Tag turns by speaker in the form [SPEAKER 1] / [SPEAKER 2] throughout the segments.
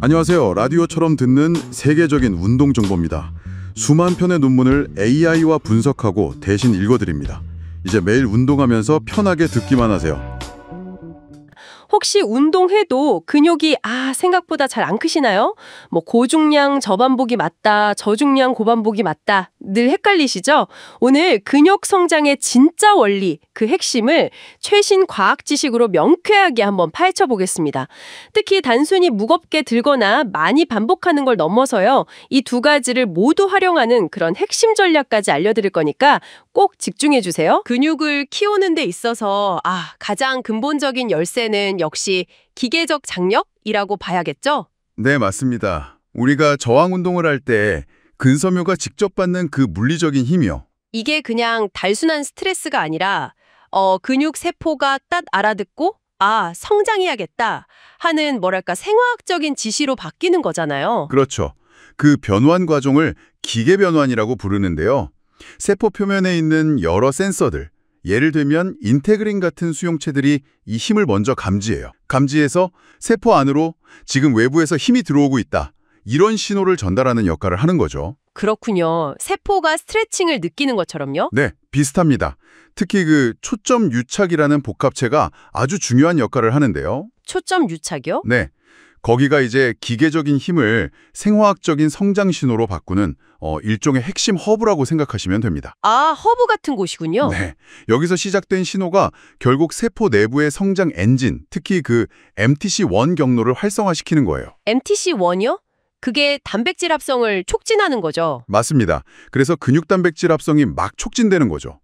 [SPEAKER 1] 안녕하세요. 라디오처럼 듣는 세계적인 운동 정보입니다. 수만 편의 논문을 AI와 분석하고 대신 읽어드립니다. 이제 매일 운동하면서 편하게 듣기만 하세요.
[SPEAKER 2] 혹시 운동해도 근육이 생각보다 잘 안 크시나요? 고중량 저반복이 맞다, 저중량 고반복이 맞다 늘 헷갈리시죠? 오늘 근육 성장의 진짜 원리, 그 핵심을 최신 과학 지식으로 명쾌하게 한번 파헤쳐 보겠습니다. 특히 단순히 무겁게 들거나 많이 반복하는 걸 넘어서요. 이 두 가지를 모두 활용하는 그런 핵심 전략까지 알려드릴 거니까 꼭 집중해 주세요. 근육을 키우는 데 있어서 가장 근본적인 열쇠는 역시 기계적 장력이라고 봐야겠죠?
[SPEAKER 1] 네, 맞습니다. 우리가 저항 운동을 할 때 근섬유가 직접 받는 그 물리적인 힘이요.
[SPEAKER 2] 이게 그냥 단순한 스트레스가 아니라 근육 세포가 딱 알아듣고 성장해야겠다 하는 생화학적인 지시로 바뀌는 거잖아요.
[SPEAKER 1] 그렇죠. 그 변환 과정을 기계 변환이라고 부르는데요. 세포 표면에 있는 여러 센서들, 예를 들면 인테그린 같은 수용체들이 이 힘을 먼저 감지해요. 감지해서 세포 안으로 지금 외부에서 힘이 들어오고 있다, 이런 신호를 전달하는 역할을 하는 거죠.
[SPEAKER 2] 그렇군요. 세포가 스트레칭을 느끼는 것처럼요?
[SPEAKER 1] 네, 비슷합니다. 특히 그 초점 유착이라는 복합체가 아주 중요한 역할을 하는데요.
[SPEAKER 2] 초점 유착이요?
[SPEAKER 1] 네, 거기가 이제 기계적인 힘을 생화학적인 성장 신호로 바꾸는 일종의 핵심 허브라고 생각하시면 됩니다.
[SPEAKER 2] 허브 같은 곳이군요.
[SPEAKER 1] 네, 여기서 시작된 신호가 결국 세포 내부의 성장 엔진, 특히 그 MTC1 경로를 활성화시키는 거예요.
[SPEAKER 2] MTC1이요? 그게 단백질 합성을 촉진하는 거죠.
[SPEAKER 1] 맞습니다. 그래서 근육 단백질 합성이 막 촉진되는 거죠.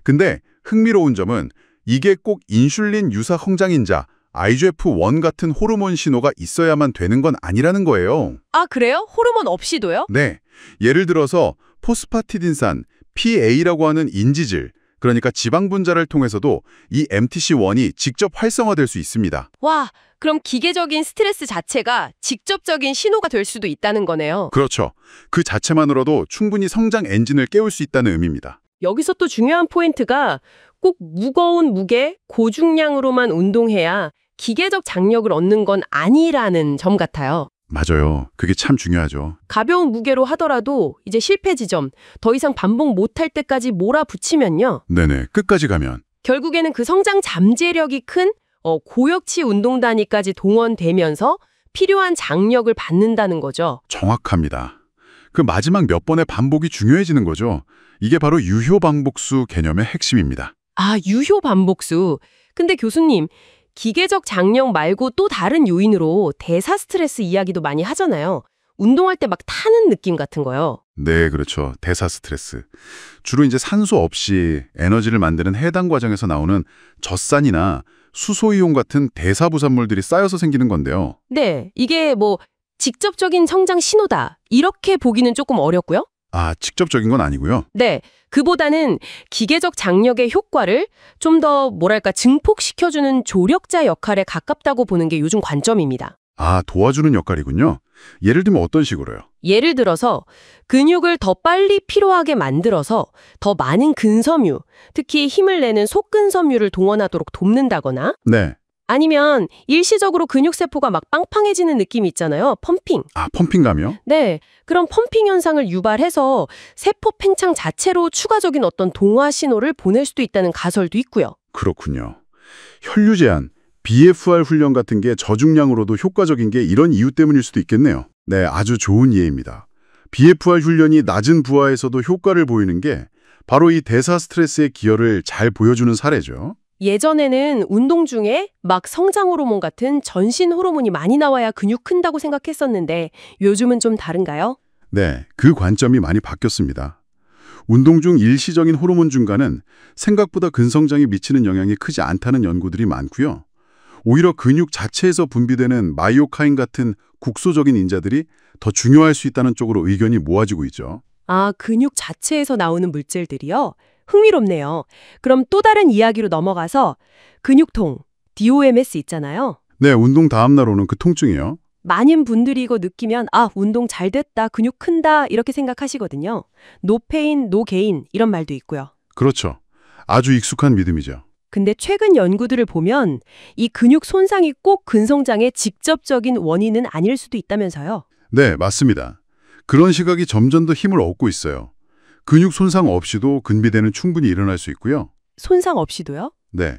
[SPEAKER 1] 근데 흥미로운 점은 이게 꼭 인슐린 유사 성장인자, IGF-1 같은 호르몬 신호가 있어야만 되는 건 아니라는 거예요.
[SPEAKER 2] 그래요? 호르몬 없이도요?
[SPEAKER 1] 네, 예를 들어서 포스파티딘산, PA라고 하는 인지질, 그러니까 지방 분자를 통해서도 이 MTC1이 직접 활성화될 수 있습니다.
[SPEAKER 2] 와, 그럼 기계적인 스트레스 자체가 직접적인 신호가 될 수도 있다는 거네요.
[SPEAKER 1] 그렇죠. 그 자체만으로도 충분히 성장 엔진을 깨울 수 있다는 의미입니다.
[SPEAKER 2] 여기서 또 중요한 포인트가 꼭 무거운 무게, 고중량으로만 운동해야 기계적 장력을 얻는 건 아니라는 점 같아요.
[SPEAKER 1] 맞아요. 그게 참 중요하죠.
[SPEAKER 2] 가벼운 무게로 하더라도 이제 실패 지점, 더 이상 반복 못할 때까지 몰아붙이면요.
[SPEAKER 1] 네네, 끝까지 가면.
[SPEAKER 2] 결국에는 그 성장 잠재력이 큰 고역치 운동 단위까지 동원되면서 필요한 장력을 받는다는 거죠.
[SPEAKER 1] 정확합니다. 그 마지막 몇 번의 반복이 중요해지는 거죠. 이게 바로 유효 반복수 개념의 핵심입니다.
[SPEAKER 2] 유효 반복수. 근데 교수님, 기계적 장력 말고 또 다른 요인으로 대사 스트레스 이야기도 많이 하잖아요. 운동할 때 막 타는 느낌 같은 거요.
[SPEAKER 1] 네, 그렇죠. 대사 스트레스. 주로 이제 산소 없이 에너지를 만드는 해당 과정에서 나오는 젖산이나 수소이온 같은 대사 부산물들이 쌓여서 생기는 건데요.
[SPEAKER 2] 네, 이게 직접적인 성장 신호다, 이렇게 보기는 조금 어렵고요.
[SPEAKER 1] 직접적인 건 아니고요.
[SPEAKER 2] 네, 그보다는 기계적 장력의 효과를 좀 더 증폭시켜주는 조력자 역할에 가깝다고 보는 게 요즘 관점입니다.
[SPEAKER 1] 도와주는 역할이군요. 예를 들면 어떤 식으로요?
[SPEAKER 2] 예를 들어서 근육을 더 빨리 피로하게 만들어서 더 많은 근섬유, 특히 힘을 내는 속근섬유를 동원하도록 돕는다거나,
[SPEAKER 1] 네.
[SPEAKER 2] 아니면 일시적으로 근육세포가 막 빵빵해지는 느낌이 있잖아요. 펌핑.
[SPEAKER 1] 펌핑감이요?
[SPEAKER 2] 네, 그런 펌핑 현상을 유발해서 세포 팽창 자체로 추가적인 어떤 동화 신호를 보낼 수도 있다는 가설도 있고요.
[SPEAKER 1] 그렇군요. 혈류 제한, BFR 훈련 같은 게 저중량으로도 효과적인 게 이런 이유 때문일 수도 있겠네요. 네, 아주 좋은 예입니다. BFR 훈련이 낮은 부하에서도 효과를 보이는 게 바로 이 대사 스트레스의 기여를 잘 보여주는 사례죠.
[SPEAKER 2] 예전에는 운동 중에 막 성장 호르몬 같은 전신 호르몬이 많이 나와야 근육 큰다고 생각했었는데 요즘은 좀 다른가요?
[SPEAKER 1] 네, 그 관점이 많이 바뀌었습니다. 운동 중 일시적인 호르몬 증가는 생각보다 근성장에 미치는 영향이 크지 않다는 연구들이 많고요. 오히려 근육 자체에서 분비되는 마이오카인 같은 국소적인 인자들이 더 중요할 수 있다는 쪽으로 의견이 모아지고 있죠.
[SPEAKER 2] 근육 자체에서 나오는 물질들이요? 흥미롭네요. 그럼 또 다른 이야기로 넘어가서 근육통, DOMS 있잖아요.
[SPEAKER 1] 네, 운동 다음 날 오는 그 통증이요.
[SPEAKER 2] 많은 분들이 이거 느끼면 운동 잘 됐다, 근육 큰다 이렇게 생각하시거든요. 노 페인, 노 게인 이런 말도 있고요.
[SPEAKER 1] 그렇죠. 아주 익숙한 믿음이죠.
[SPEAKER 2] 근데 최근 연구들을 보면 이 근육 손상이 꼭 근성장의 직접적인 원인은 아닐 수도 있다면서요.
[SPEAKER 1] 네, 맞습니다. 그런 시각이 점점 더 힘을 얻고 있어요. 근육 손상 없이도 근비대는 충분히 일어날 수 있고요.
[SPEAKER 2] 손상 없이도요?
[SPEAKER 1] 네.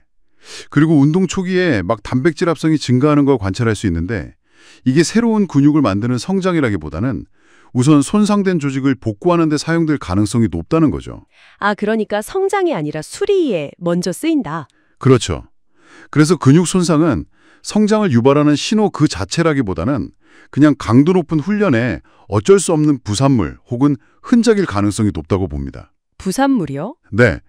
[SPEAKER 1] 그리고 운동 초기에 막 단백질 합성이 증가하는 걸 관찰할 수 있는데 이게 새로운 근육을 만드는 성장이라기보다는 우선 손상된 조직을 복구하는 데 사용될 가능성이 높다는 거죠.
[SPEAKER 2] 아, 그러니까 성장이 아니라 수리에 먼저 쓰인다.
[SPEAKER 1] 그렇죠. 그래서 근육 손상은 성장을 유발하는 신호 그 자체라기보다는 그냥 강도 높은 훈련에 어쩔 수 없는 부산물 혹은 흔적일 가능성이 높다고 봅니다.
[SPEAKER 2] 부산물이요?
[SPEAKER 1] 네.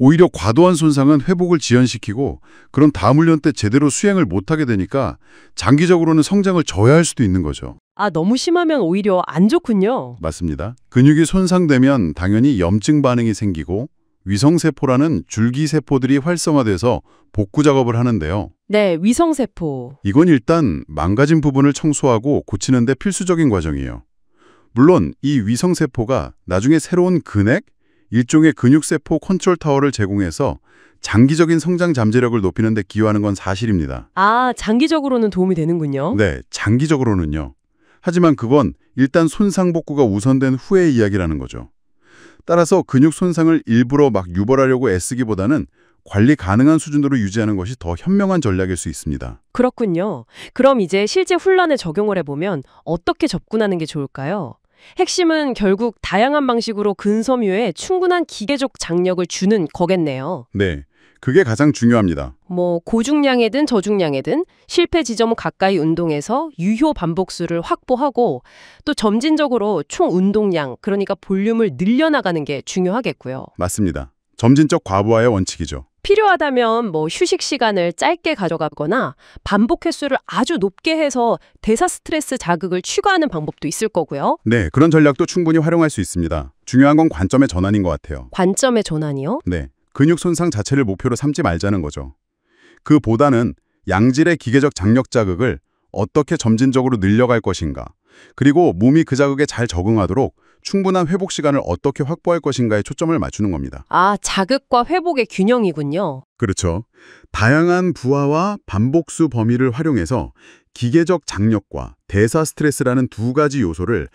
[SPEAKER 1] 오히려 과도한 손상은 회복을 지연시키고 그런 다음 훈련 때 제대로 수행을 못하게 되니까 장기적으로는 성장을 저해할 수도 있는 거죠.
[SPEAKER 2] 아, 너무 심하면 오히려 안 좋군요.
[SPEAKER 1] 맞습니다. 근육이 손상되면 당연히 염증 반응이 생기고 위성세포라는 줄기세포들이 활성화돼서 복구 작업을 하는데요.
[SPEAKER 2] 네, 위성세포.
[SPEAKER 1] 이건 일단 망가진 부분을 청소하고 고치는 데 필수적인 과정이에요. 물론 이 위성세포가 나중에 새로운 근액, 일종의 근육세포 컨트롤 타워를 제공해서 장기적인 성장 잠재력을 높이는 데 기여하는 건 사실입니다.
[SPEAKER 2] 아, 장기적으로는 도움이 되는군요.
[SPEAKER 1] 네, 장기적으로는요. 하지만 그건 일단 손상 복구가 우선된 후의 이야기라는 거죠. 따라서 근육 손상을 일부러 막 유발하려고 애쓰기보다는 관리 가능한 수준으로 유지하는 것이 더 현명한 전략일 수 있습니다.
[SPEAKER 2] 그렇군요. 그럼 이제 실제 훈련에 적용을 해보면 어떻게 접근하는 게 좋을까요? 핵심은 결국 다양한 방식으로 근섬유에 충분한 기계적 장력을 주는 거겠네요.
[SPEAKER 1] 네, 그게 가장 중요합니다.
[SPEAKER 2] 뭐 고중량이든 저중량이든 실패 지점 가까이 운동해서 유효 반복수를 확보하고 또 점진적으로 총 운동량, 그러니까 볼륨을 늘려나가는 게 중요하겠고요.
[SPEAKER 1] 맞습니다. 점진적 과부하의 원칙이죠.
[SPEAKER 2] 필요하다면 뭐 휴식 시간을 짧게 가져가거나 반복 횟수를 아주 높게 해서 대사 스트레스 자극을 추가하는 방법도 있을 거고요.
[SPEAKER 1] 네, 그런 전략도 충분히 활용할 수 있습니다. 중요한 건 관점의 전환인 것 같아요.
[SPEAKER 2] 관점의 전환이요?
[SPEAKER 1] 네, 근육 손상 자체를 목표로 삼지 말자는 거죠. 그보다는 양질의 기계적 장력 자극을 어떻게 점진적으로 늘려갈 것인가, 그리고 몸이 그 자극에 잘 적응하도록 충분한 회복 시간을 어떻게 확보할 것인가에 초점을 맞추는 겁니다.
[SPEAKER 2] 아, 자극과 회복의 균형이군요.
[SPEAKER 1] 그렇죠. 다양한 부하와 반복수 범위를 활용해서 기계적 장력과 대사 스트레스라는 두 가지 요소를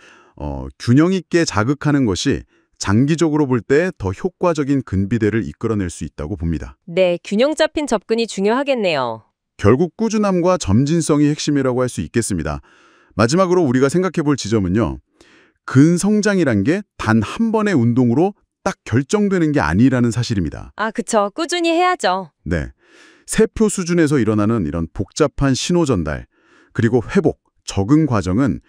[SPEAKER 1] 균형 있게 자극하는 것이 장기적으로 볼 때 더 효과적인 근비대를 이끌어낼 수 있다고 봅니다.
[SPEAKER 2] 네, 균형 잡힌 접근이 중요하겠네요.
[SPEAKER 1] 결국 꾸준함과 점진성이 핵심이라고 할 수 있겠습니다. 마지막으로 우리가 생각해 볼 지점은요. 근성장이란 게 단 한 번의 운동으로 딱 결정되는 게 아니라는 사실입니다.
[SPEAKER 2] 아, 그쵸. 꾸준히 해야죠.
[SPEAKER 1] 네, 세포 수준에서 일어나는 이런 복잡한 신호 전달, 그리고 회복, 적응 과정은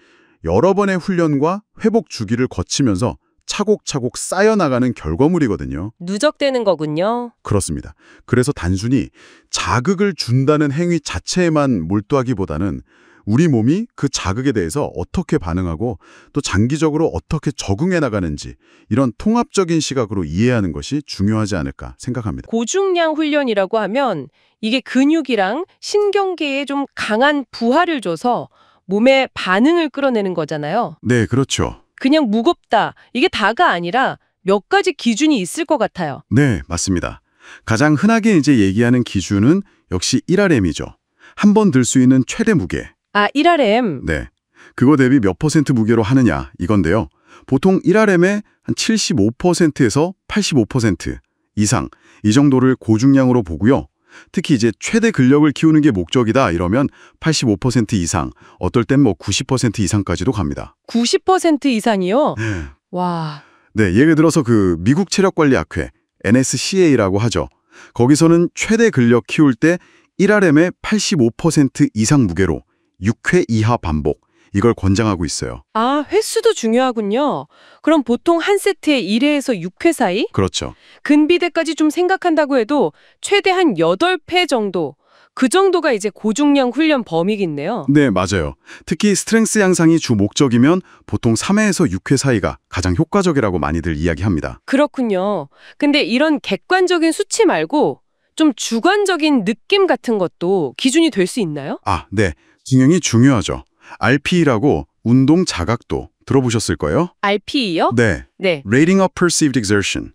[SPEAKER 1] 여러 번의 훈련과 회복 주기를 거치면서 차곡차곡 쌓여나가는 결과물이거든요.
[SPEAKER 2] 누적되는 거군요.
[SPEAKER 1] 그렇습니다. 그래서 단순히 자극을 준다는 행위 자체에만 몰두하기보다는 우리 몸이 그 자극에 대해서 어떻게 반응하고 또 장기적으로 어떻게 적응해 나가는지 이런 통합적인 시각으로 이해하는 것이 중요하지 않을까 생각합니다.
[SPEAKER 2] 고중량 훈련이라고 하면 이게 근육이랑 신경계에 좀 강한 부하를 줘서 몸의 반응을 끌어내는 거잖아요.
[SPEAKER 1] 네, 그렇죠.
[SPEAKER 2] 그냥 무겁다, 이게 다가 아니라 몇 가지 기준이 있을 것 같아요.
[SPEAKER 1] 네, 맞습니다. 가장 흔하게 이제 얘기하는 기준은 역시 1RM이죠. 한 번 들 수 있는 최대 무게.
[SPEAKER 2] 아, 1RM.
[SPEAKER 1] 네, 그거 대비 몇 % 무게로 하느냐 이건데요. 보통 1RM의 한 75%에서 85% 이상 이 정도를 고중량으로 보고요. 특히 이제 최대 근력을 키우는 게 목적이다 이러면 85% 이상, 어떨 땐 뭐 90% 이상까지도 갑니다.
[SPEAKER 2] 90% 이상이요?
[SPEAKER 1] 네.
[SPEAKER 2] 와.
[SPEAKER 1] 네, 예를 들어서 그 미국 체력관리학회 NSCA라고 하죠. 거기서는 최대 근력 키울 때 1RM의 85% 이상 무게로 6회 이하 반복, 이걸 권장하고 있어요.
[SPEAKER 2] 아, 횟수도 중요하군요. 그럼 보통 한 세트에 1회에서 6회 사이?
[SPEAKER 1] 그렇죠.
[SPEAKER 2] 근비대까지 좀 생각한다고 해도 최대 한 8회 정도, 그 정도가 이제 고중량 훈련 범위겠네요.
[SPEAKER 1] 네, 맞아요. 특히 스트렝스 향상이 주 목적이면 보통 3회에서 6회 사이가 가장 효과적이라고 많이들 이야기합니다.
[SPEAKER 2] 그렇군요. 근데 이런 객관적인 수치 말고 좀 주관적인 느낌 같은 것도 기준이 될 수 있나요?
[SPEAKER 1] 아, 네. 균형이 중요하죠. RPE라고 운동 자각도 들어보셨을 거예요?
[SPEAKER 2] RPE요?
[SPEAKER 1] 네.
[SPEAKER 2] 네.
[SPEAKER 1] Rating of Perceived Exertion.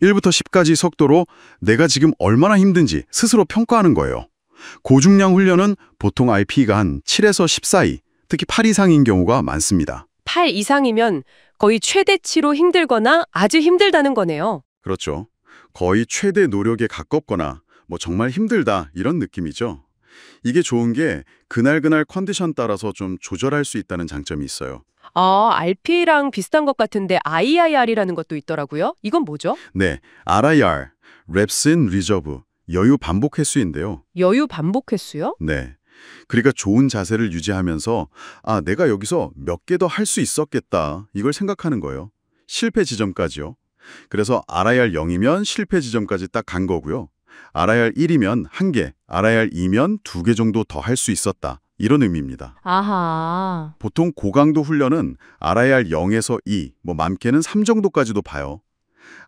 [SPEAKER 1] 1부터 10까지 속도로 내가 지금 얼마나 힘든지 스스로 평가하는 거예요. 고중량 훈련은 보통 RP가 한 7에서 10 사이, 특히 8 이상인 경우가 많습니다.
[SPEAKER 2] 8 이상이면 거의 최대치로 힘들거나 아주 힘들다는 거네요.
[SPEAKER 1] 그렇죠. 거의 최대 노력에 가깝거나 정말 힘들다 이런 느낌이죠. 이게 좋은 게 그날 컨디션 따라서 좀 조절할 수 있다는 장점이 있어요.
[SPEAKER 2] RP랑 비슷한 것 같은데 IIR이라는 것도 있더라고요. 이건 뭐죠?
[SPEAKER 1] 네, RIR, Reps in Reserve, 여유 반복 횟수인데요.
[SPEAKER 2] 여유 반복 횟수요?
[SPEAKER 1] 네. 그러니까 좋은 자세를 유지하면서 내가 여기서 몇 개 더 할 수 있었겠다 이걸 생각하는 거예요. 실패 지점까지요. 그래서 RIR 0이면 실패 지점까지 딱 간 거고요. RIR 1이면 1개, RIR 2면 2개 정도 더 할 수 있었다. 이런 의미입니다.
[SPEAKER 2] 아하.
[SPEAKER 1] 보통 고강도 훈련은 RIR 0에서 2, 많게는 3 정도까지도 봐요.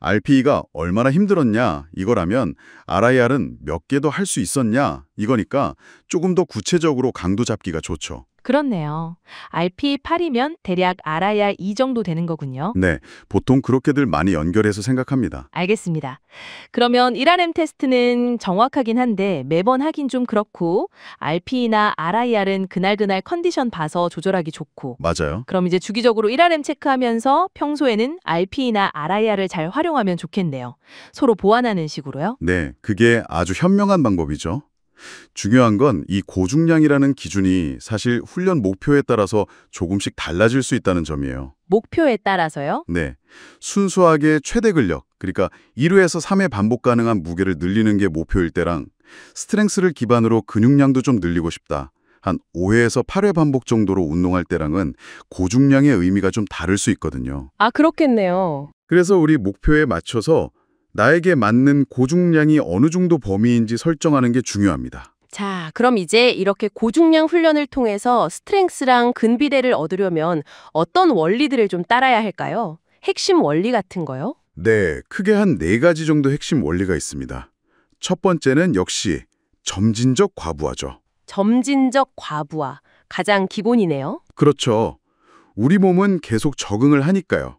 [SPEAKER 1] RPE가 얼마나 힘들었냐 이거라면 RIR은 몇 개 더 할 수 있었냐 이거니까 조금 더 구체적으로 강도 잡기가 좋죠.
[SPEAKER 3] 그렇네요. RP 8이면 대략 RIR 2 정도 되는 거군요.
[SPEAKER 1] 네, 보통 그렇게들 많이 연결해서 생각합니다.
[SPEAKER 3] 알겠습니다. 그러면 1RM 테스트는 정확하긴 한데 매번 하긴 좀 그렇고 RP나 RIR은 그날 컨디션 봐서 조절하기 좋고
[SPEAKER 1] 맞아요.
[SPEAKER 3] 그럼 이제 주기적으로 1RM 체크하면서 평소에는 RP나 RIR을 잘 활용하면 좋겠네요. 서로 보완하는 식으로요?
[SPEAKER 1] 네, 그게 아주 현명한 방법이죠. 중요한 건 이 고중량이라는 기준이 사실 훈련 목표에 따라서 조금씩 달라질 수 있다는 점이에요.
[SPEAKER 3] 목표에 따라서요?
[SPEAKER 1] 네, 순수하게 최대 근력, 그러니까 1회에서 3회 반복 가능한 무게를 늘리는 게 목표일 때랑 스트렝스를 기반으로 근육량도 좀 늘리고 싶다. 한 5회에서 8회 반복 정도로 운동할 때랑은 고중량의 의미가 좀 다를 수 있거든요.
[SPEAKER 2] 그렇겠네요.
[SPEAKER 1] 그래서 우리 목표에 맞춰서 나에게 맞는 고중량이 어느 정도 범위인지 설정하는 게 중요합니다.
[SPEAKER 2] 자, 그럼 이제 이렇게 고중량 훈련을 통해서 스트렝스랑 근비대를 얻으려면 어떤 원리들을 좀 따라야 할까요? 핵심 원리 같은 거요?
[SPEAKER 1] 네, 크게 한 4가지 정도 핵심 원리가 있습니다. 첫 번째는 역시 점진적 과부하죠.
[SPEAKER 2] 점진적 과부하. 가장 기본이네요.
[SPEAKER 1] 그렇죠. 우리 몸은 계속 적응을 하니까요.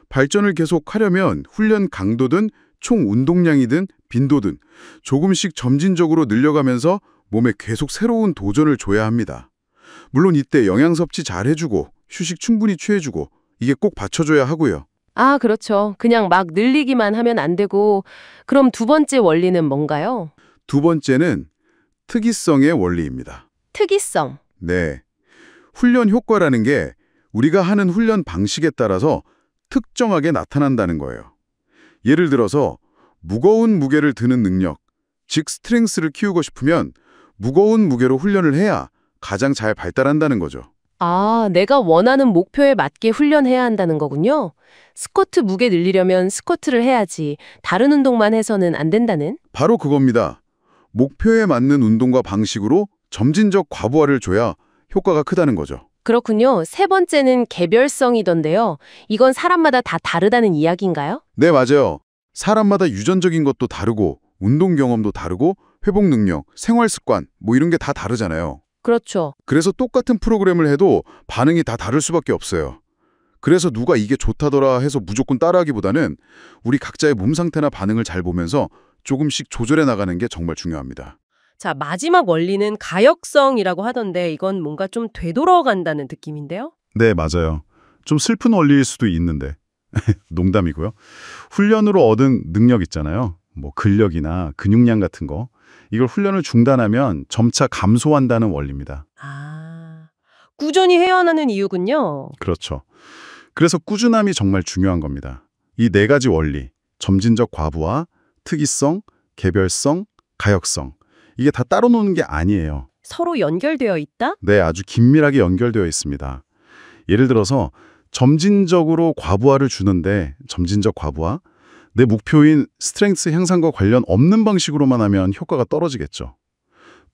[SPEAKER 1] 발전을 계속 하려면 훈련 강도든 총 운동량이든 빈도든 조금씩 점진적으로 늘려가면서 몸에 계속 새로운 도전을 줘야 합니다. 물론 이때 영양 섭취 잘 해주고 휴식 충분히 취해주고 이게 꼭 받쳐줘야 하고요.
[SPEAKER 2] 그렇죠. 그냥 막 늘리기만 하면 안 되고. 그럼 두 번째 원리는 뭔가요?
[SPEAKER 1] 두 번째는 특이성의 원리입니다.
[SPEAKER 2] 특이성.
[SPEAKER 1] 네. 훈련 효과라는 게 우리가 하는 훈련 방식에 따라서 특정하게 나타난다는 거예요. 예를 들어서 무거운 무게를 드는 능력, 즉 스트렝스를 키우고 싶으면 무거운 무게로 훈련을 해야 가장 잘 발달한다는 거죠.
[SPEAKER 2] 내가 원하는 목표에 맞게 훈련해야 한다는 거군요. 스쿼트 무게 늘리려면 스쿼트를 해야지 다른 운동만 해서는 안 된다는?
[SPEAKER 1] 바로 그겁니다. 목표에 맞는 운동과 방식으로 점진적 과부하를 줘야 효과가 크다는 거죠.
[SPEAKER 2] 그렇군요. 세 번째는 개별성이던데요. 이건 사람마다 다 다르다는 이야기인가요?
[SPEAKER 1] 네, 맞아요. 사람마다 유전적인 것도 다르고 운동 경험도 다르고 회복 능력, 생활 습관 이런 게 다 다르잖아요.
[SPEAKER 2] 그렇죠.
[SPEAKER 1] 그래서 똑같은 프로그램을 해도 반응이 다 다를 수밖에 없어요. 그래서 누가 이게 좋다더라 해서 무조건 따라하기보다는 우리 각자의 몸 상태나 반응을 잘 보면서 조금씩 조절해 나가는 게 정말 중요합니다.
[SPEAKER 2] 자, 마지막 원리는 가역성이라고 하던데 이건 뭔가 좀 되돌아간다는 느낌인데요?
[SPEAKER 1] 네, 맞아요. 좀 슬픈 원리일 수도 있는데 농담이고요. 훈련으로 얻은 능력 있잖아요. 근력이나 근육량 같은 거. 이걸 훈련을 중단하면 점차 감소한다는 원리입니다.
[SPEAKER 2] 꾸준히 해야 하는 이유군요.
[SPEAKER 1] 그렇죠. 그래서 꾸준함이 정말 중요한 겁니다. 이 4가지 원리, 점진적 과부하, 특이성, 개별성, 가역성. 이게 다 따로 노는 게 아니에요.
[SPEAKER 2] 서로 연결되어 있다?
[SPEAKER 1] 네, 아주 긴밀하게 연결되어 있습니다. 예를 들어서 점진적으로 과부하를 주는데 점진적 과부하, 내 목표인 스트렝스 향상과 관련 없는 방식으로만 하면 효과가 떨어지겠죠.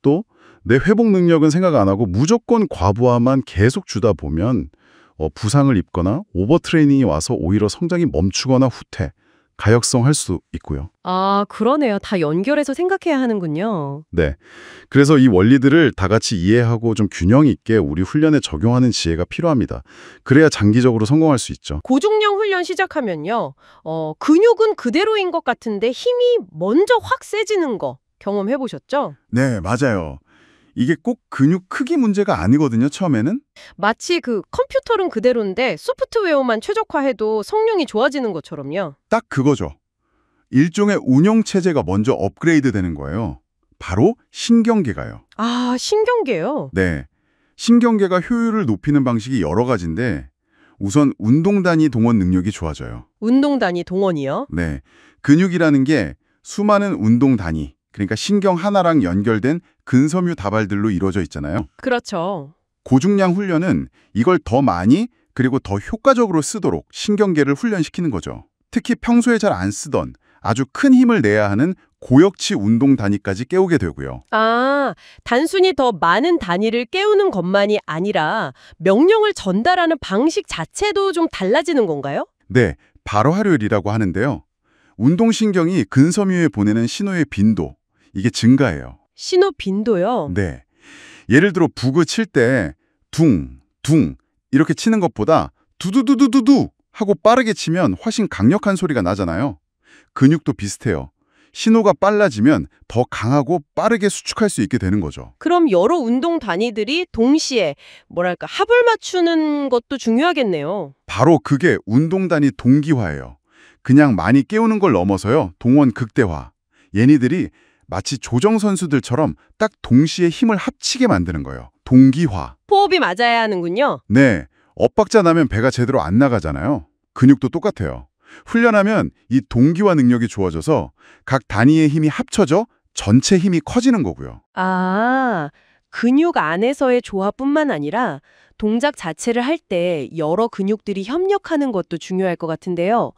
[SPEAKER 1] 또 내 회복 능력은 생각 안 하고 무조건 과부하만 계속 주다 보면 부상을 입거나 오버트레이닝이 와서 오히려 성장이 멈추거나 후퇴, 가역성 할 수 있고요.
[SPEAKER 2] 아, 그러네요. 다 연결해서 생각해야 하는군요.
[SPEAKER 1] 네. 그래서 이 원리들을 다 같이 이해하고 좀 균형 있게 우리 훈련에 적용하는 지혜가 필요합니다. 그래야 장기적으로 성공할 수 있죠.
[SPEAKER 2] 고중량 훈련 시작하면요. 근육은 그대로인 것 같은데 힘이 먼저 확 세지는 거 경험해 보셨죠?
[SPEAKER 1] 네, 맞아요. 이게 꼭 근육 크기 문제가 아니거든요, 처음에는.
[SPEAKER 2] 마치 그 컴퓨터는 그대로인데 소프트웨어만 최적화해도 성능이 좋아지는 것처럼요.
[SPEAKER 1] 딱 그거죠. 일종의 운영체제가 먼저 업그레이드 되는 거예요. 바로 신경계가요.
[SPEAKER 2] 아, 신경계요?
[SPEAKER 1] 네. 신경계가 효율을 높이는 방식이 여러 가지인데 우선 운동 단위 동원 능력이 좋아져요.
[SPEAKER 2] 운동 단위 동원이요?
[SPEAKER 1] 네. 근육이라는 게 수많은 운동 단위, 그러니까 신경 하나랑 연결된 근섬유 다발들로 이루어져 있잖아요.
[SPEAKER 2] 그렇죠.
[SPEAKER 1] 고중량 훈련은 이걸 더 많이 그리고 더 효과적으로 쓰도록 신경계를 훈련시키는 거죠. 특히 평소에 잘 안 쓰던 아주 큰 힘을 내야 하는 고역치 운동 단위까지 깨우게 되고요.
[SPEAKER 2] 아, 단순히 더 많은 단위를 깨우는 것만이 아니라 명령을 전달하는 방식 자체도 좀 달라지는 건가요?
[SPEAKER 1] 네, 발화율이라고 하는데요. 운동신경이 근섬유에 보내는 신호의 빈도, 이게 증가해요.
[SPEAKER 2] 신호 빈도요?
[SPEAKER 1] 네. 예를 들어 부그 칠 때 둥, 둥 이렇게 치는 것보다 두두두두두두 하고 빠르게 치면 훨씬 강력한 소리가 나잖아요. 근육도 비슷해요. 신호가 빨라지면 더 강하고 빠르게 수축할 수 있게 되는 거죠.
[SPEAKER 2] 그럼 여러 운동 단위들이 동시에 뭐랄까 합을 맞추는 것도 중요하겠네요.
[SPEAKER 1] 바로 그게 운동 단위 동기화예요. 그냥 많이 깨우는 걸 넘어서요. 동원 극대화. 얘니들이 마치 조정 선수들처럼 딱 동시에 힘을 합치게 만드는 거예요. 동기화.
[SPEAKER 2] 호흡이 맞아야 하는군요.
[SPEAKER 1] 네, 엇박자 나면 배가 제대로 안 나가잖아요. 근육도 똑같아요. 훈련하면 이 동기화 능력이 좋아져서 각 단위의 힘이 합쳐져 전체 힘이 커지는 거고요.
[SPEAKER 2] 아, 근육 안에서의 조화뿐만 아니라 동작 자체를 할 때 여러 근육들이 협력하는 것도 중요할 것 같은데요.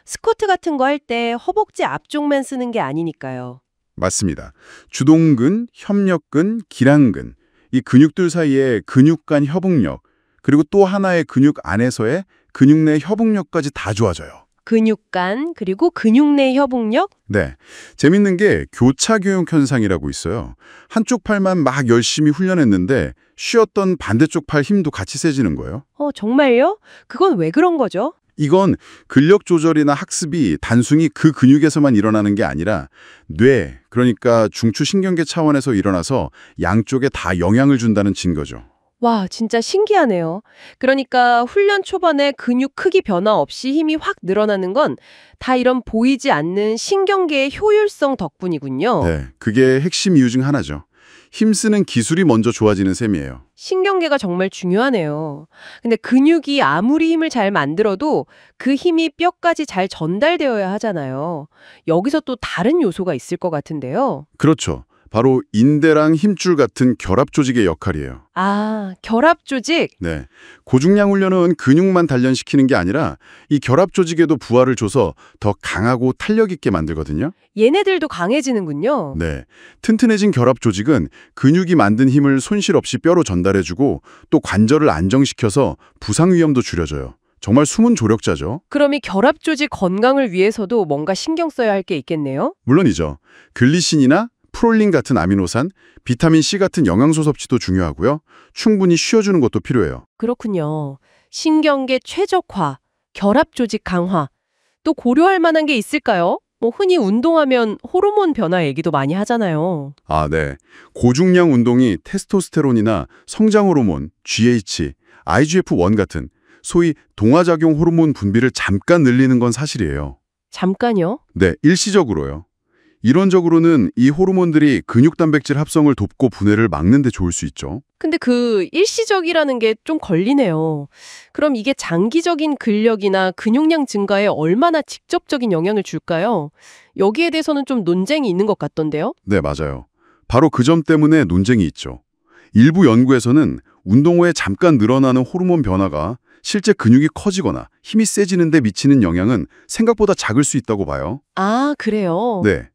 [SPEAKER 2] 스쿼트 같은 거 할 때 허벅지 앞쪽만 쓰는 게 아니니까요.
[SPEAKER 1] 맞습니다. 주동근, 협력근, 기랑근, 이 근육들 사이의 근육 간 협응력, 그리고 또 하나의 근육 안에서의 근육 내 협응력까지 다 좋아져요.
[SPEAKER 2] 근육 간 그리고 근육 내 협응력?
[SPEAKER 1] 네, 재밌는 게 교차교육 현상이라고 있어요. 한쪽 팔만 막 열심히 훈련했는데 쉬었던 반대쪽 팔 힘도 같이 세지는 거예요.
[SPEAKER 2] 정말요? 그건 왜 그런 거죠?
[SPEAKER 1] 이건 근력 조절이나 학습이 단순히 그 근육에서만 일어나는 게 아니라 뇌, 그러니까 중추신경계 차원에서 일어나서 양쪽에 다 영향을 준다는 증거죠.
[SPEAKER 2] 와, 진짜 신기하네요. 그러니까 훈련 초반에 근육 크기 변화 없이 힘이 확 늘어나는 건 다 이런 보이지 않는 신경계의 효율성 덕분이군요.
[SPEAKER 1] 네, 그게 핵심 이유 중 하나죠. 힘쓰는 기술이 먼저 좋아지는 셈이에요.
[SPEAKER 2] 신경계가 정말 중요하네요. 근데 근육이 아무리 힘을 잘 만들어도 그 힘이 뼈까지 잘 전달되어야 하잖아요. 여기서 또 다른 요소가 있을 것 같은데요.
[SPEAKER 1] 그렇죠. 바로 인대랑 힘줄 같은 결합 조직의 역할이에요.
[SPEAKER 2] 아, 결합 조직?
[SPEAKER 1] 네, 고중량 훈련은 근육만 단련시키는 게 아니라 이 결합 조직에도 부하를 줘서 더 강하고 탄력 있게 만들거든요.
[SPEAKER 2] 얘네들도 강해지는군요.
[SPEAKER 1] 네, 튼튼해진 결합 조직은 근육이 만든 힘을 손실 없이 뼈로 전달해주고 또 관절을 안정시켜서 부상 위험도 줄여줘요. 정말 숨은 조력자죠.
[SPEAKER 2] 그럼 이 결합 조직 건강을 위해서도 뭔가 신경 써야 할 게 있겠네요?
[SPEAKER 1] 물론이죠. 글리신이나 프롤린 같은 아미노산, 비타민C 같은 영양소 섭취도 중요하고요. 충분히 쉬어주는 것도 필요해요.
[SPEAKER 2] 그렇군요. 신경계 최적화, 결합 조직 강화. 또 고려할 만한 게 있을까요? 흔히 운동하면 호르몬 변화 얘기도 많이 하잖아요.
[SPEAKER 1] 아, 네. 고중량 운동이 테스토스테론이나 성장 호르몬, GH, IGF-1 같은 소위 동화작용 호르몬 분비를 잠깐 늘리는 건 사실이에요.
[SPEAKER 2] 잠깐요?
[SPEAKER 1] 네, 일시적으로요. 이론적으로는 이 호르몬들이 근육 단백질 합성을 돕고 분해를 막는 데 좋을 수 있죠.
[SPEAKER 2] 근데 그 일시적이라는 게 좀 걸리네요. 그럼 이게 장기적인 근력이나 근육량 증가에 얼마나 직접적인 영향을 줄까요? 여기에 대해서는 좀 논쟁이 있는 것 같던데요?
[SPEAKER 1] 네, 맞아요. 바로 그 점 때문에 논쟁이 있죠. 일부 연구에서는 운동 후에 잠깐 늘어나는 호르몬 변화가 실제 근육이 커지거나 힘이 세지는 데 미치는 영향은 생각보다 작을 수 있다고 봐요.
[SPEAKER 2] 아, 그래요?
[SPEAKER 1] 네.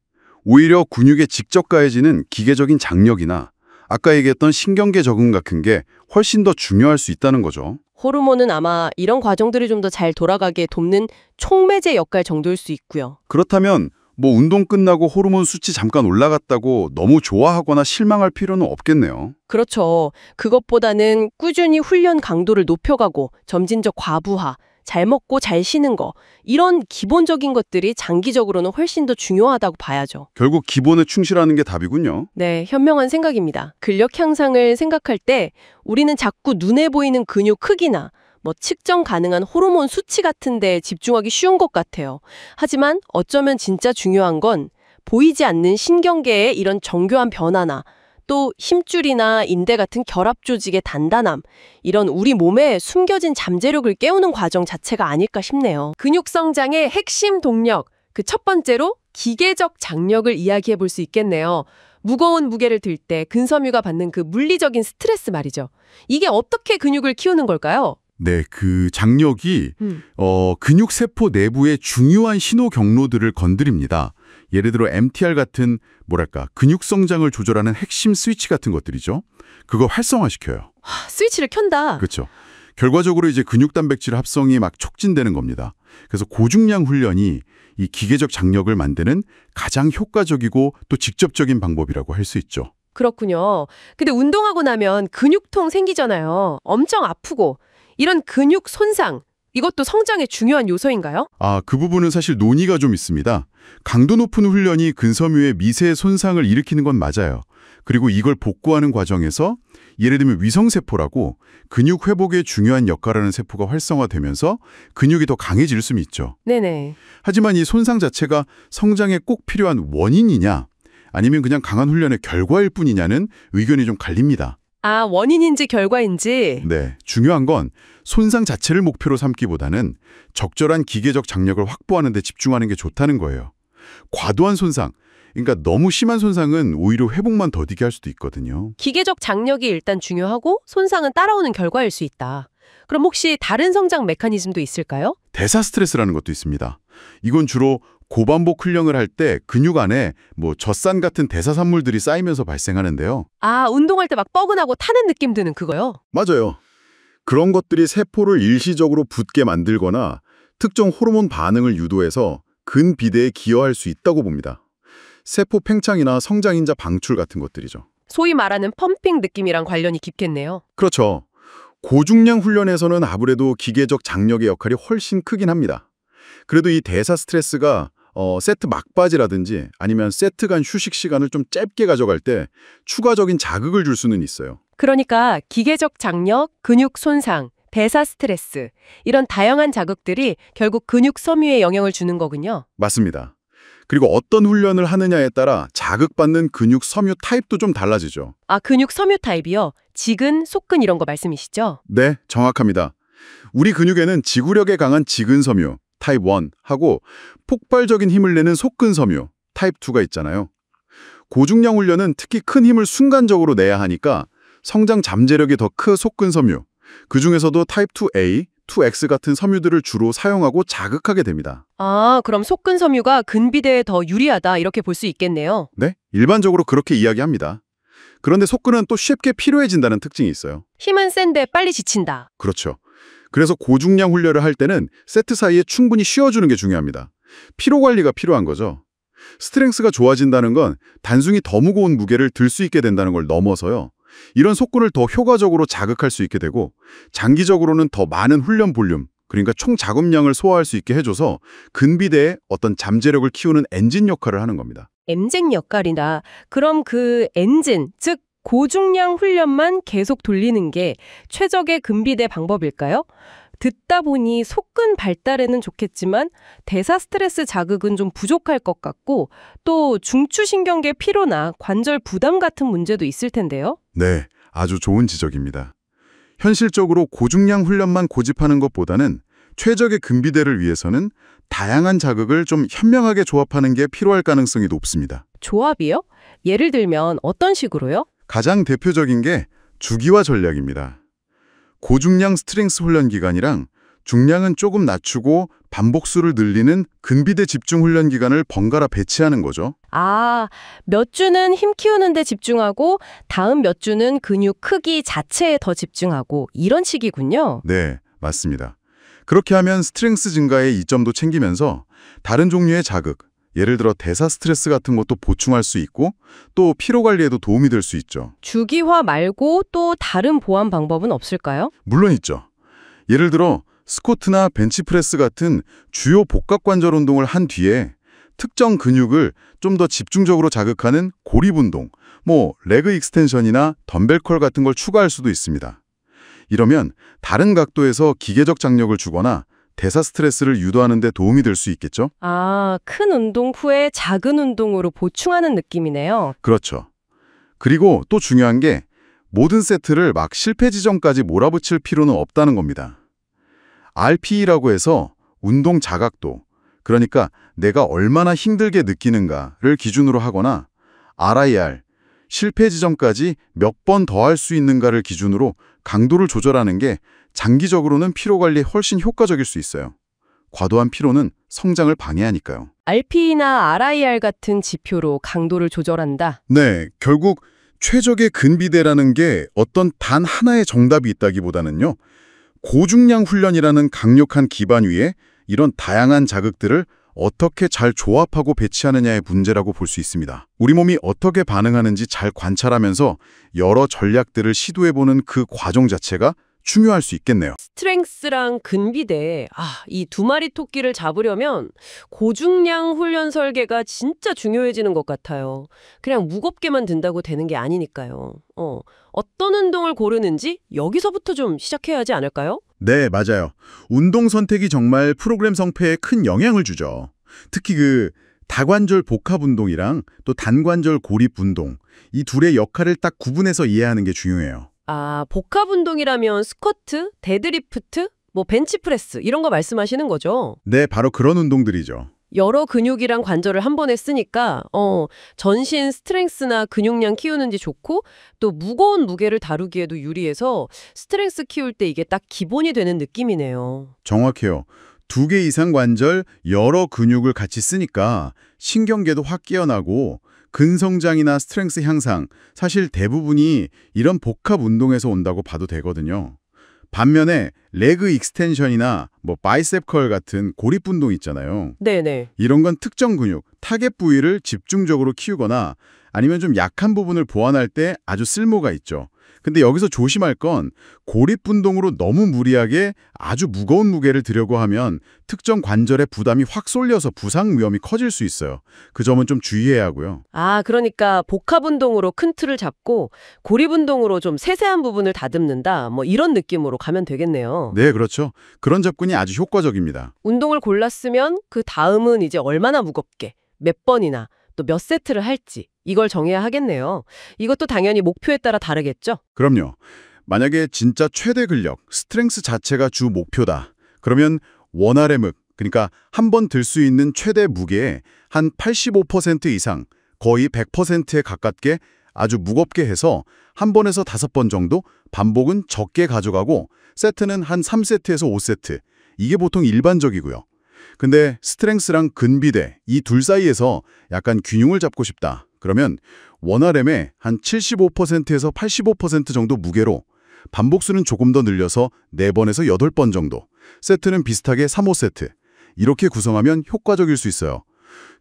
[SPEAKER 1] 오히려 근육에 직접 가해지는 기계적인 장력이나 아까 얘기했던 신경계 적응 같은 게 훨씬 더 중요할 수 있다는 거죠.
[SPEAKER 2] 호르몬은 아마 이런 과정들이 좀 더 잘 돌아가게 돕는 촉매제 역할 정도일 수 있고요.
[SPEAKER 1] 그렇다면 뭐 운동 끝나고 호르몬 수치 잠깐 올라갔다고 너무 좋아하거나 실망할 필요는 없겠네요.
[SPEAKER 2] 그렇죠. 그것보다는 꾸준히 훈련 강도를 높여가고 점진적 과부하, 잘 먹고 잘 쉬는 거 이런 기본적인 것들이 장기적으로는 훨씬 더 중요하다고 봐야죠.
[SPEAKER 1] 결국 기본에 충실하는 게 답이군요.
[SPEAKER 2] 네, 현명한 생각입니다. 근력 향상을 생각할 때 우리는 자꾸 눈에 보이는 근육 크기나 뭐 측정 가능한 호르몬 수치 같은 데 집중하기 쉬운 것 같아요. 하지만 어쩌면 진짜 중요한 건 보이지 않는 신경계의 이런 정교한 변화나 또 힘줄이나 인대 같은 결합 조직의 단단함, 이런 우리 몸에 숨겨진 잠재력을 깨우는 과정 자체가 아닐까 싶네요. 근육 성장의 핵심 동력, 그 첫 번째로 기계적 장력을 이야기해 볼 수 있겠네요. 무거운 무게를 들 때 근섬유가 받는 그 물리적인 스트레스 말이죠. 이게 어떻게 근육을 키우는 걸까요?
[SPEAKER 1] 네, 그 장력이 근육 세포 내부의 중요한 신호 경로들을 건드립니다. 예를 들어 MTR 같은 근육 성장을 조절하는 핵심 스위치 같은 것들이죠. 그거 활성화시켜요.
[SPEAKER 2] 스위치를 켠다.
[SPEAKER 1] 그렇죠. 결과적으로 이제 근육 단백질 합성이 막 촉진되는 겁니다. 그래서 고중량 훈련이 이 기계적 장력을 만드는 가장 효과적이고 또 직접적인 방법이라고 할 수 있죠.
[SPEAKER 2] 그렇군요. 근데 운동하고 나면 근육통 생기잖아요. 엄청 아프고. 이런 근육 손상, 이것도 성장의 중요한 요소인가요?
[SPEAKER 1] 그 부분은 사실 논의가 좀 있습니다. 강도 높은 훈련이 근섬유의 미세 손상을 일으키는 건 맞아요. 그리고 이걸 복구하는 과정에서 예를 들면 위성세포라고 근육 회복에 중요한 역할을 하는 세포가 활성화되면서 근육이 더 강해질 수는 있죠.
[SPEAKER 2] 네네.
[SPEAKER 1] 하지만 이 손상 자체가 성장에 꼭 필요한 원인이냐 아니면 그냥 강한 훈련의 결과일 뿐이냐는 의견이 좀 갈립니다.
[SPEAKER 2] 원인인지 결과인지.
[SPEAKER 1] 네, 중요한 건 손상 자체를 목표로 삼기보다는 적절한 기계적 장력을 확보하는 데 집중하는 게 좋다는 거예요. 과도한 손상, 그러니까 너무 심한 손상은 오히려 회복만 더디게 할 수도 있거든요.
[SPEAKER 2] 기계적 장력이 일단 중요하고 손상은 따라오는 결과일 수 있다. 그럼 혹시 다른 성장 메커니즘도 있을까요?
[SPEAKER 1] 대사 스트레스라는 것도 있습니다. 이건 주로 고반복 훈련을 할 때 근육 안에 젖산 같은 대사 산물들이 쌓이면서 발생하는데요.
[SPEAKER 2] 운동할 때 막 뻐근하고 타는 느낌 드는 그거요?
[SPEAKER 1] 맞아요. 그런 것들이 세포를 일시적으로 붓게 만들거나 특정 호르몬 반응을 유도해서 근비대에 기여할 수 있다고 봅니다. 세포 팽창이나 성장인자 방출 같은 것들이죠.
[SPEAKER 2] 소위 말하는 펌핑 느낌이랑 관련이 깊겠네요.
[SPEAKER 1] 그렇죠. 고중량 훈련에서는 아무래도 기계적 장력의 역할이 훨씬 크긴 합니다. 그래도 이 대사 스트레스가 세트 막바지라든지 아니면 세트 간 휴식 시간을 좀 짧게 가져갈 때 추가적인 자극을 줄 수는 있어요.
[SPEAKER 2] 그러니까 기계적 장력, 근육 손상, 대사 스트레스 이런 다양한 자극들이 결국 근육 섬유에 영향을 주는 거군요.
[SPEAKER 1] 맞습니다. 그리고 어떤 훈련을 하느냐에 따라 자극받는 근육 섬유 타입도 좀 달라지죠.
[SPEAKER 2] 근육 섬유 타입이요? 지근, 속근 이런 거 말씀이시죠?
[SPEAKER 1] 네, 정확합니다. 우리 근육에는 지구력에 강한 지근 섬유 타입 1하고 폭발적인 힘을 내는 속근 섬유 타입 2가 있잖아요. 고중량 훈련은 특히 큰 힘을 순간적으로 내야 하니까 성장 잠재력이 더 큰 속근 섬유, 그중에서도 타입 2A, 2X 같은 섬유들을 주로 사용하고 자극하게 됩니다.
[SPEAKER 2] 그럼 속근 섬유가 근비대에 더 유리하다 이렇게 볼 수 있겠네요.
[SPEAKER 1] 네, 일반적으로 그렇게 이야기합니다. 그런데 속근은 또 쉽게 피로해진다는 특징이 있어요.
[SPEAKER 2] 힘은 센데 빨리 지친다.
[SPEAKER 1] 그렇죠. 그래서 고중량 훈련을 할 때는 세트 사이에 충분히 쉬어주는 게 중요합니다. 피로 관리가 필요한 거죠. 스트렝스가 좋아진다는 건 단순히 더 무거운 무게를 들 수 있게 된다는 걸 넘어서요. 이런 속근을 더 효과적으로 자극할 수 있게 되고 장기적으로는 더 많은 훈련 볼륨, 그러니까 총 작업량을 소화할 수 있게 해줘서 근비대에 어떤 잠재력을 키우는 엔진 역할을 하는 겁니다.
[SPEAKER 2] 엔진 역할이다. 그럼 그 엔진, 즉 고중량 훈련만 계속 돌리는 게 최적의 근비대 방법일까요? 듣다 보니 속근 발달에는 좋겠지만 대사 스트레스 자극은 좀 부족할 것 같고 또 중추신경계 피로나 관절 부담 같은 문제도 있을 텐데요.
[SPEAKER 1] 네, 아주 좋은 지적입니다. 현실적으로 고중량 훈련만 고집하는 것보다는 최적의 근비대를 위해서는 다양한 자극을 좀 현명하게 조합하는 게 필요할 가능성이 높습니다.
[SPEAKER 2] 조합이요? 예를 들면 어떤 식으로요?
[SPEAKER 1] 가장 대표적인 게 주기화 전략입니다. 고중량 스트렝스 훈련 기간이랑 중량은 조금 낮추고 반복수를 늘리는 근비대 집중 훈련 기간을 번갈아 배치하는 거죠.
[SPEAKER 2] 아, 몇 주는 힘 키우는 데 집중하고 다음 몇 주는 근육 크기 자체에 더 집중하고 이런 식이군요.
[SPEAKER 1] 네, 맞습니다. 그렇게 하면 스트렝스 증가의 이점도 챙기면서 다른 종류의 자극, 예를 들어 대사 스트레스 같은 것도 보충할 수 있고 또 피로 관리에도 도움이 될 수 있죠.
[SPEAKER 2] 주기화 말고 또 다른 보완 방법은 없을까요?
[SPEAKER 1] 물론 있죠. 예를 들어 스쿼트나 벤치프레스 같은 주요 복합관절 운동을 한 뒤에 특정 근육을 좀 더 집중적으로 자극하는 고립 운동, 레그 익스텐션이나 덤벨 컬 같은 걸 추가할 수도 있습니다. 이러면 다른 각도에서 기계적 장력을 주거나 대사 스트레스를 유도하는 데 도움이 될 수 있겠죠?
[SPEAKER 2] 아, 큰 운동 후에 작은 운동으로 보충하는 느낌이네요.
[SPEAKER 1] 그렇죠. 그리고 또 중요한 게 모든 세트를 막 실패 지점까지 몰아붙일 필요는 없다는 겁니다. RPE라고 해서 운동 자각도, 그러니까 내가 얼마나 힘들게 느끼는가를 기준으로 하거나 RIR, 실패 지점까지 몇 번 더 할 수 있는가를 기준으로 강도를 조절하는 게 장기적으로는 피로 관리에 훨씬 효과적일 수 있어요. 과도한 피로는 성장을 방해하니까요.
[SPEAKER 2] RPE나 RIR 같은 지표로 강도를 조절한다.
[SPEAKER 1] 네, 결국 최적의 근비대라는 게 어떤 단 하나의 정답이 있다기보다는요. 고중량 훈련이라는 강력한 기반 위에 이런 다양한 자극들을 어떻게 잘 조합하고 배치하느냐의 문제라고 볼 수 있습니다. 우리 몸이 어떻게 반응하는지 잘 관찰하면서 여러 전략들을 시도해보는 그 과정 자체가 중요할 수 있겠네요.
[SPEAKER 2] 스트렝스랑 근비대, 이 두 마리 토끼를 잡으려면 고중량 훈련 설계가 진짜 중요해지는 것 같아요. 그냥 무겁게만 든다고 되는 게 아니니까요. 어떤 운동을 고르는지 여기서부터 좀 시작해야 하지 않을까요?
[SPEAKER 1] 네, 맞아요. 운동 선택이 정말 프로그램 성패에 큰 영향을 주죠. 특히 다관절 복합 운동이랑 또 단관절 고립 운동, 이 둘의 역할을 딱 구분해서 이해하는 게 중요해요.
[SPEAKER 2] 아, 복합 운동이라면 스쿼트, 데드리프트, 벤치프레스 이런 거 말씀하시는 거죠?
[SPEAKER 1] 네, 바로 그런 운동들이죠.
[SPEAKER 2] 여러 근육이랑 관절을 한 번에 쓰니까 전신 스트렝스나 근육량 키우는지 좋고 또 무거운 무게를 다루기에도 유리해서 스트렝스 키울 때 이게 딱 기본이 되는 느낌이네요.
[SPEAKER 1] 정확해요. 2개 이상 관절, 여러 근육을 같이 쓰니까 신경계도 확 깨어나고 근성장이나 스트렝스 향상, 사실 대부분이 이런 복합 운동에서 온다고 봐도 되거든요. 반면에 레그 익스텐션이나 바이셉 컬 같은 고립 운동 있잖아요.
[SPEAKER 2] 네네.
[SPEAKER 1] 이런 건 특정 근육, 타겟 부위를 집중적으로 키우거나 아니면 좀 약한 부분을 보완할 때 아주 쓸모가 있죠. 근데 여기서 조심할 건 고립 운동으로 너무 무리하게 아주 무거운 무게를 들려고 하면 특정 관절에 부담이 확 쏠려서 부상 위험이 커질 수 있어요. 그 점은 좀 주의해야 하고요.
[SPEAKER 2] 아, 그러니까 복합 운동으로 큰 틀을 잡고 고립 운동으로 좀 세세한 부분을 다듬는다. 이런 느낌으로 가면 되겠네요.
[SPEAKER 1] 네, 그렇죠. 그런 접근이 아주 효과적입니다.
[SPEAKER 2] 운동을 골랐으면 그 다음은 이제 얼마나 무겁게, 몇 번이나 또 몇 세트를 할지 이걸 정해야 하겠네요. 이것도 당연히 목표에 따라 다르겠죠?
[SPEAKER 1] 그럼요. 만약에 진짜 최대 근력, 스트렝스 자체가 주 목표다. 그러면 원RM을, 그러니까 한 번 들 수 있는 최대 무게의 한 85% 이상, 거의 100%에 가깝게 아주 무겁게 해서 한 번에서 5번 정도, 반복은 적게 가져가고 세트는 한 3세트에서 5세트. 이게 보통 일반적이고요. 근데 스트렝스랑 근비대, 이 둘 사이에서 약간 균형을 잡고 싶다. 그러면 원RM의 한 75%에서 85% 정도 무게로 반복수는 조금 더 늘려서 4번에서 8번 정도, 세트는 비슷하게 3, 5세트. 이렇게 구성하면 효과적일 수 있어요.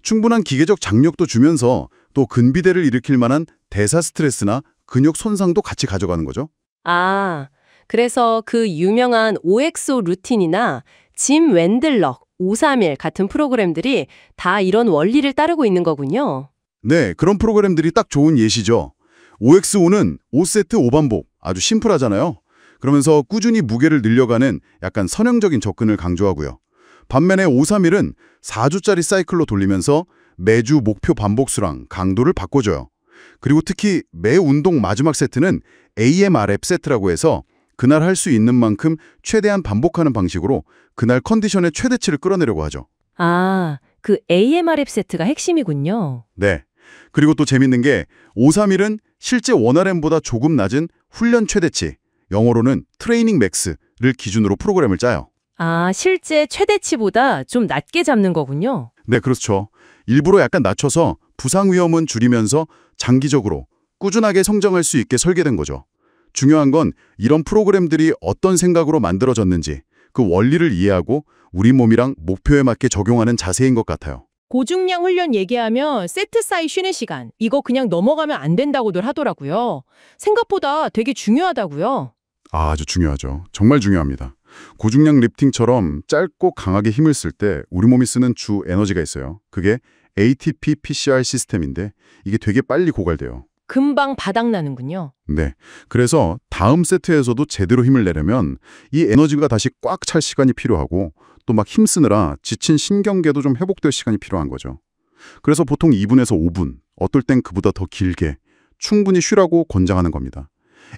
[SPEAKER 1] 충분한 기계적 장력도 주면서 또 근비대를 일으킬 만한 대사 스트레스나 근육 손상도 같이 가져가는 거죠.
[SPEAKER 2] 아, 그래서 그 유명한 OXO 루틴이나 짐 웬들러, 531 같은 프로그램들이 다 이런 원리를 따르고 있는 거군요.
[SPEAKER 1] 네, 그런 프로그램들이 딱 좋은 예시죠. OXO는 5세트 5반복, 아주 심플하잖아요. 그러면서 꾸준히 무게를 늘려가는 약간 선형적인 접근을 강조하고요. 반면에 531은 4주짜리 사이클로 돌리면서 매주 목표 반복수랑 강도를 바꿔줘요. 그리고 특히 매 운동 마지막 세트는 AMRF 세트라고 해서 그날 할 수 있는 만큼 최대한 반복하는 방식으로 그날 컨디션의 최대치를 끌어내려고 하죠.
[SPEAKER 2] 아, 그 AMRF 세트가 핵심이군요.
[SPEAKER 1] 네. 그리고 또 재밌는 게 531은 실제 원RM보다 조금 낮은 훈련 최대치, 영어로는 트레이닝 맥스를 기준으로 프로그램을 짜요.
[SPEAKER 3] 아, 실제 최대치보다 좀 낮게 잡는 거군요.
[SPEAKER 1] 네, 그렇죠. 일부러 약간 낮춰서 부상 위험은 줄이면서 장기적으로 꾸준하게 성장할 수 있게 설계된 거죠. 중요한 건 이런 프로그램들이 어떤 생각으로 만들어졌는지 그 원리를 이해하고 우리 몸이랑 목표에 맞게 적용하는 자세인 것 같아요.
[SPEAKER 4] 고중량 훈련 얘기하면 세트 사이 쉬는 시간, 이거 그냥 넘어가면 안 된다고들 하더라고요. 생각보다 되게 중요하다고요.
[SPEAKER 1] 아주 중요하죠. 정말 중요합니다. 고중량 리프팅처럼 짧고 강하게 힘을 쓸 때 우리 몸이 쓰는 주 에너지가 있어요. 그게 ATP-PCR 시스템인데 이게 되게 빨리 고갈돼요.
[SPEAKER 4] 금방 바닥나는군요.
[SPEAKER 1] 네. 그래서 다음 세트에서도 제대로 힘을 내려면 이 에너지가 다시 꽉 찰 시간이 필요하고 또 막 힘쓰느라 지친 신경계도 좀 회복될 시간이 필요한 거죠. 그래서 보통 2분에서 5분, 어떨 땐 그보다 더 길게 충분히 쉬라고 권장하는 겁니다.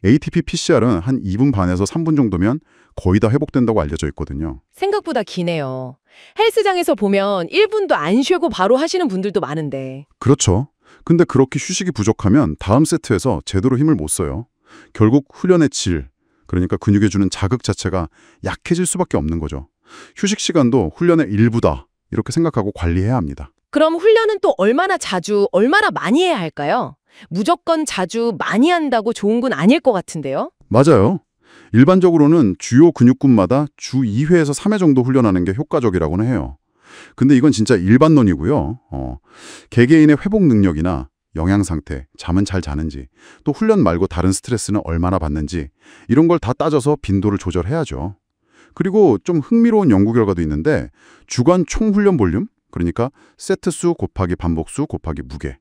[SPEAKER 1] ATP-PCR은 한 2분 반에서 3분 정도면 거의 다 회복된다고 알려져 있거든요.
[SPEAKER 4] 생각보다 기네요. 헬스장에서 보면 1분도 안 쉬고 바로 하시는 분들도 많은데.
[SPEAKER 1] 그렇죠. 근데 그렇게 휴식이 부족하면 다음 세트에서 제대로 힘을 못 써요. 결국 훈련의 질, 그러니까 근육에 주는 자극 자체가 약해질 수밖에 없는 거죠. 휴식 시간도 훈련의 일부다 이렇게 생각하고 관리해야 합니다.
[SPEAKER 4] 그럼 훈련은 또 얼마나 자주, 얼마나 많이 해야 할까요? 무조건 자주 많이 한다고 좋은 건 아닐 것 같은데요?
[SPEAKER 1] 맞아요. 일반적으로는 주요 근육군마다 주 2회에서 3회 정도 훈련하는 게 효과적이라고는 해요. 근데 이건 진짜 일반론이고요. 개개인의 회복 능력이나 영양 상태, 잠은 잘 자는지, 또 훈련 말고 다른 스트레스는 얼마나 받는지 이런 걸 다 따져서 빈도를 조절해야죠. 그리고 좀 흥미로운 연구 결과도 있는데 주간 총훈련 볼륨, 그러니까 세트 수 곱하기 반복 수 곱하기 무게,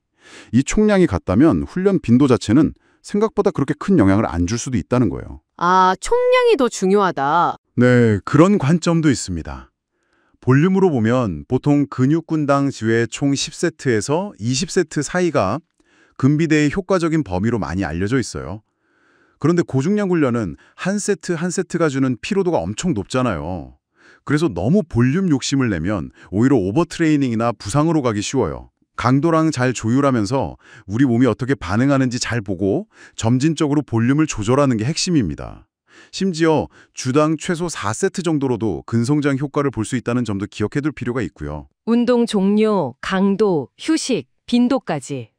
[SPEAKER 1] 이 총량이 같다면 훈련 빈도 자체는 생각보다 그렇게 큰 영향을 안 줄 수도 있다는 거예요.
[SPEAKER 5] 아, 총량이 더 중요하다.
[SPEAKER 1] 네, 그런 관점도 있습니다. 볼륨으로 보면 보통 근육군당 지회 총 10세트에서 20세트 사이가 근비대의 효과적인 범위로 많이 알려져 있어요. 그런데 고중량 훈련은 한 세트 한 세트가 주는 피로도가 엄청 높잖아요. 그래서 너무 볼륨 욕심을 내면 오히려 오버트레이닝이나 부상으로 가기 쉬워요. 강도랑 잘 조율하면서 우리 몸이 어떻게 반응하는지 잘 보고 점진적으로 볼륨을 조절하는 게 핵심입니다. 심지어 주당 최소 4세트 정도로도 근성장 효과를 볼 수 있다는 점도 기억해둘 필요가 있고요.
[SPEAKER 3] 운동 종류, 강도, 휴식, 빈도까지.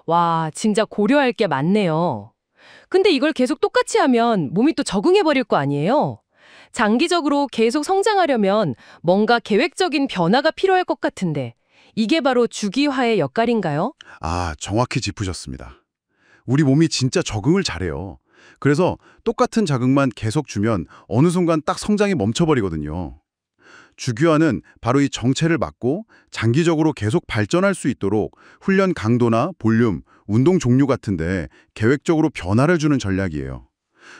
[SPEAKER 3] 와, 진짜 고려할 게 많네요. 근데 이걸 계속 똑같이 하면 몸이 또 적응해버릴 거 아니에요? 장기적으로 계속 성장하려면 뭔가 계획적인 변화가 필요할 것 같은데 이게 바로 주기화의 역할인가요?
[SPEAKER 1] 아, 정확히 짚으셨습니다. 우리 몸이 진짜 적응을 잘해요. 그래서 똑같은 자극만 계속 주면 어느 순간 딱 성장이 멈춰버리거든요. 주기화는 바로 이 정체를 막고 장기적으로 계속 발전할 수 있도록 훈련 강도나 볼륨, 운동 종류 같은데 계획적으로 변화를 주는 전략이에요.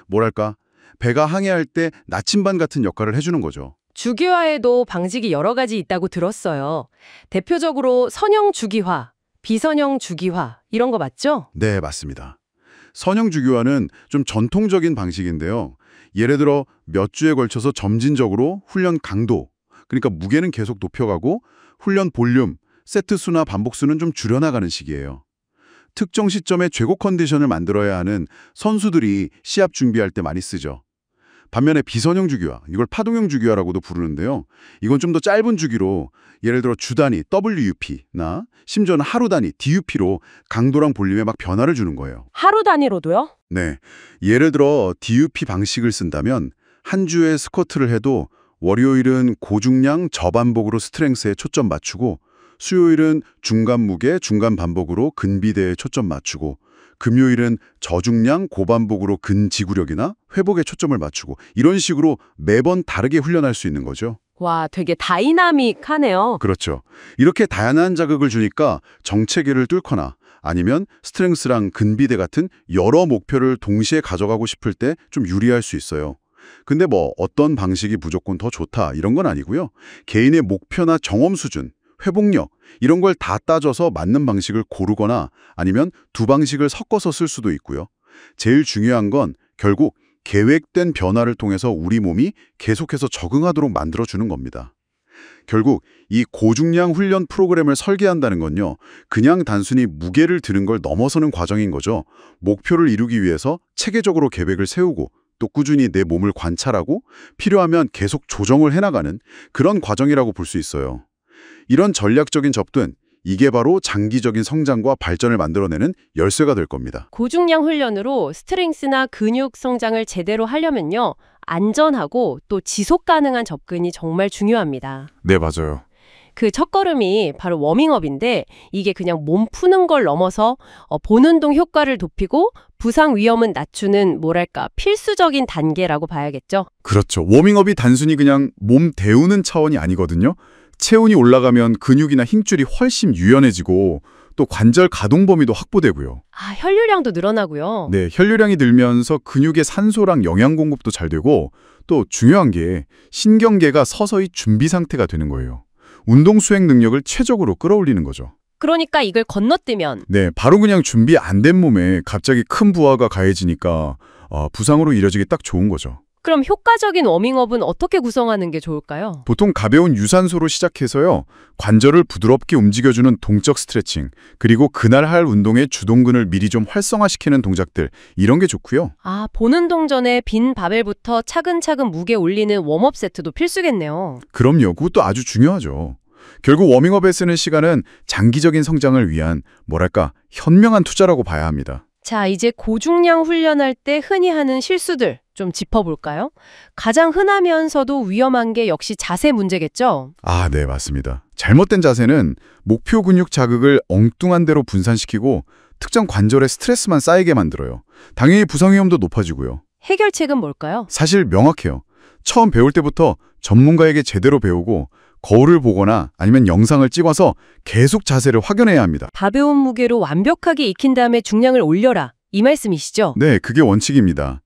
[SPEAKER 1] 뭐랄까, 배가 항해할 때 나침반 같은 역할을 해주는 거죠.
[SPEAKER 3] 주기화에도 방식이 여러 가지 있다고 들었어요. 대표적으로 선형 주기화, 비선형 주기화 이런 거 맞죠?
[SPEAKER 1] 네, 맞습니다. 선형 주기화는 좀 전통적인 방식인데요. 예를 들어 몇 주에 걸쳐서 점진적으로 훈련 강도, 그러니까 무게는 계속 높여가고 훈련 볼륨, 세트 수나 반복 수는 좀 줄여나가는 식이에요. 특정 시점에 최고 컨디션을 만들어야 하는 선수들이 시합 준비할 때 많이 쓰죠. 반면에 비선형 주기화, 이걸 파동형 주기화라고도 부르는데요. 이건 좀 더 짧은 주기로 예를 들어 주 단위 WUP나 심지어는 하루 단위 DUP로 강도랑 볼륨에 막 변화를 주는 거예요.
[SPEAKER 2] 하루 단위로도요?
[SPEAKER 1] 네, 예를 들어 DUP 방식을 쓴다면 한 주에 스쿼트를 해도 월요일은 고중량 저반복으로 스트렝스에 초점 맞추고 수요일은 중간 무게, 중간 반복으로 근비대에 초점 맞추고 금요일은 저중량 고반복으로 근지구력이나 회복에 초점을 맞추고 이런 식으로 매번 다르게 훈련할 수 있는 거죠.
[SPEAKER 2] 와, 되게 다이나믹하네요.
[SPEAKER 1] 그렇죠. 이렇게 다양한 자극을 주니까 정체기를 뚫거나 아니면 스트렝스랑 근비대 같은 여러 목표를 동시에 가져가고 싶을 때 좀 유리할 수 있어요. 근데 뭐 어떤 방식이 무조건 더 좋다 이런 건 아니고요. 개인의 목표나 경험 수준, 회복력 이런 걸 다 따져서 맞는 방식을 고르거나 아니면 두 방식을 섞어서 쓸 수도 있고요. 제일 중요한 건 결국 계획된 변화를 통해서 우리 몸이 계속해서 적응하도록 만들어주는 겁니다. 결국 이 고중량 훈련 프로그램을 설계한다는 건요. 그냥 단순히 무게를 드는 걸 넘어서는 과정인 거죠. 목표를 이루기 위해서 체계적으로 계획을 세우고 또 꾸준히 내 몸을 관찰하고 필요하면 계속 조정을 해나가는 그런 과정이라고 볼 수 있어요. 이런 전략적인 접근, 이게 바로 장기적인 성장과 발전을 만들어내는 열쇠가 될 겁니다.
[SPEAKER 2] 고중량 훈련으로 스트렝스나 근육 성장을 제대로 하려면요. 안전하고 또 지속 가능한 접근이 정말 중요합니다.
[SPEAKER 1] 네, 맞아요.
[SPEAKER 2] 그 첫걸음이 바로 워밍업인데 이게 그냥 몸 푸는 걸 넘어서 본운동 효과를 높이고 부상 위험은 낮추는 뭐랄까 필수적인 단계라고 봐야겠죠.
[SPEAKER 1] 그렇죠. 워밍업이 단순히 그냥 몸 데우는 차원이 아니거든요. 체온이 올라가면 근육이나 힘줄이 훨씬 유연해지고 또 관절 가동 범위도 확보되고요.
[SPEAKER 2] 아, 혈류량도 늘어나고요.
[SPEAKER 1] 네, 혈류량이 늘면서 근육의 산소랑 영양 공급도 잘 되고 또 중요한 게 신경계가 서서히 준비 상태가 되는 거예요. 운동 수행 능력을 최적으로 끌어올리는 거죠.
[SPEAKER 2] 그러니까 이걸 건너뛰면
[SPEAKER 1] 네, 바로 그냥 준비 안 된 몸에 갑자기 큰 부하가 가해지니까 부상으로 이뤄지기 딱 좋은 거죠.
[SPEAKER 2] 그럼 효과적인 워밍업은 어떻게 구성하는 게 좋을까요?
[SPEAKER 1] 보통 가벼운 유산소로 시작해서요. 관절을 부드럽게 움직여주는 동적 스트레칭, 그리고 그날 할 운동의 주동근을 미리 좀 활성화시키는 동작들, 이런 게 좋고요.
[SPEAKER 2] 아, 본운동 전에 빈 바벨부터 차근차근 무게 올리는 웜업 세트도 필수겠네요.
[SPEAKER 1] 그럼요. 그것도 아주 중요하죠. 결국 워밍업에 쓰는 시간은 장기적인 성장을 위한 뭐랄까 현명한 투자라고 봐야 합니다.
[SPEAKER 2] 자, 이제 고중량 훈련할 때 흔히 하는 실수들 좀 짚어볼까요? 가장 흔하면서도 위험한 게 역시 자세 문제겠죠?
[SPEAKER 1] 아, 네, 맞습니다. 잘못된 자세는 목표 근육 자극을 엉뚱한 데로 분산시키고 특정 관절에 스트레스만 쌓이게 만들어요. 당연히 부상 위험도 높아지고요.
[SPEAKER 2] 해결책은 뭘까요?
[SPEAKER 1] 사실 명확해요. 처음 배울 때부터 전문가에게 제대로 배우고 거울을 보거나 아니면 영상을 찍어서 계속 자세를 확인해야 합니다.
[SPEAKER 2] 가벼운 무게로 완벽하게 익힌 다음에 중량을 올려라. 이 말씀이시죠?
[SPEAKER 1] 네, 그게 원칙입니다.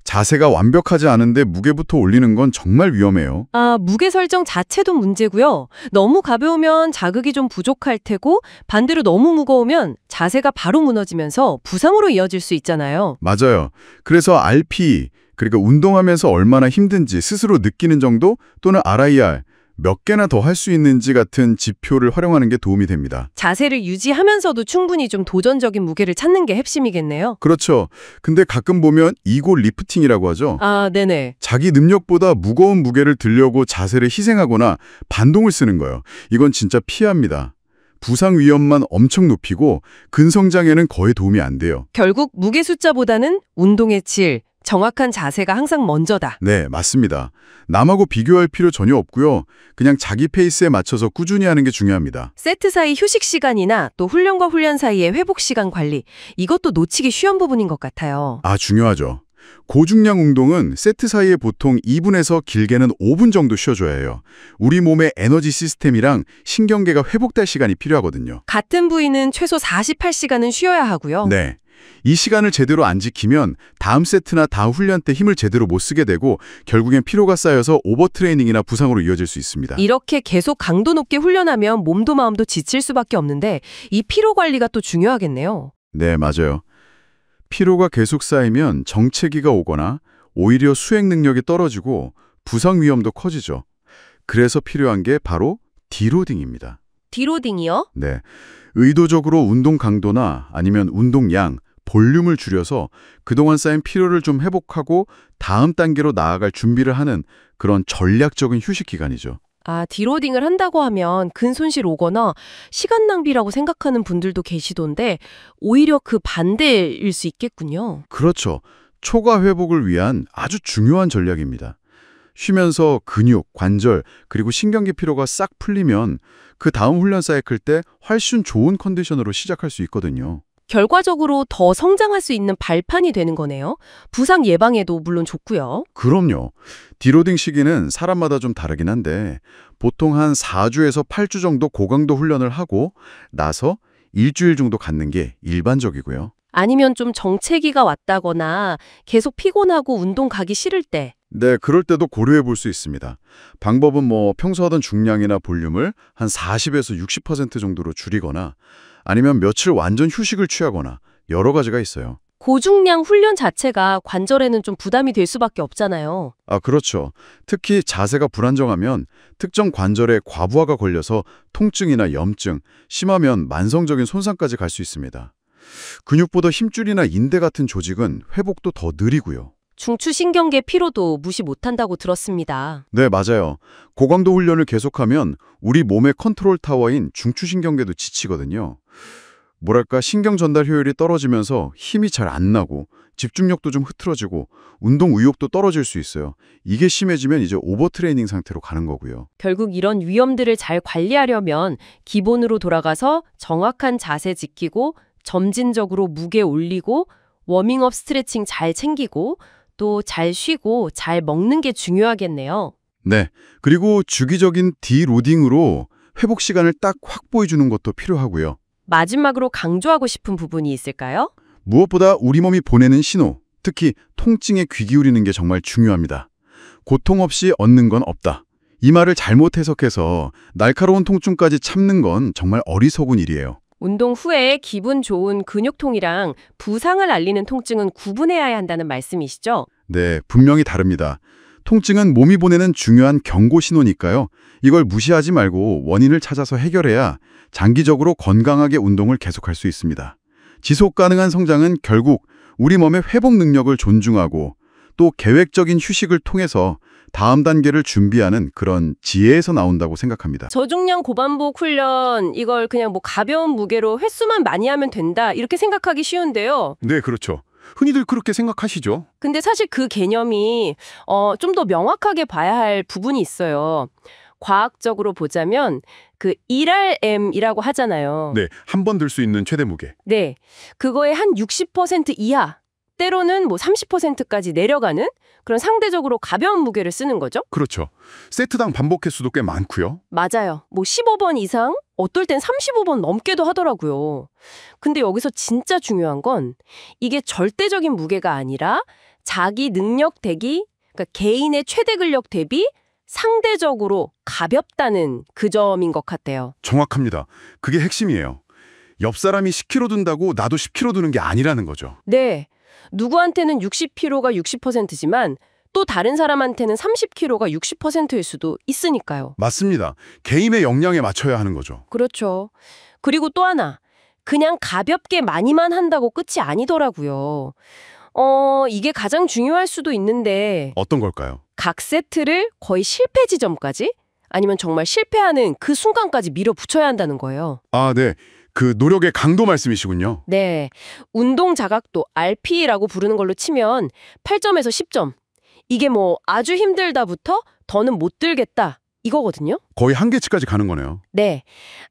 [SPEAKER 1] 자세가 완벽하지 않은데 무게부터 올리는 건 정말 위험해요.
[SPEAKER 2] 아, 무게 설정 자체도 문제고요. 너무 가벼우면 자극이 좀 부족할 테고 반대로 너무 무거우면 자세가 바로 무너지면서 부상으로 이어질 수 있잖아요.
[SPEAKER 1] 맞아요. 그래서 RP, 그러니까 운동하면서 얼마나 힘든지 스스로 느끼는 정도 또는 RIR, 몇 개나 더 할 수 있는지 같은 지표를 활용하는 게 도움이 됩니다.
[SPEAKER 2] 자세를 유지하면서도 충분히 좀 도전적인 무게를 찾는 게 핵심이겠네요.
[SPEAKER 1] 그렇죠. 근데 가끔 보면 이고 리프팅이라고 하죠.
[SPEAKER 2] 아, 네네.
[SPEAKER 1] 자기 능력보다 무거운 무게를 들려고 자세를 희생하거나 반동을 쓰는 거예요. 이건 진짜 피해야 합니다. 부상 위험만 엄청 높이고 근성장에는 거의 도움이 안 돼요.
[SPEAKER 2] 결국 무게 숫자보다는 운동의 질, 정확한 자세가 항상 먼저다.
[SPEAKER 1] 네, 맞습니다. 남하고 비교할 필요 전혀 없고요. 그냥 자기 페이스에 맞춰서 꾸준히 하는 게 중요합니다.
[SPEAKER 2] 세트 사이 휴식 시간이나 또 훈련과 훈련 사이의 회복 시간 관리, 이것도 놓치기 쉬운 부분인 것 같아요.
[SPEAKER 1] 아, 중요하죠. 고중량 운동은 세트 사이에 보통 2분에서 길게는 5분 정도 쉬어줘야 해요. 우리 몸의 에너지 시스템이랑 신경계가 회복될 시간이 필요하거든요.
[SPEAKER 2] 같은 부위는 최소 48시간은 쉬어야 하고요.
[SPEAKER 1] 네. 이 시간을 제대로 안 지키면 다음 세트나 다음 훈련 때 힘을 제대로 못 쓰게 되고 결국엔 피로가 쌓여서 오버트레이닝이나 부상으로 이어질 수 있습니다.
[SPEAKER 2] 이렇게 계속 강도 높게 훈련하면 몸도 마음도 지칠 수밖에 없는데 이 피로 관리가 또 중요하겠네요.
[SPEAKER 1] 네, 맞아요. 피로가 계속 쌓이면 정체기가 오거나 오히려 수행 능력이 떨어지고 부상 위험도 커지죠. 그래서 필요한 게 바로 디로딩입니다.
[SPEAKER 2] 디로딩이요?
[SPEAKER 1] 네. 의도적으로 운동 강도나 아니면 운동량, 볼륨을 줄여서 그동안 쌓인 피로를 좀 회복하고 다음 단계로 나아갈 준비를 하는 그런 전략적인 휴식 기간이죠.
[SPEAKER 2] 아, 디로딩을 한다고 하면 근손실 오거나 시간 낭비라고 생각하는 분들도 계시던데 오히려 그 반대일 수 있겠군요.
[SPEAKER 1] 그렇죠. 초과 회복을 위한 아주 중요한 전략입니다. 쉬면서 근육, 관절, 그리고 신경계 피로가 싹 풀리면 그 다음 훈련 사이클 때 훨씬 좋은 컨디션으로 시작할 수 있거든요.
[SPEAKER 2] 결과적으로 더 성장할 수 있는 발판이 되는 거네요. 부상 예방에도 물론 좋고요.
[SPEAKER 1] 그럼요. 디로딩 시기는 사람마다 좀 다르긴 한데 보통 한 4주에서 8주 정도 고강도 훈련을 하고 나서 일주일 정도 갖는 게 일반적이고요.
[SPEAKER 2] 아니면 좀 정체기가 왔다거나 계속 피곤하고 운동 가기 싫을 때
[SPEAKER 1] 네, 그럴 때도 고려해 볼 수 있습니다. 방법은 평소 하던 중량이나 볼륨을 한 40에서 60% 정도로 줄이거나 아니면 며칠 완전 휴식을 취하거나 여러 가지가 있어요.
[SPEAKER 2] 고중량 훈련 자체가 관절에는 좀 부담이 될 수밖에 없잖아요.
[SPEAKER 1] 아, 그렇죠. 특히 자세가 불안정하면 특정 관절에 과부하가 걸려서 통증이나 염증, 심하면 만성적인 손상까지 갈 수 있습니다. 근육보다 힘줄이나 인대 같은 조직은 회복도 더 느리고요.
[SPEAKER 3] 중추신경계 피로도 무시 못한다고 들었습니다.
[SPEAKER 1] 네, 맞아요. 고강도 훈련을 계속하면 우리 몸의 컨트롤 타워인 중추신경계도 지치거든요. 뭐랄까, 신경 전달 효율이 떨어지면서 힘이 잘 안 나고 집중력도 좀 흐트러지고 운동 의욕도 떨어질 수 있어요. 이게 심해지면 이제 오버트레이닝 상태로 가는 거고요.
[SPEAKER 3] 결국 이런 위험들을 잘 관리하려면 기본으로 돌아가서 정확한 자세 지키고 점진적으로 무게 올리고 워밍업 스트레칭 잘 챙기고 또 잘 쉬고 잘 먹는 게 중요하겠네요.
[SPEAKER 1] 네, 그리고 주기적인 디로딩으로 회복 시간을 딱 확보해 주는 것도 필요하고요.
[SPEAKER 3] 마지막으로 강조하고 싶은 부분이 있을까요?
[SPEAKER 1] 무엇보다 우리 몸이 보내는 신호, 특히 통증에 귀 기울이는 게 정말 중요합니다. 고통 없이 얻는 건 없다. 이 말을 잘못 해석해서 날카로운 통증까지 참는 건 정말 어리석은 일이에요.
[SPEAKER 3] 운동 후에 기분 좋은 근육통이랑 부상을 알리는 통증은 구분해야 한다는 말씀이시죠?
[SPEAKER 1] 네, 분명히 다릅니다. 통증은 몸이 보내는 중요한 경고 신호니까요. 이걸 무시하지 말고 원인을 찾아서 해결해야 장기적으로 건강하게 운동을 계속할 수 있습니다. 지속 가능한 성장은 결국 우리 몸의 회복 능력을 존중하고 또 계획적인 휴식을 통해서 다음 단계를 준비하는 그런 지혜에서 나온다고 생각합니다.
[SPEAKER 2] 저중량 고반복 훈련 이걸 그냥 뭐 가벼운 무게로 횟수만 많이 하면 된다 이렇게 생각하기 쉬운데요.
[SPEAKER 1] 네, 그렇죠. 흔히들 그렇게 생각하시죠?
[SPEAKER 2] 근데 사실 그 개념이 좀 더 명확하게 봐야 할 부분이 있어요. 과학적으로 보자면 그 1RM이라고 하잖아요.
[SPEAKER 1] 네, 한 번 들 수 있는 최대 무게.
[SPEAKER 2] 네. 그거의 한 60% 이하, 때로는 뭐 30%까지 내려가는 그런 상대적으로 가벼운 무게를 쓰는 거죠.
[SPEAKER 1] 그렇죠. 세트당 반복 횟수도 꽤 많고요.
[SPEAKER 2] 맞아요. 뭐 15번 이상, 어떨 땐 35번 넘게도 하더라고요. 근데 여기서 진짜 중요한 건 이게 절대적인 무게가 아니라 자기 능력 대비, 그러니까 개인의 최대 근력 대비 상대적으로 가볍다는 그 점인 것 같아요.
[SPEAKER 1] 정확합니다. 그게 핵심이에요. 옆 사람이 10kg 든다고 나도 10kg 드는 게 아니라는 거죠.
[SPEAKER 2] 네. 누구한테는 60kg가 60%지만 또 다른 사람한테는 30kg가 60%일 수도 있으니까요.
[SPEAKER 1] 맞습니다. 개인의 역량에 맞춰야 하는 거죠.
[SPEAKER 2] 그렇죠. 그리고 또 하나. 그냥 가볍게 많이만 한다고 끝이 아니더라고요. 이게 가장 중요할 수도 있는데
[SPEAKER 1] 어떤 걸까요?
[SPEAKER 2] 각 세트를 거의 실패 지점까지 아니면 정말 실패하는 그 순간까지 밀어붙여야 한다는 거예요.
[SPEAKER 1] 아, 네. 그 노력의 강도 말씀이시군요.
[SPEAKER 2] 네. 운동 자각도 RP라고 부르는 걸로 치면 8점에서 10점. 이게 뭐 아주 힘들다부터 더는 못 들겠다 이거거든요.
[SPEAKER 1] 거의 한계치까지 가는 거네요.
[SPEAKER 2] 네.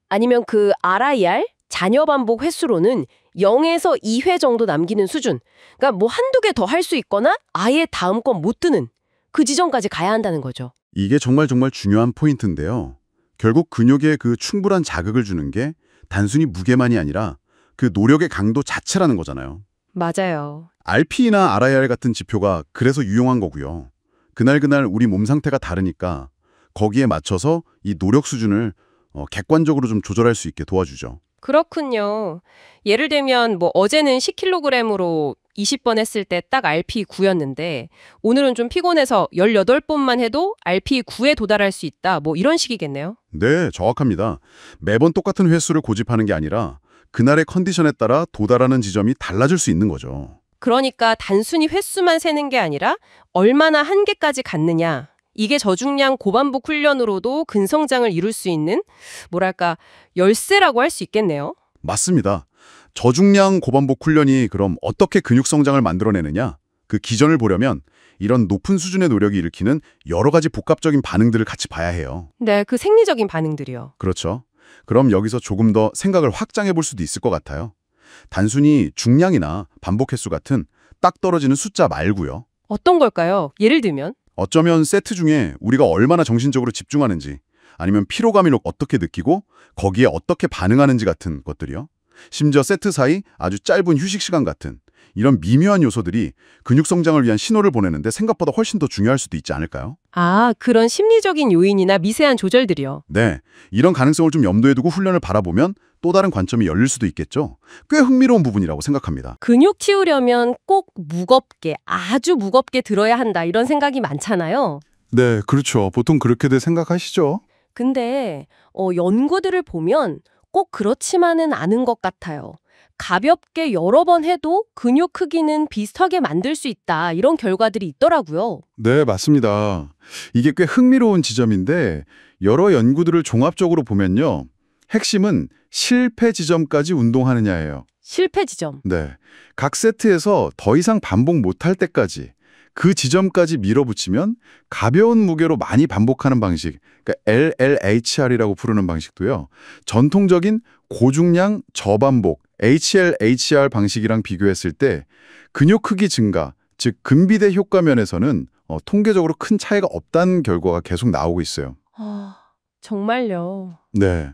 [SPEAKER 2] 아니면 그 RIR 잔여 반복 횟수로는 0에서 2회 정도 남기는 수준. 그러니까 뭐 한두 개 더 할 수 있거나 아예 다음 건 못 드는 그 지점까지 가야 한다는 거죠.
[SPEAKER 1] 이게 정말 중요한 포인트인데요. 결국 근육에 그 충분한 자극을 주는 게 단순히 무게만이 아니라 그 노력의 강도 자체라는 거잖아요.
[SPEAKER 2] 맞아요.
[SPEAKER 1] RP나 RIR 같은 지표가 그래서 유용한 거고요. 그날 우리 몸 상태가 다르니까 거기에 맞춰서 이 노력 수준을 객관적으로 좀 조절할 수 있게 도와주죠.
[SPEAKER 2] 그렇군요. 예를 들면 뭐 어제는 10kg으로 20번 했을 때 딱 RP 9였는데 오늘은 좀 피곤해서 18번만 해도 RP 9에 도달할 수 있다. 뭐 이런 식이겠네요.
[SPEAKER 1] 네, 정확합니다. 매번 똑같은 횟수를 고집하는 게 아니라 그날의 컨디션에 따라 도달하는 지점이 달라질 수 있는 거죠.
[SPEAKER 2] 그러니까 단순히 횟수만 세는 게 아니라 얼마나 한계까지 갔느냐. 이게 저중량 고반복 훈련으로도 근성장을 이룰 수 있는 뭐랄까 열쇠라고 할 수 있겠네요.
[SPEAKER 1] 맞습니다. 저중량 고반복 훈련이 그럼 어떻게 근육 성장을 만들어내느냐? 그 기전을 보려면 이런 높은 수준의 노력이 일으키는 여러 가지 복합적인 반응들을 같이 봐야 해요.
[SPEAKER 2] 네, 그 생리적인 반응들이요.
[SPEAKER 1] 그렇죠. 그럼 여기서 조금 더 생각을 확장해 볼 수도 있을 것 같아요. 단순히 중량이나 반복 횟수 같은 딱 떨어지는 숫자 말고요.
[SPEAKER 2] 어떤 걸까요? 예를 들면?
[SPEAKER 1] 어쩌면 세트 중에 우리가 얼마나 정신적으로 집중하는지 아니면 피로감을 어떻게 느끼고 거기에 어떻게 반응하는지 같은 것들이요. 심지어 세트 사이 아주 짧은 휴식 시간 같은 이런 미묘한 요소들이 근육 성장을 위한 신호를 보내는데 생각보다 훨씬 더 중요할 수도 있지 않을까요?
[SPEAKER 2] 아, 그런 심리적인 요인이나 미세한 조절들이요.
[SPEAKER 1] 네, 이런 가능성을 좀 염두에 두고 훈련을 바라보면 또 다른 관점이 열릴 수도 있겠죠. 꽤 흥미로운 부분이라고 생각합니다.
[SPEAKER 2] 근육 키우려면 꼭 무겁게, 아주 무겁게 들어야 한다 이런 생각이 많잖아요.
[SPEAKER 1] 네, 그렇죠. 보통 그렇게들 생각하시죠.
[SPEAKER 2] 근데 연구들을 보면 꼭 그렇지만은 않은 것 같아요. 가볍게 여러 번 해도 근육 크기는 비슷하게 만들 수 있다. 이런 결과들이 있더라고요.
[SPEAKER 1] 네, 맞습니다. 이게 꽤 흥미로운 지점인데 여러 연구들을 종합적으로 보면요. 핵심은 실패 지점까지 운동하느냐예요.
[SPEAKER 2] 실패 지점.
[SPEAKER 1] 네. 각 세트에서 더 이상 반복 못할 때까지 그 지점까지 밀어붙이면 가벼운 무게로 많이 반복하는 방식, 그러니까 LLHR이라고 부르는 방식도요. 전통적인 고중량 저반복, HLHR 방식이랑 비교했을 때 근육 크기 증가, 즉 근비대 효과 면에서는 통계적으로 큰 차이가 없다는 결과가 계속 나오고 있어요.
[SPEAKER 2] 정말요.
[SPEAKER 1] 네.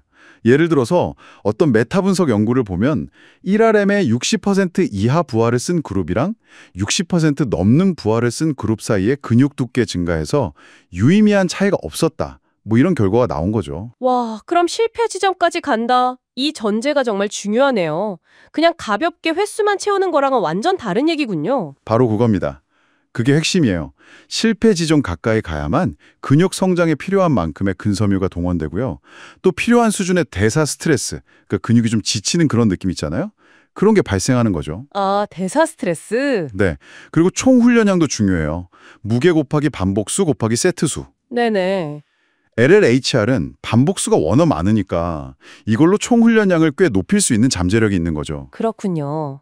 [SPEAKER 1] 예를 들어서 어떤 메타 분석 연구를 보면 1RM의 60% 이하 부하를 쓴 그룹이랑 60% 넘는 부하를 쓴 그룹 사이의 근육 두께 증가해서 유의미한 차이가 없었다. 뭐 이런 결과가 나온 거죠.
[SPEAKER 2] 와, 그럼 실패 지점까지 간다. 이 전제가 정말 중요하네요. 그냥 가볍게 횟수만 채우는 거랑은 완전 다른 얘기군요.
[SPEAKER 1] 바로 그겁니다. 그게 핵심이에요. 실패 지점 가까이 가야만 근육 성장에 필요한 만큼의 근섬유가 동원되고요. 또 필요한 수준의 대사 스트레스, 그러니까 근육이 좀 지치는 그런 느낌 있잖아요. 그런 게 발생하는 거죠.
[SPEAKER 2] 아, 대사 스트레스?
[SPEAKER 1] 네. 그리고 총 훈련량도 중요해요. 무게 곱하기 반복수 곱하기 세트수.
[SPEAKER 2] 네네.
[SPEAKER 1] LLHR은 반복수가 워낙 많으니까 이걸로 총 훈련량을 꽤 높일 수 있는 잠재력이 있는 거죠.
[SPEAKER 2] 그렇군요.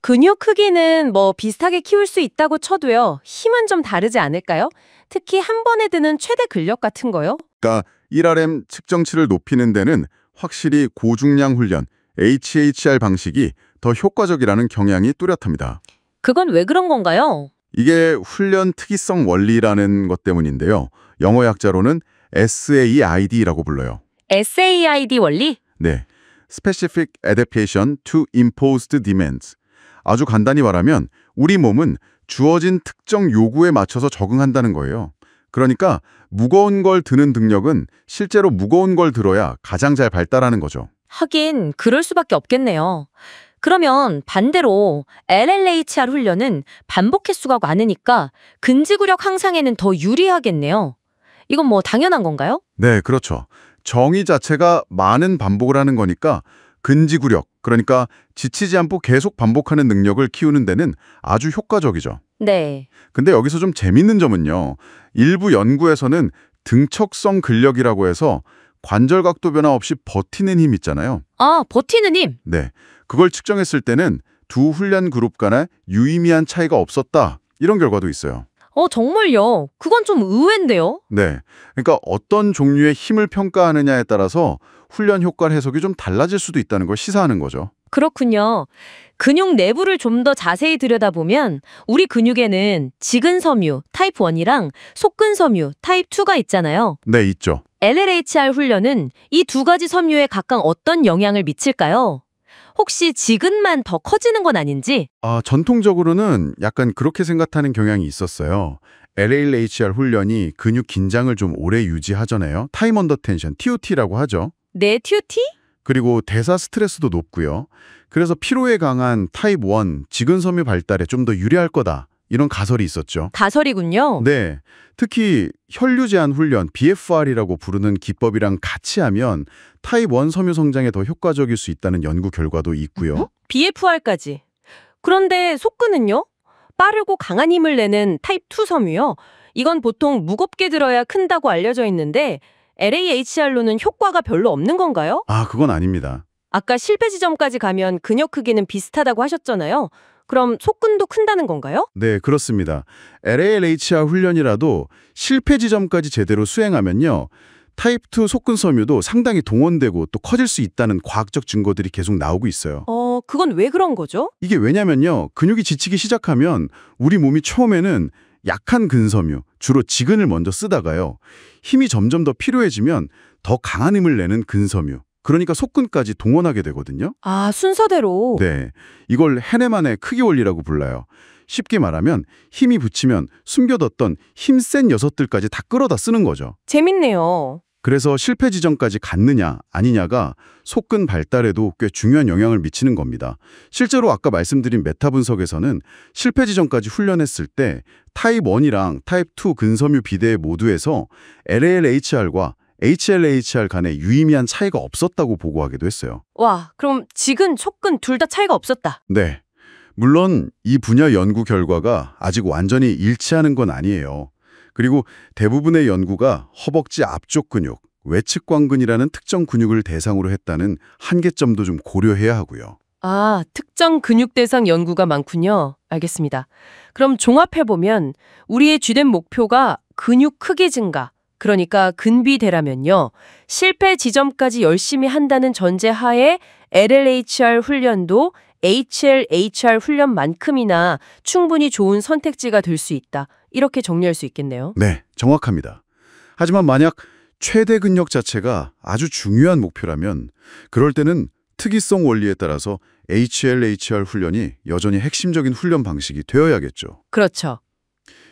[SPEAKER 2] 근육 크기는 뭐 비슷하게 키울 수 있다고 쳐도요. 힘은 좀 다르지 않을까요? 특히 한 번에 드는 최대 근력 같은 거요?
[SPEAKER 1] 그러니까 1RM 측정치를 높이는 데는 확실히 고중량 훈련, HHR 방식이 더 효과적이라는 경향이 뚜렷합니다.
[SPEAKER 2] 그건 왜 그런 건가요?
[SPEAKER 1] 이게 훈련 특이성 원리라는 것 때문인데요. 영어 약자로는 SAID라고 불러요.
[SPEAKER 2] SAID 원리?
[SPEAKER 1] 네, Specific Adaptation to Imposed Demands. 아주 간단히 말하면 우리 몸은 주어진 특정 요구에 맞춰서 적응한다는 거예요. 그러니까 무거운 걸 드는 능력은 실제로 무거운 걸 들어야 가장 잘 발달하는 거죠.
[SPEAKER 6] 하긴 그럴 수밖에 없겠네요. 그러면 반대로 LLHR 훈련은 반복 횟수가 많으니까 근지구력 향상에는 더 유리하겠네요. 이건 뭐 당연한 건가요?
[SPEAKER 1] 네, 그렇죠. 정의 자체가 많은 반복을 하는 거니까 근지구력, 그러니까 지치지 않고 계속 반복하는 능력을 키우는 데는 아주 효과적이죠.
[SPEAKER 6] 네.
[SPEAKER 1] 근데 여기서 좀 재밌는 점은요. 일부 연구에서는 등척성 근력이라고 해서 관절 각도 변화 없이 버티는 힘 있잖아요.
[SPEAKER 6] 아, 버티는 힘.
[SPEAKER 1] 네, 그걸 측정했을 때는 두 훈련 그룹 간에 유의미한 차이가 없었다. 이런 결과도 있어요.
[SPEAKER 6] 정말요? 그건 좀 의외인데요?
[SPEAKER 1] 네, 그러니까 어떤 종류의 힘을 평가하느냐에 따라서 훈련 효과 해석이 좀 달라질 수도 있다는 걸 시사하는 거죠.
[SPEAKER 6] 그렇군요. 근육 내부를 좀 더 자세히 들여다보면 우리 근육에는 지근섬유 타입 1이랑 속근섬유 타입 2가 있잖아요.
[SPEAKER 1] 네, 있죠.
[SPEAKER 6] LLHR 훈련은 이 두 가지 섬유에 각각 어떤 영향을 미칠까요? 혹시 지근만 더 커지는 건 아닌지?
[SPEAKER 1] 전통적으로는 약간 그렇게 생각하는 경향이 있었어요. LLHR 훈련이 근육 긴장을 좀 오래 유지하잖아요. 타임 언더 텐션, TOT라고 하죠.
[SPEAKER 6] 네, TOT?
[SPEAKER 1] 그리고 대사 스트레스도 높고요. 그래서 피로에 강한 타입 1, 지근섬유 발달에 좀 더 유리할 거다. 이런 가설이 있었죠.
[SPEAKER 6] 가설이군요.
[SPEAKER 1] 네, 특히 혈류 제한 훈련, BFR이라고 부르는 기법이랑 같이 하면 타입 1 섬유 성장에 더 효과적일 수 있다는 연구 결과도 있고요.
[SPEAKER 2] BFR까지. 그런데 속근은요? 빠르고 강한 힘을 내는 타입 2 섬유요. 이건 보통 무겁게 들어야 큰다고 알려져 있는데 LAHR로는 효과가 별로 없는 건가요?
[SPEAKER 1] 그건 아닙니다.
[SPEAKER 2] 아까 실패 지점까지 가면 근육 크기는 비슷하다고 하셨잖아요. 그럼 속근도 큰다는 건가요?
[SPEAKER 1] 네, 그렇습니다. LALHR 훈련이라도 실패 지점까지 제대로 수행하면요. 타입 2 속근 섬유도 상당히 동원되고 또 커질 수 있다는 과학적 증거들이 계속 나오고 있어요.
[SPEAKER 2] 그건 왜 그런 거죠?
[SPEAKER 1] 이게 왜냐면요. 근육이 지치기 시작하면 우리 몸이 처음에는 약한 근섬유, 주로 지근을 먼저 쓰다가요. 힘이 점점 더 필요해지면 더 강한 힘을 내는 근섬유, 그러니까 속근까지 동원하게 되거든요.
[SPEAKER 2] 순서대로.
[SPEAKER 1] 네, 이걸 헤네만의 크기 원리라고 불러요. 쉽게 말하면 힘이 붙이면 숨겨뒀던 힘센 녀석들까지 다 끌어다 쓰는 거죠.
[SPEAKER 2] 재밌네요.
[SPEAKER 1] 그래서 실패 지점까지 갔느냐 아니냐가 속근 발달에도 꽤 중요한 영향을 미치는 겁니다. 실제로 아까 말씀드린 메타 분석에서는 실패 지점까지 훈련했을 때 타입 1이랑 타입 2 근섬유 비대 모두에서 LALHR과 HLHR 간에 유의미한 차이가 없었다고 보고하기도 했어요.
[SPEAKER 2] 와, 그럼 직은, 촉근 둘 다 차이가 없었다.
[SPEAKER 1] 네. 물론 이 분야 연구 결과가 아직 완전히 일치하는 건 아니에요. 그리고 대부분의 연구가 허벅지 앞쪽 근육, 외측광근이라는 특정 근육을 대상으로 했다는 한계점도 좀 고려해야 하고요.
[SPEAKER 2] 아, 특정 근육 대상 연구가 많군요. 알겠습니다. 그럼 종합해보면 우리의 주된 목표가 근육 크기 증가, 그러니까 근비대라면요. 실패 지점까지 열심히 한다는 전제하에 LLHR 훈련도 HLHR 훈련만큼이나 충분히 좋은 선택지가 될 수 있다. 이렇게 정리할 수 있겠네요.
[SPEAKER 1] 네, 정확합니다. 하지만 만약 최대 근력 자체가 아주 중요한 목표라면 그럴 때는 특이성 원리에 따라서 HLHR 훈련이 여전히 핵심적인 훈련 방식이 되어야겠죠.
[SPEAKER 2] 그렇죠.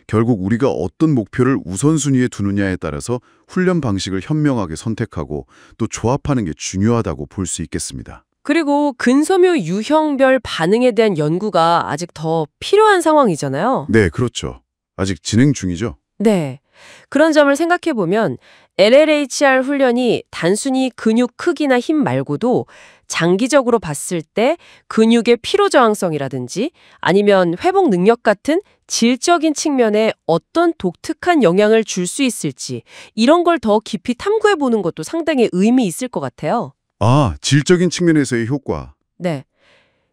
[SPEAKER 1] 결국 우리가 어떤 목표를 우선순위에 두느냐에 따라서 훈련 방식을 현명하게 선택하고 또 조합하는 게 중요하다고 볼 수 있겠습니다.
[SPEAKER 2] 그리고 근섬유 유형별 반응에 대한 연구가 아직 더 필요한 상황이잖아요.
[SPEAKER 1] 네, 그렇죠. 아직 진행 중이죠.
[SPEAKER 2] 네. 그런 점을 생각해보면 LLHR 훈련이 단순히 근육 크기나 힘 말고도 장기적으로 봤을 때 근육의 피로 저항성이라든지 아니면 회복 능력 같은 질적인 측면에 어떤 독특한 영향을 줄 수 있을지 이런 걸 더 깊이 탐구해보는 것도 상당히 의미 있을 것 같아요.
[SPEAKER 1] 아, 질적인 측면에서의 효과.
[SPEAKER 2] 네.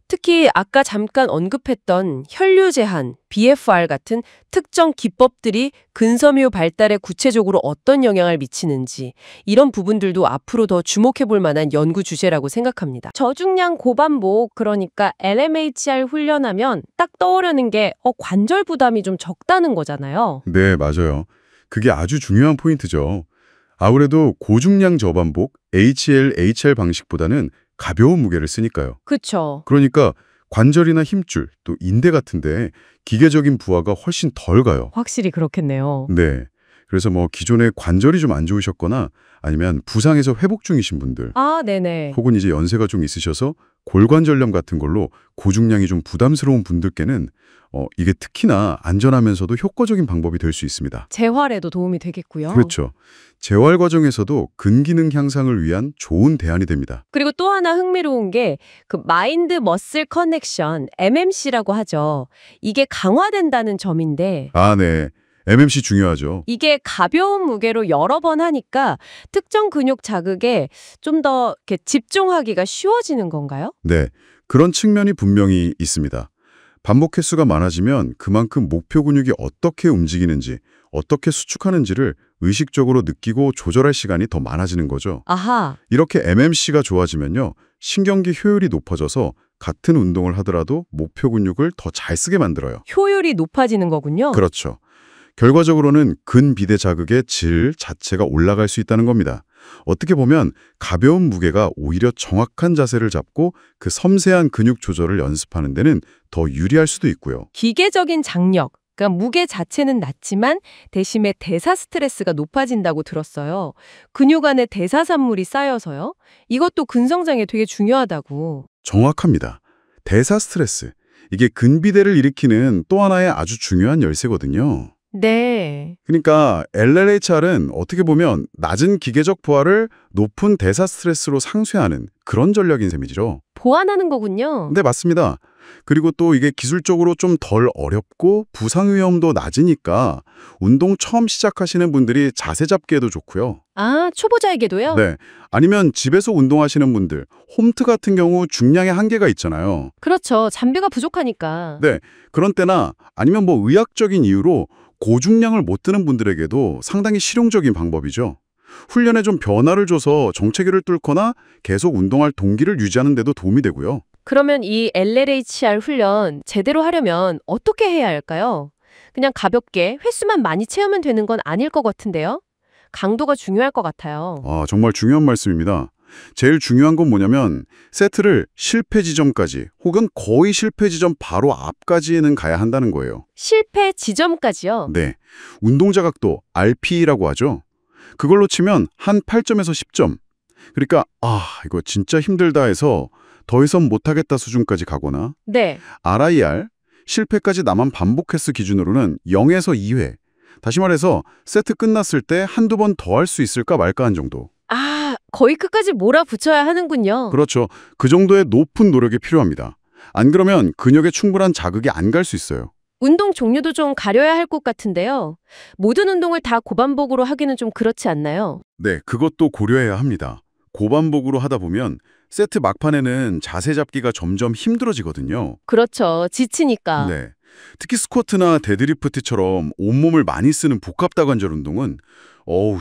[SPEAKER 2] 특히 아까 잠깐 언급했던 혈류 제한, BFR 같은 특정 기법들이 근섬유 발달에 구체적으로 어떤 영향을 미치는지 이런 부분들도 앞으로 더 주목해 볼 만한 연구 주제라고 생각합니다. 저중량 고반복, 그러니까 LMHR 훈련하면 딱 떠오르는 게 관절 부담이 좀 적다는 거잖아요.
[SPEAKER 1] 네, 맞아요. 그게 아주 중요한 포인트죠. 아무래도 고중량 저반복, HLHR 방식보다는 가벼운 무게를 쓰니까요.
[SPEAKER 2] 그렇죠.
[SPEAKER 1] 그러니까 관절이나 힘줄, 또 인대 같은데 기계적인 부하가 훨씬 덜 가요.
[SPEAKER 3] 확실히 그렇겠네요.
[SPEAKER 1] 네. 그래서 뭐 기존에 관절이 좀 안 좋으셨거나 아니면 부상에서 회복 중이신 분들
[SPEAKER 3] 아, 네네.
[SPEAKER 1] 혹은 이제 연세가 좀 있으셔서 골관절염 같은 걸로 고중량이 좀 부담스러운 분들께는 이게 특히나 안전하면서도 효과적인 방법이 될 수 있습니다.
[SPEAKER 3] 재활에도 도움이 되겠고요.
[SPEAKER 1] 그렇죠. 재활 과정에서도 근기능 향상을 위한 좋은 대안이 됩니다.
[SPEAKER 2] 그리고 또 하나 흥미로운 게 그 마인드 머슬 커넥션, MMC라고 하죠. 이게 강화된다는 점인데
[SPEAKER 1] 아, 네. MMC 중요하죠.
[SPEAKER 2] 이게 가벼운 무게로 여러 번 하니까 특정 근육 자극에 좀 더 집중하기가 쉬워지는 건가요?
[SPEAKER 1] 네. 그런 측면이 분명히 있습니다. 반복 횟수가 많아지면 그만큼 목표 근육이 어떻게 움직이는지, 어떻게 수축하는지를 의식적으로 느끼고 조절할 시간이 더 많아지는 거죠.
[SPEAKER 2] 아하.
[SPEAKER 1] 이렇게 MMC가 좋아지면요. 신경계 효율이 높아져서 같은 운동을 하더라도 목표 근육을 더 잘 쓰게 만들어요.
[SPEAKER 2] 효율이 높아지는 거군요.
[SPEAKER 1] 그렇죠. 결과적으로는 근비대 자극의 질 자체가 올라갈 수 있다는 겁니다. 어떻게 보면 가벼운 무게가 오히려 정확한 자세를 잡고 그 섬세한 근육 조절을 연습하는 데는 더 유리할 수도 있고요.
[SPEAKER 2] 기계적인 장력, 그러니까 무게 자체는 낮지만 대신에 대사 스트레스가 높아진다고 들었어요. 근육 안에 대사산물이 쌓여서요. 이것도 근성장에 되게 중요하다고.
[SPEAKER 1] 정확합니다. 대사 스트레스. 이게 근비대를 일으키는 또 하나의 아주 중요한 열쇠거든요.
[SPEAKER 2] 네.
[SPEAKER 1] 그러니까 LLHR은 어떻게 보면 낮은 기계적 부하를 높은 대사 스트레스로 상쇄하는 그런 전략인 셈이죠.
[SPEAKER 2] 보완하는 거군요.
[SPEAKER 1] 네, 맞습니다. 그리고 또 이게 기술적으로 좀 덜 어렵고 부상 위험도 낮으니까 운동 처음 시작하시는 분들이 자세 잡기에도 좋고요.
[SPEAKER 2] 아, 초보자에게도요?
[SPEAKER 1] 네, 아니면 집에서 운동하시는 분들, 홈트 같은 경우 중량의 한계가 있잖아요.
[SPEAKER 2] 그렇죠. 장비가 부족하니까.
[SPEAKER 1] 네, 그런 때나 아니면 뭐 의학적인 이유로 고중량을 못 드는 분들에게도 상당히 실용적인 방법이죠. 훈련에 좀 변화를 줘서 정체기를 뚫거나 계속 운동할 동기를 유지하는 데도 도움이 되고요.
[SPEAKER 2] 그러면 이 LLHR 훈련 제대로 하려면 어떻게 해야 할까요? 그냥 가볍게 횟수만 많이 채우면 되는 건 아닐 것 같은데요? 강도가 중요할 것 같아요.
[SPEAKER 1] 아, 정말 중요한 말씀입니다. 제일 중요한 건 뭐냐면 세트를 실패 지점까지 혹은 거의 실패 지점 바로 앞까지는 가야 한다는 거예요.
[SPEAKER 2] 실패 지점까지요?
[SPEAKER 1] 네, 운동 자각도 RP라고 하죠. 그걸로 치면 한 8점에서 10점. 그러니까 이거 진짜 힘들다 해서 더 이상 못하겠다 수준까지 가거나
[SPEAKER 2] 네.
[SPEAKER 1] RIR, 실패까지 남은 반복 횟수 기준으로는 0에서 2회, 다시 말해서 세트 끝났을 때 한두 번 더 할 수 있을까 말까 한 정도.
[SPEAKER 4] 아, 거의 끝까지 몰아붙여야 하는군요.
[SPEAKER 1] 그렇죠. 그 정도의 높은 노력이 필요합니다. 안 그러면 근육에 충분한 자극이 안 갈 수 있어요.
[SPEAKER 4] 운동 종류도 좀 가려야 할 것 같은데요. 모든 운동을 다 고반복으로 하기는 좀 그렇지 않나요?
[SPEAKER 1] 네, 그것도 고려해야 합니다. 고반복으로 하다 보면 세트 막판에는 자세 잡기가 점점 힘들어지거든요.
[SPEAKER 4] 그렇죠. 지치니까.
[SPEAKER 1] 네. 특히 스쿼트나 데드리프트처럼 온몸을 많이 쓰는 복합다관절 운동은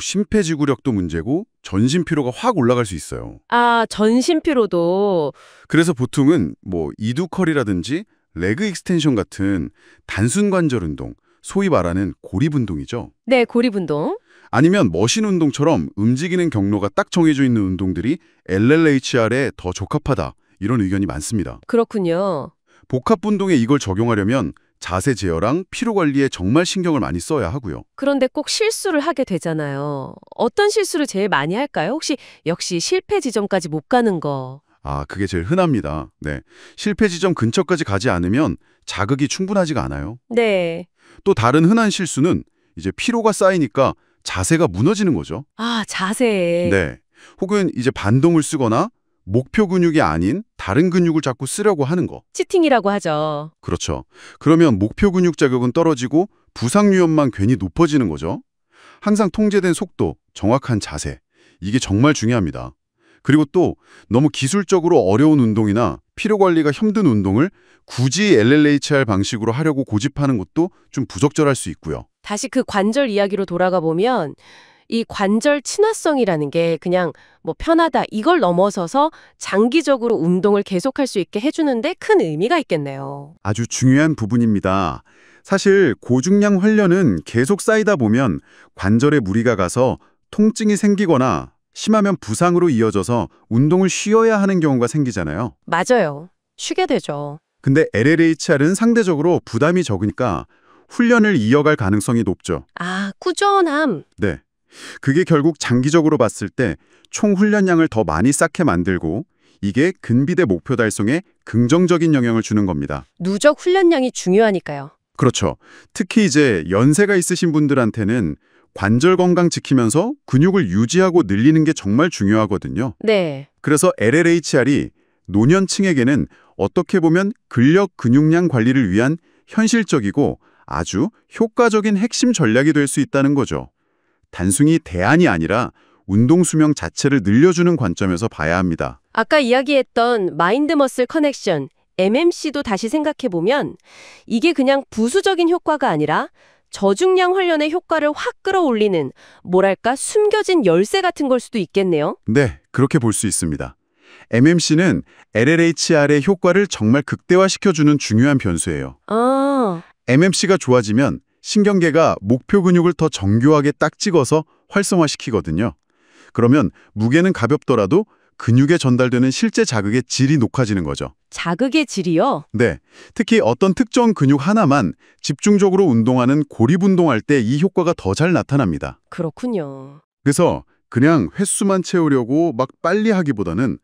[SPEAKER 1] 심폐지구력도 문제고 전신 피로가 확 올라갈 수 있어요.
[SPEAKER 4] 아, 전신 피로도.
[SPEAKER 1] 그래서 보통은 이두컬이라든지 레그 익스텐션 같은 단순 관절 운동, 소위 말하는 고립 운동이죠.
[SPEAKER 4] 네, 고립 운동.
[SPEAKER 1] 아니면 머신 운동처럼 움직이는 경로가 딱 정해져 있는 운동들이 LLHR에 더 적합하다. 이런 의견이 많습니다.
[SPEAKER 4] 그렇군요.
[SPEAKER 1] 복합 운동에 이걸 적용하려면 자세 제어랑 피로 관리에 정말 신경을 많이 써야 하고요.
[SPEAKER 4] 그런데 꼭 실수를 하게 되잖아요. 어떤 실수를 제일 많이 할까요? 혹시 역시 실패 지점까지 못 가는 거.
[SPEAKER 1] 그게 제일 흔합니다. 네. 실패 지점 근처까지 가지 않으면 자극이 충분하지가 않아요.
[SPEAKER 4] 네.
[SPEAKER 1] 또 다른 흔한 실수는 이제 피로가 쌓이니까 자세가 무너지는 거죠.
[SPEAKER 4] 아, 자세.
[SPEAKER 1] 네. 혹은 이제 반동을 쓰거나 목표 근육이 아닌 다른 근육을 자꾸 쓰려고 하는 거.
[SPEAKER 4] 치팅이라고 하죠.
[SPEAKER 1] 그렇죠. 그러면 목표 근육 자극은 떨어지고 부상 위험만 괜히 높아지는 거죠. 항상 통제된 속도, 정확한 자세. 이게 정말 중요합니다. 그리고 또 너무 기술적으로 어려운 운동이나 피로 관리가 힘든 운동을 굳이 LLHR 방식으로 하려고 고집하는 것도 좀 부적절할 수 있고요.
[SPEAKER 4] 다시 그 관절 이야기로 돌아가 보면 이 관절 친화성이라는 게 그냥 편하다 이걸 넘어서서 장기적으로 운동을 계속할 수 있게 해주는데 큰 의미가 있겠네요.
[SPEAKER 1] 아주 중요한 부분입니다. 사실 고중량 훈련은 계속 쌓이다 보면 관절에 무리가 가서 통증이 생기거나 심하면 부상으로 이어져서 운동을 쉬어야 하는 경우가 생기잖아요.
[SPEAKER 4] 맞아요. 쉬게 되죠.
[SPEAKER 1] 근데 LLHR은 상대적으로 부담이 적으니까 훈련을 이어갈 가능성이 높죠.
[SPEAKER 4] 아, 꾸준함.
[SPEAKER 1] 네. 그게 결국 장기적으로 봤을 때 총 훈련량을 더 많이 쌓게 만들고 이게 근비대 목표 달성에 긍정적인 영향을 주는 겁니다.
[SPEAKER 4] 누적 훈련량이 중요하니까요.
[SPEAKER 1] 그렇죠. 특히 이제 연세가 있으신 분들한테는 관절 건강 지키면서 근육을 유지하고 늘리는 게 정말 중요하거든요.
[SPEAKER 4] 네.
[SPEAKER 1] 그래서 LLHR이 노년층에게는 어떻게 보면 근력 근육량 관리를 위한 현실적이고 아주 효과적인 핵심 전략이 될 수 있다는 거죠. 단순히 대안이 아니라 운동 수명 자체를 늘려주는 관점에서 봐야 합니다.
[SPEAKER 4] 아까 이야기했던 마인드 머슬 커넥션, MMC도 다시 생각해보면 이게 그냥 부수적인 효과가 아니라 저중량 훈련의 효과를 확 끌어올리는 뭐랄까 숨겨진 열쇠 같은 걸 수도 있겠네요.
[SPEAKER 1] 네, 그렇게 볼 수 있습니다. MMC는 LLHR의 효과를 정말 극대화시켜주는 중요한 변수예요. MMC가 좋아지면 신경계가 목표 근육을 더 정교하게 딱 찍어서 활성화시키거든요. 그러면 무게는 가볍더라도 근육에 전달되는 실제 자극의 질이 높아지는 거죠.
[SPEAKER 4] 자극의 질이요?
[SPEAKER 1] 네, 특히 어떤 특정 근육 하나만 집중적으로 운동하는 고립 운동할 때 이 효과가 더 잘 나타납니다.
[SPEAKER 4] 그렇군요.
[SPEAKER 1] 그래서 그냥 횟수만 채우려고 막 빨리 하기보다는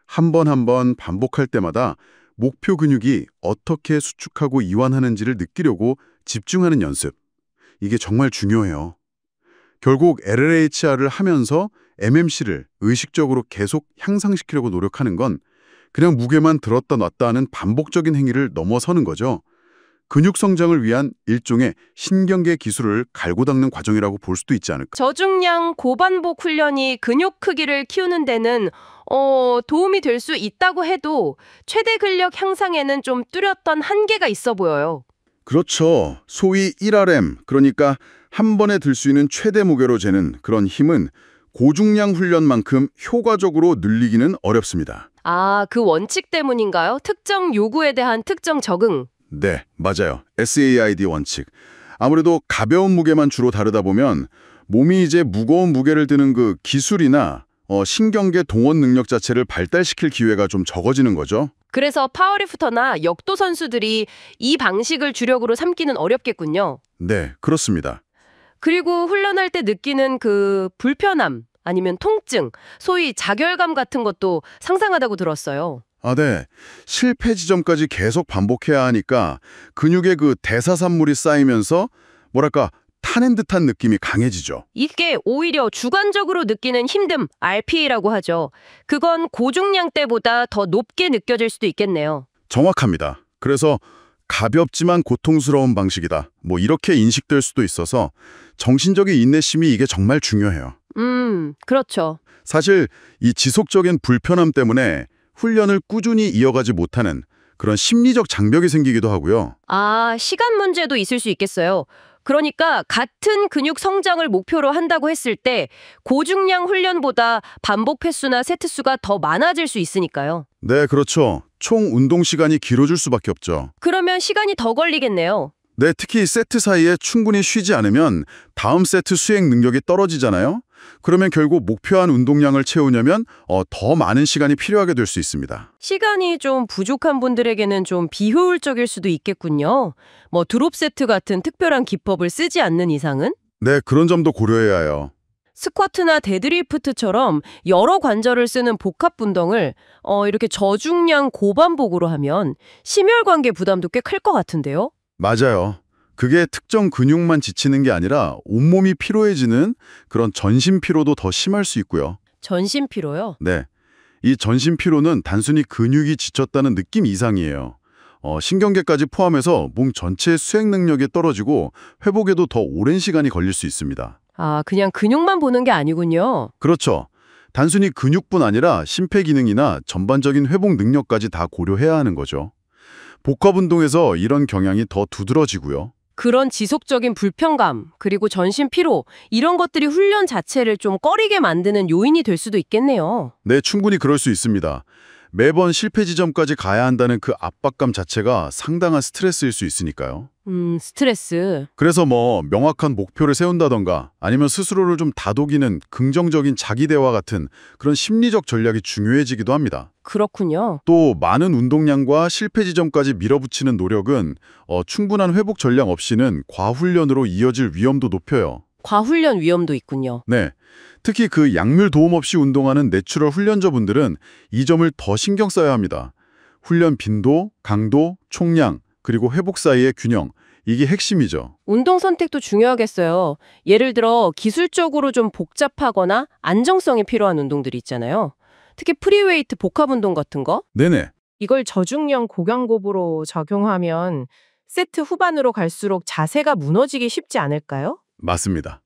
[SPEAKER 1] 한 번 한 번 반복할 때마다 목표 근육이 어떻게 수축하고 이완하는지를 느끼려고 집중하는 연습. 이게 정말 중요해요. 결국 LLHR을 하면서 MMC를 의식적으로 계속 향상시키려고 노력하는 건 그냥 무게만 들었다 놨다 하는 반복적인 행위를 넘어서는 거죠. 근육 성장을 위한 일종의 신경계 기술을 갈고 닦는 과정이라고 볼 수도 있지 않을까.
[SPEAKER 2] 저중량 고반복 훈련이 근육 크기를 키우는 데는 도움이 될 수 있다고 해도 최대 근력 향상에는 좀 뚜렷한 한계가 있어 보여요.
[SPEAKER 1] 그렇죠. 소위 1RM, 그러니까 한 번에 들 수 있는 최대 무게로 재는 그런 힘은 고중량 훈련만큼 효과적으로 늘리기는 어렵습니다.
[SPEAKER 2] 아, 그 원칙 때문인가요? 특정 요구에 대한 특정 적응.
[SPEAKER 1] 네, 맞아요. SAID 원칙. 아무래도 가벼운 무게만 주로 다루다 보면 몸이 이제 무거운 무게를 드는 그 기술이나 신경계 동원 능력 자체를 발달시킬 기회가 좀 적어지는 거죠.
[SPEAKER 2] 그래서 파워리프터나 역도 선수들이 이 방식을 주력으로 삼기는 어렵겠군요.
[SPEAKER 1] 네, 그렇습니다.
[SPEAKER 2] 그리고 훈련할 때 느끼는 그 불편함 아니면 통증, 소위 자결감 같은 것도 상상하다고 들었어요.
[SPEAKER 1] 네. 실패 지점까지 계속 반복해야 하니까 근육에 그 대사산물이 쌓이면서 뭐랄까 타는 듯한 느낌이 강해지죠.
[SPEAKER 2] 이게 오히려 주관적으로 느끼는 힘듦, RP라고 하죠. 그건 고중량 때보다 더 높게 느껴질 수도 있겠네요.
[SPEAKER 1] 정확합니다. 그래서 가볍지만 고통스러운 방식이다. 뭐 이렇게 인식될 수도 있어서 정신적인 인내심이 이게 정말 중요해요.
[SPEAKER 2] 그렇죠.
[SPEAKER 1] 사실 이 지속적인 불편함 때문에 훈련을 꾸준히 이어가지 못하는 그런 심리적 장벽이 생기기도 하고요.
[SPEAKER 2] 아, 시간 문제도 있을 수 있겠어요. 그러니까 같은 근육 성장을 목표로 한다고 했을 때 고중량 훈련보다 반복 횟수나 세트 수가 더 많아질 수 있으니까요.
[SPEAKER 1] 네, 그렇죠. 총 운동 시간이 길어질 수밖에 없죠.
[SPEAKER 2] 그러면 시간이 더 걸리겠네요.
[SPEAKER 1] 네, 특히 세트 사이에 충분히 쉬지 않으면 다음 세트 수행 능력이 떨어지잖아요. 그러면 결국 목표한 운동량을 채우려면 더 많은 시간이 필요하게 될 수 있습니다.
[SPEAKER 2] 시간이 좀 부족한 분들에게는 좀 비효율적일 수도 있겠군요. 뭐 드롭 세트 같은 특별한 기법을 쓰지 않는 이상은?
[SPEAKER 1] 네, 그런 점도 고려해야 해요.
[SPEAKER 2] 스쿼트나 데드리프트처럼 여러 관절을 쓰는 복합 운동을 이렇게 저중량 고반복으로 하면 심혈관계 부담도 꽤 클 것 같은데요?
[SPEAKER 1] 맞아요. 그게 특정 근육만 지치는 게 아니라 온몸이 피로해지는 그런 전신 피로도 더 심할 수 있고요.
[SPEAKER 2] 전신 피로요?
[SPEAKER 1] 네, 이 전신 피로는 단순히 근육이 지쳤다는 느낌 이상이에요. 신경계까지 포함해서 몸 전체의 수행 능력이 떨어지고 회복에도 더 오랜 시간이 걸릴 수 있습니다.
[SPEAKER 2] 아, 그냥 근육만 보는 게 아니군요.
[SPEAKER 1] 그렇죠. 단순히 근육뿐 아니라 심폐기능이나 전반적인 회복 능력까지 다 고려해야 하는 거죠. 복합 운동에서 이런 경향이 더 두드러지고요.
[SPEAKER 2] 그런 지속적인 불편감, 그리고 전신 피로, 이런 것들이 훈련 자체를 좀 꺼리게 만드는 요인이 될 수도 있겠네요.
[SPEAKER 1] 네, 충분히 그럴 수 있습니다. 매번 실패 지점까지 가야 한다는 그 압박감 자체가 상당한 스트레스일 수 있으니까요.
[SPEAKER 2] 스트레스.
[SPEAKER 1] 그래서 명확한 목표를 세운다던가 아니면 스스로를 좀 다독이는 긍정적인 자기 대화 같은 그런 심리적 전략이 중요해지기도 합니다.
[SPEAKER 2] 그렇군요.
[SPEAKER 1] 또 많은 운동량과 실패 지점까지 밀어붙이는 노력은 충분한 회복 전략 없이는 과훈련으로 이어질 위험도 높여요.
[SPEAKER 2] 과훈련 위험도 있군요.
[SPEAKER 1] 네, 특히 그 약물 도움 없이 운동하는 내추럴 훈련자분들은 이 점을 더 신경 써야 합니다. 훈련 빈도, 강도, 총량, 그리고 회복 사이의 균형, 이게 핵심이죠.
[SPEAKER 2] 운동 선택도 중요하겠어요. 예를 들어 기술적으로 좀 복잡하거나 안정성이 필요한 운동들이 있잖아요. 특히 프리웨이트 복합 운동 같은 거?
[SPEAKER 1] 네네.
[SPEAKER 3] 이걸 저중량 고강급으로 적용하면 세트 후반으로 갈수록 자세가 무너지기 쉽지 않을까요?
[SPEAKER 1] 맞습니다.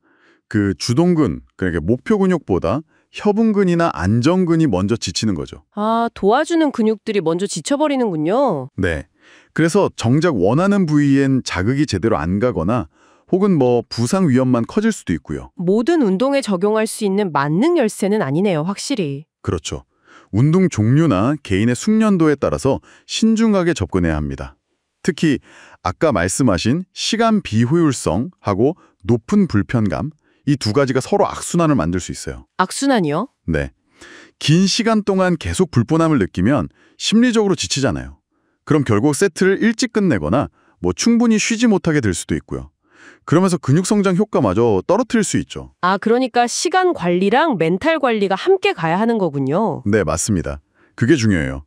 [SPEAKER 1] 그 주동근, 그러니까 목표 근육보다 협응근이나 안정근이 먼저 지치는 거죠.
[SPEAKER 2] 아, 도와주는 근육들이 먼저 지쳐버리는군요.
[SPEAKER 1] 네. 그래서 정작 원하는 부위엔 자극이 제대로 안 가거나 혹은 부상 위험만 커질 수도 있고요.
[SPEAKER 2] 모든 운동에 적용할 수 있는 만능 열쇠는 아니네요, 확실히.
[SPEAKER 1] 그렇죠. 운동 종류나 개인의 숙련도에 따라서 신중하게 접근해야 합니다. 특히 아까 말씀하신 시간 비효율성하고 높은 불편감, 이 두 가지가 서로 악순환을 만들 수 있어요.
[SPEAKER 2] 악순환이요?
[SPEAKER 1] 네. 긴 시간 동안 계속 불편함을 느끼면 심리적으로 지치잖아요. 그럼 결국 세트를 일찍 끝내거나 충분히 쉬지 못하게 될 수도 있고요. 그러면서 근육 성장 효과마저 떨어뜨릴 수 있죠.
[SPEAKER 2] 아, 그러니까 시간 관리랑 멘탈 관리가 함께 가야 하는 거군요.
[SPEAKER 1] 네, 맞습니다. 그게 중요해요.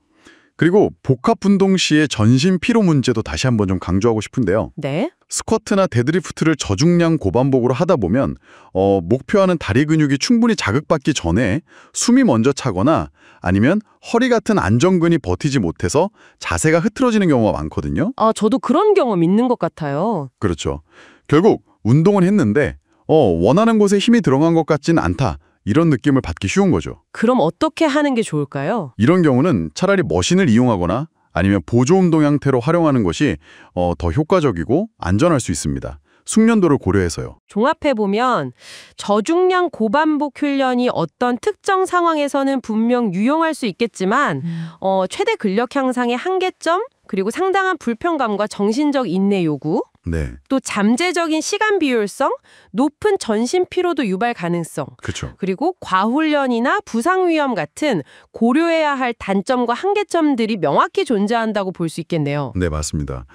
[SPEAKER 1] 그리고 복합 운동 시의 전신 피로 문제도 다시 한번 좀 강조하고 싶은데요.
[SPEAKER 2] 네?
[SPEAKER 1] 스쿼트나 데드리프트를 저중량 고반복으로 하다 보면 목표하는 다리 근육이 충분히 자극받기 전에 숨이 먼저 차거나 아니면 허리 같은 안정근이 버티지 못해서 자세가 흐트러지는 경우가 많거든요.
[SPEAKER 2] 아, 저도 그런 경험 있는 것 같아요.
[SPEAKER 1] 그렇죠. 결국 운동은 했는데 원하는 곳에 힘이 들어간 것 같진 않다. 이런 느낌을 받기 쉬운 거죠.
[SPEAKER 2] 그럼 어떻게 하는 게 좋을까요?
[SPEAKER 1] 이런 경우는 차라리 머신을 이용하거나 아니면 보조 운동 형태로 활용하는 것이 더 효과적이고 안전할 수 있습니다. 숙련도를 고려해서요.
[SPEAKER 2] 종합해보면 저중량 고반복 훈련이 어떤 특정 상황에서는 분명 유용할 수 있겠지만 최대 근력 향상의 한계점, 그리고 상당한 불편감과 정신적 인내 요구,
[SPEAKER 1] 네,
[SPEAKER 2] 또 잠재적인 시간 비효율성, 높은 전신 피로도 유발 가능성,
[SPEAKER 1] 그렇죠.
[SPEAKER 2] 그리고 과훈련이나 부상 위험 같은 고려해야 할 단점과 한계점들이 명확히 존재한다고 볼 수 있겠네요.
[SPEAKER 1] 네, 맞습니다.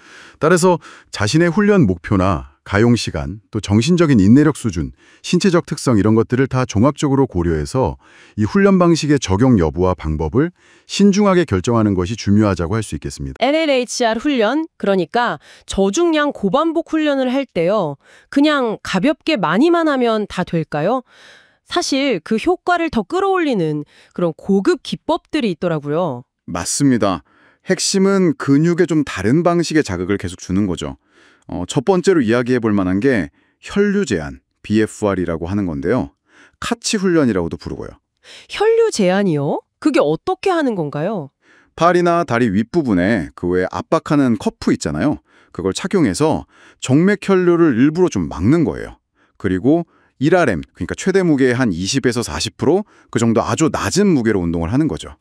[SPEAKER 1] 따라서 자신의 훈련 목표나 가용 시간, 또 정신적인 인내력 수준, 신체적 특성 이런 것들을 다 종합적으로 고려해서 이 훈련 방식의 적용 여부와 방법을 신중하게 결정하는 것이 중요하다고 할 수 있겠습니다.
[SPEAKER 4] LLHR 훈련, 그러니까 저중량 고반복 훈련을 할 때요. 그냥 가볍게 많이만 하면 다 될까요? 사실 그 효과를 더 끌어올리는 그런 고급 기법들이 있더라고요.
[SPEAKER 7] 맞습니다. 핵심은 근육에 좀 다른 방식의 자극을 계속 주는 거죠. 첫 번째로 이야기해 볼 만한 게 혈류 제한, BFR이라고 하는 건데요. 카치 훈련이라고도 부르고요.
[SPEAKER 4] 혈류 제한이요? 그게 어떻게 하는 건가요?
[SPEAKER 7] 팔이나 다리 윗부분에 그 외에 압박하는 커프 있잖아요. 그걸 착용해서 정맥 혈류를 일부러 좀 막는 거예요. 그리고 1RM, 그러니까 최대 무게의 한 20에서 40%, 그 정도 아주 낮은 무게로 운동을 하는 거죠.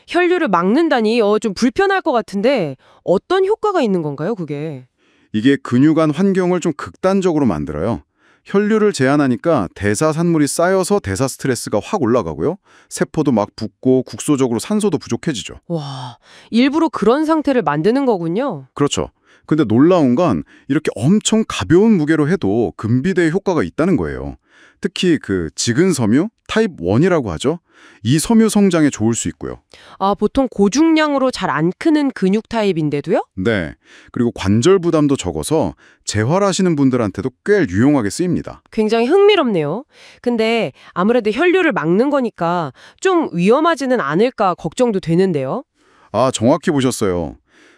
[SPEAKER 4] 혈류를 막는다니 좀 불편할 것 같은데 어떤 효과가 있는 건가요, 그게?
[SPEAKER 7] 이게 근육 안 환경을 좀 극단적으로 만들어요. 혈류를 제한하니까 대사 산물이 쌓여서 대사 스트레스가 확 올라가고요. 세포도 막 붓고 국소적으로 산소도 부족해지죠.
[SPEAKER 4] 와, 일부러 그런 상태를 만드는 거군요.
[SPEAKER 7] 그렇죠. 근데 놀라운 건 이렇게 엄청 가벼운 무게로 해도 근비대의 효과가 있다는 거예요. 특히 그 지근 섬유, 타입 1이라고 하죠. 이 섬유 성장에 좋을 수 있고요.
[SPEAKER 4] 아, 보통 고중량으로 잘 안 크는 근육 타입인데도요?
[SPEAKER 7] 네. 그리고 관절 부담도 적어서 재활하시는 분들한테도 꽤 유용하게 쓰입니다.
[SPEAKER 4] 굉장히 흥미롭네요. 근데 아무래도 혈류를 막는 거니까 좀 위험하지는 않을까 걱정도 되는데요.
[SPEAKER 7] 아, 정확히 보셨어요.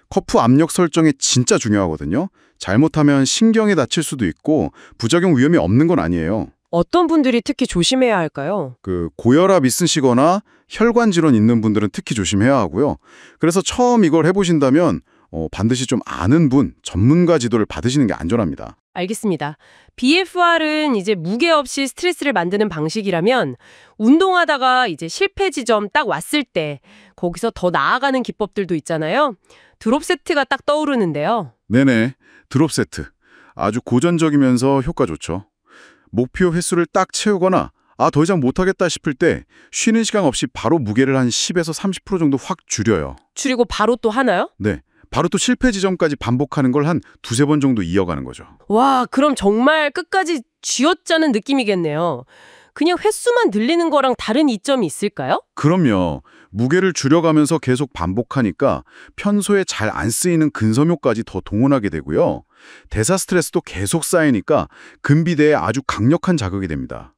[SPEAKER 7] 커프 압력 설정이 진짜 중요하거든요. 잘못하면 신경이 다칠 수도 있고 부작용 위험이 없는 건 아니에요.
[SPEAKER 4] 어떤 분들이 특히 조심해야 할까요?
[SPEAKER 7] 그 고혈압 있으시거나 혈관 질환 있는 분들은 특히 조심해야 하고요. 그래서 처음 이걸 해보신다면 반드시 좀 아는 분, 전문가 지도를 받으시는 게 안전합니다.
[SPEAKER 4] 알겠습니다. BFR은 이제 무게 없이 스트레스를 만드는 방식이라면 운동하다가 이제 실패 지점 딱 왔을 때 거기서 더 나아가는 기법들도 있잖아요. 드롭 세트가 딱 떠오르는데요.
[SPEAKER 7] 네네, 드롭 세트. 아주 고전적이면서 효과 좋죠. 목표 횟수를 딱 채우거나 더 이상 못하겠다 싶을 때 쉬는 시간 없이 바로 무게를 한 10에서 30% 정도 확 줄여요.
[SPEAKER 4] 줄이고 바로 또 하나요?
[SPEAKER 7] 네, 바로 또 실패 지점까지 반복하는 걸 한 두세 번 정도 이어가는 거죠.
[SPEAKER 4] 와, 그럼 정말 끝까지 쥐어짜는 느낌이겠네요. 그냥 횟수만 늘리는 거랑 다른 이점이 있을까요?
[SPEAKER 7] 그럼요. 무게를 줄여가면서 계속 반복하니까 평소에 잘 안 쓰이는 근섬유까지 더 동원하게 되고요. 대사 스트레스도 계속 쌓이니까 근비대에 아주 강력한 자극이 됩니다.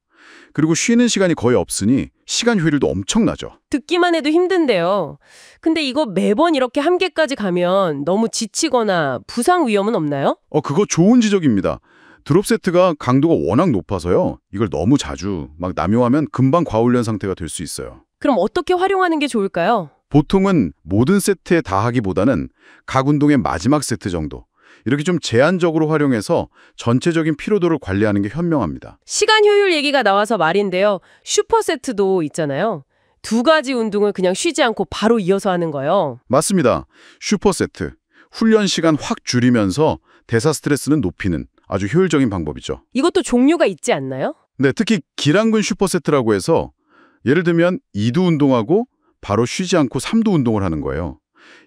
[SPEAKER 7] 그리고 쉬는 시간이 거의 없으니 시간 효율도 엄청나죠.
[SPEAKER 4] 듣기만 해도 힘든데요. 근데 이거 매번 이렇게 한계까지 가면 너무 지치거나 부상 위험은 없나요?
[SPEAKER 7] 그거 좋은 지적입니다. 드롭 세트가 강도가 워낙 높아서요. 이걸 너무 자주 막 남용하면 금방 과훈련 상태가 될 수 있어요.
[SPEAKER 4] 그럼 어떻게 활용하는 게 좋을까요?
[SPEAKER 7] 보통은 모든 세트에 다 하기보다는 각 운동의 마지막 세트 정도 이렇게 좀 제한적으로 활용해서 전체적인 피로도를 관리하는 게 현명합니다.
[SPEAKER 4] 시간 효율 얘기가 나와서 말인데요. 슈퍼세트도 있잖아요. 두 가지 운동을 그냥 쉬지 않고 바로 이어서 하는 거요.
[SPEAKER 7] 맞습니다. 슈퍼세트. 훈련 시간 확 줄이면서 대사 스트레스는 높이는 아주 효율적인 방법이죠.
[SPEAKER 4] 이것도 종류가 있지 않나요?
[SPEAKER 7] 네, 특히 기랑근 슈퍼세트라고 해서 예를 들면 2두 운동하고 바로 쉬지 않고 3두 운동을 하는 거예요.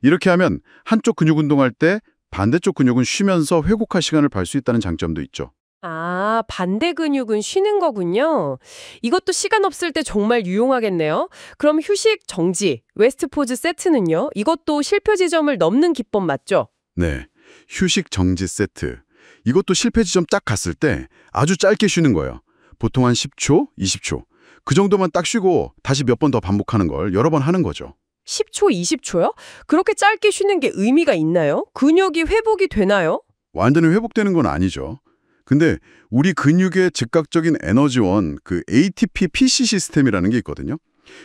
[SPEAKER 7] 이렇게 하면 한쪽 근육 운동할 때 반대쪽 근육은 쉬면서 회복할 시간을 벌 수 있다는 장점도 있죠.
[SPEAKER 4] 아, 반대 근육은 쉬는 거군요. 이것도 시간 없을 때 정말 유용하겠네요. 그럼 휴식 정지, 웨스트 포즈 세트는요? 이것도 실패 지점을 넘는 기법 맞죠?
[SPEAKER 7] 네, 휴식 정지 세트. 이것도 실패 지점 딱 갔을 때 아주 짧게 쉬는 거예요. 보통 한 10초, 20초. 그 정도만 딱 쉬고 다시 몇 번 더 반복하는 걸 여러 번 하는 거죠.
[SPEAKER 4] 10초, 20초요? 그렇게 짧게 쉬는 게 의미가 있나요? 근육이 회복이 되나요?
[SPEAKER 7] 완전히 회복되는 건 아니죠. 근데 우리 근육의 즉각적인 에너지원, 그 ATP PC 시스템이라는 게 있거든요.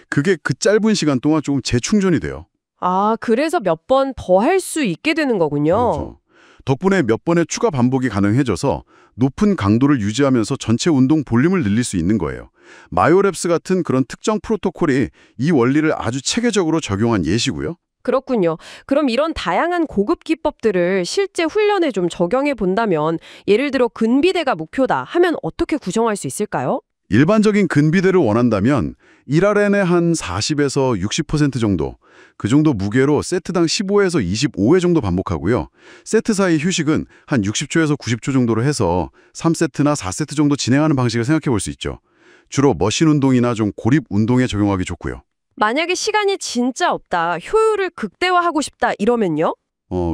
[SPEAKER 7] 그게 그 짧은 시간 동안 조금 재충전이 돼요.
[SPEAKER 4] 아, 그래서 몇 번 더 할 수 있게 되는 거군요.
[SPEAKER 7] 그렇죠. 덕분에 몇 번의 추가 반복이 가능해져서 높은 강도를 유지하면서 전체 운동 볼륨을 늘릴 수 있는 거예요. 마요랩스 같은 그런 특정 프로토콜이 이 원리를 아주 체계적으로 적용한 예시고요.
[SPEAKER 4] 그렇군요. 그럼 이런 다양한 고급 기법들을 실제 훈련에 좀 적용해 본다면 예를 들어 근비대가 목표다 하면 어떻게 구성할 수 있을까요?
[SPEAKER 7] 일반적인 근비대를 원한다면 1RN의 한 40에서 60% 정도, 그 정도 무게로 세트당 15에서 25회 정도 반복하고요. 세트 사이 휴식은 한 60초에서 90초 정도로 해서 3세트나 4세트 정도 진행하는 방식을 생각해 볼 수 있죠. 주로 머신 운동이나 좀 고립 운동에 적용하기 좋고요.
[SPEAKER 4] 만약에 시간이 진짜 없다, 효율을 극대화하고 싶다 이러면요?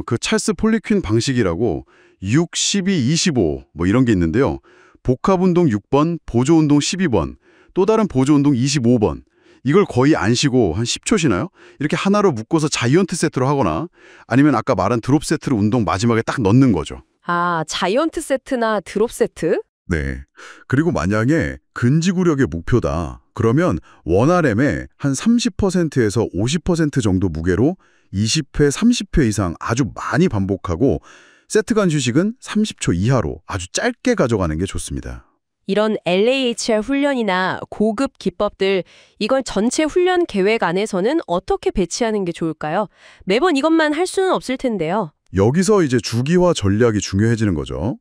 [SPEAKER 7] 그 찰스 폴리퀸 방식이라고 6, 12, 25 뭐 이런 게 있는데요. 복합운동 6번, 보조운동 12번, 또 다른 보조운동 25번. 이걸 거의 안 쉬고 한 10초 쉬나요? 이렇게 하나로 묶어서 자이언트 세트로 하거나 아니면 아까 말한 드롭 세트를 운동 마지막에 딱 넣는 거죠.
[SPEAKER 4] 아, 자이언트 세트나 드롭 세트?
[SPEAKER 7] 네. 그리고 만약에 근지구력의 목표다. 그러면 1RM의 한 30%에서 50% 정도 무게로 20회, 30회 이상 아주 많이 반복하고 세트 간 휴식은 30초 이하로 아주 짧게 가져가는 게 좋습니다.
[SPEAKER 4] 이런 LAHR 훈련이나 고급 기법들, 이걸 전체 훈련 계획 안에서는 어떻게 배치하는 게 좋을까요? 매번 이것만 할 수는 없을 텐데요.
[SPEAKER 7] 여기서 이제 주기와 전략이 중요해지는 거죠.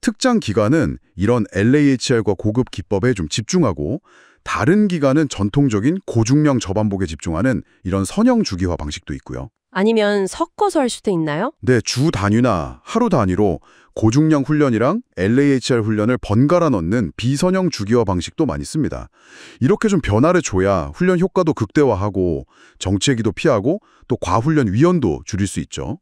[SPEAKER 7] 특정 기간은 이런 LAHR과 고급 기법에 좀 집중하고 다른 기간은 전통적인 고중량 저반복에 집중하는 이런 선형 주기화 방식도 있고요.
[SPEAKER 4] 아니면 섞어서 할 수도 있나요?
[SPEAKER 7] 네, 주 단위나 하루 단위로 고중량 훈련이랑 LAHR 훈련을 번갈아 넣는 비선형 주기화 방식도 많이 씁니다. 이렇게 좀 변화를 줘야 훈련 효과도 극대화하고 정체기도 피하고 또 과훈련 위험도 줄일 수 있죠.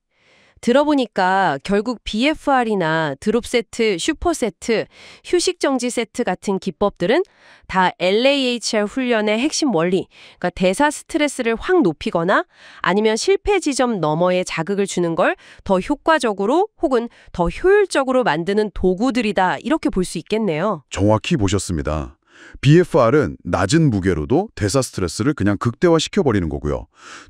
[SPEAKER 4] 들어보니까 결국 BFR이나 드롭 세트, 슈퍼 세트, 휴식 정지 세트 같은 기법들은 다 LAHR 훈련의 핵심 원리, 그러니까 대사 스트레스를 확 높이거나 아니면 실패 지점 너머에 자극을 주는 걸 더 효과적으로 혹은 더 효율적으로 만드는 도구들이다, 이렇게 볼 수 있겠네요.
[SPEAKER 7] 정확히 보셨습니다. BFR은 낮은 무게로도 대사 스트레스를 그냥 극대화시켜버리는 거고요.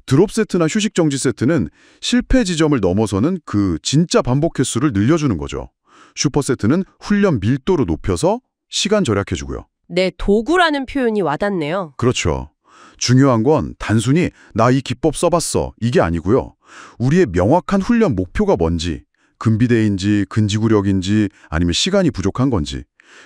[SPEAKER 7] 드롭 세트나 휴식 정지 세트는 실패 지점을 넘어서는 그 진짜 반복 횟수를 늘려주는 거죠. 슈퍼 세트는 훈련 밀도를 높여서 시간 절약해주고요.
[SPEAKER 4] 네, 도구라는 표현이 와닿네요.
[SPEAKER 7] 그렇죠. 중요한 건 단순히 나 이 기법 써봤어 이게 아니고요. 우리의 명확한 훈련 목표가 뭔지, 근비대인지 근지구력인지 아니면 시간이 부족한 건지,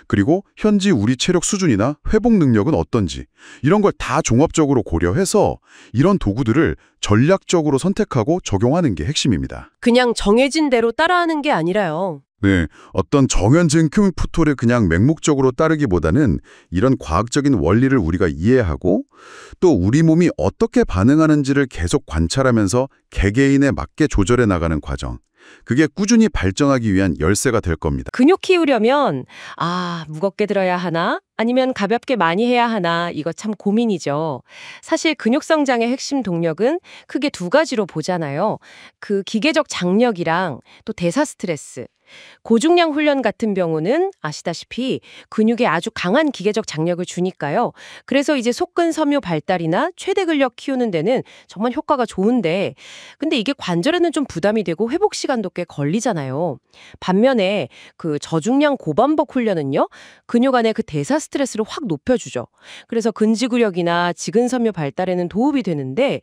[SPEAKER 7] 그리고 현지 우리 체력 수준이나 회복 능력은 어떤지 이런 걸 다 종합적으로 고려해서 이런 도구들을 전략적으로 선택하고 적용하는 게 핵심입니다.
[SPEAKER 4] 그냥 정해진 대로 따라하는 게 아니라요.
[SPEAKER 7] 네, 어떤 정해진 큐프토를 그냥 맹목적으로 따르기보다는 이런 과학적인 원리를 우리가 이해하고 또 우리 몸이 어떻게 반응하는지를 계속 관찰하면서 개개인에 맞게 조절해 나가는 과정. 그게 꾸준히 발전하기 위한 열쇠가 될 겁니다.
[SPEAKER 3] 근육 키우려면 무겁게 들어야 하나? 아니면 가볍게 많이 해야 하나? 이거 참 고민이죠. 사실 근육 성장의 핵심 동력은 크게 두 가지로 보잖아요. 그 기계적 장력이랑 또 대사 스트레스. 고중량 훈련 같은 경우는 아시다시피 근육에 아주 강한 기계적 장력을 주니까요. 그래서 이제 속근 섬유 발달이나 최대 근력 키우는 데는 정말 효과가 좋은데, 근데 이게 관절에는 좀 부담이 되고 회복 시간도 꽤 걸리잖아요. 반면에 그 저중량 고반복 훈련은요, 근육 안에 그 대사 스트레스를 확 높여주죠. 그래서 근지구력이나 지근 섬유 발달에는 도움이 되는데,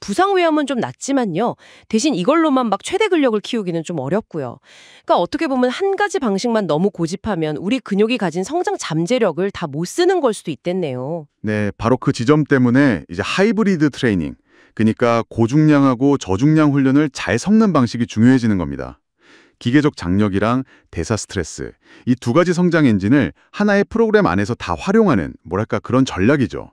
[SPEAKER 3] 부상 위험은 좀 낮지만요. 대신 이걸로만 막 최대 근력을 키우기는 좀 어렵고요. 그러니까 어떻게 보면 한 가지 방식만 너무 고집하면 우리 근육이 가진 성장 잠재력을 다 못 쓰는 걸 수도 있겠네요.
[SPEAKER 7] 네, 바로 그 지점 때문에 이제 하이브리드 트레이닝, 그러니까 고중량하고 저중량 훈련을 잘 섞는 방식이 중요해지는 겁니다. 기계적 장력이랑 대사 스트레스, 이 두 가지 성장 엔진을 하나의 프로그램 안에서 다 활용하는 그런 전략이죠.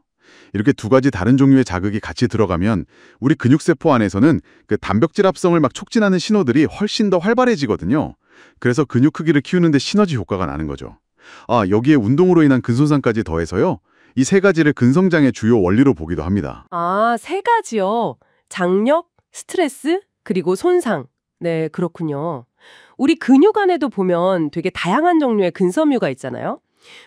[SPEAKER 7] 이렇게 두 가지 다른 종류의 자극이 같이 들어가면 우리 근육세포 안에서는 그 단백질 합성을 막 촉진하는 신호들이 훨씬 더 활발해지거든요. 그래서 근육 크기를 키우는데 시너지 효과가 나는 거죠. 여기에 운동으로 인한 근손상까지 더해서요. 이 세 가지를 근성장의 주요 원리로 보기도 합니다.
[SPEAKER 2] 세 가지요. 장력, 스트레스, 그리고 손상. 네, 그렇군요. 우리 근육 안에도 보면 되게 다양한 종류의 근섬유가 있잖아요.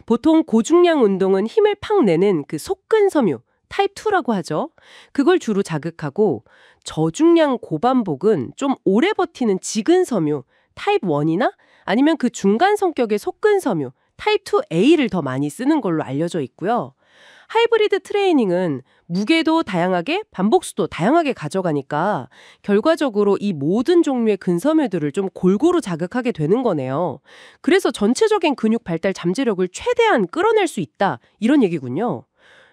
[SPEAKER 2] 보통 고중량 운동은 힘을 팍 내는 그 속근섬유, 타입 2라고 하죠. 그걸 주로 자극하고 저중량 고반복은 좀 오래 버티는 지근섬유, 타입 1이나 아니면 그 중간 성격의 속근섬유, 타입 2A를 더 많이 쓰는 걸로 알려져 있고요. 하이브리드 트레이닝은 무게도 다양하게 반복수도 다양하게 가져가니까 결과적으로 이 모든 종류의 근섬유들을 좀 골고루 자극하게 되는 거네요. 그래서 전체적인 근육 발달 잠재력을 최대한 끌어낼 수 있다 이런 얘기군요.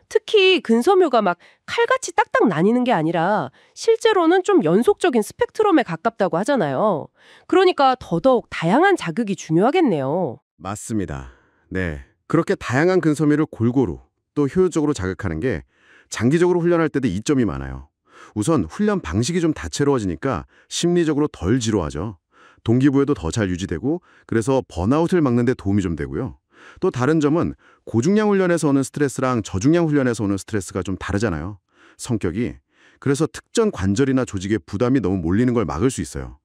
[SPEAKER 2] 특히 근섬유가 막 칼같이 딱딱 나뉘는 게 아니라 실제로는 좀 연속적인 스펙트럼에 가깝다고 하잖아요. 그러니까 더더욱 다양한 자극이 중요하겠네요.
[SPEAKER 8] 맞습니다. 네. 그렇게 다양한 근섬유를 골고루 또 효율적으로 자극하는 게 장기적으로 훈련할 때도 이점이 많아요. 우선 훈련 방식이 좀 다채로워지니까 심리적으로 덜 지루하죠. 동기부여도 더 잘 유지되고 그래서 번아웃을 막는 데 도움이 좀 되고요. 또 다른 점은 고중량 훈련에서 오는 스트레스랑 저중량 훈련에서 오는 스트레스가 좀 다르잖아요. 성격이. 그래서 특정 관절이나 조직에 부담이 너무 몰리는 걸 막을 수 있어요.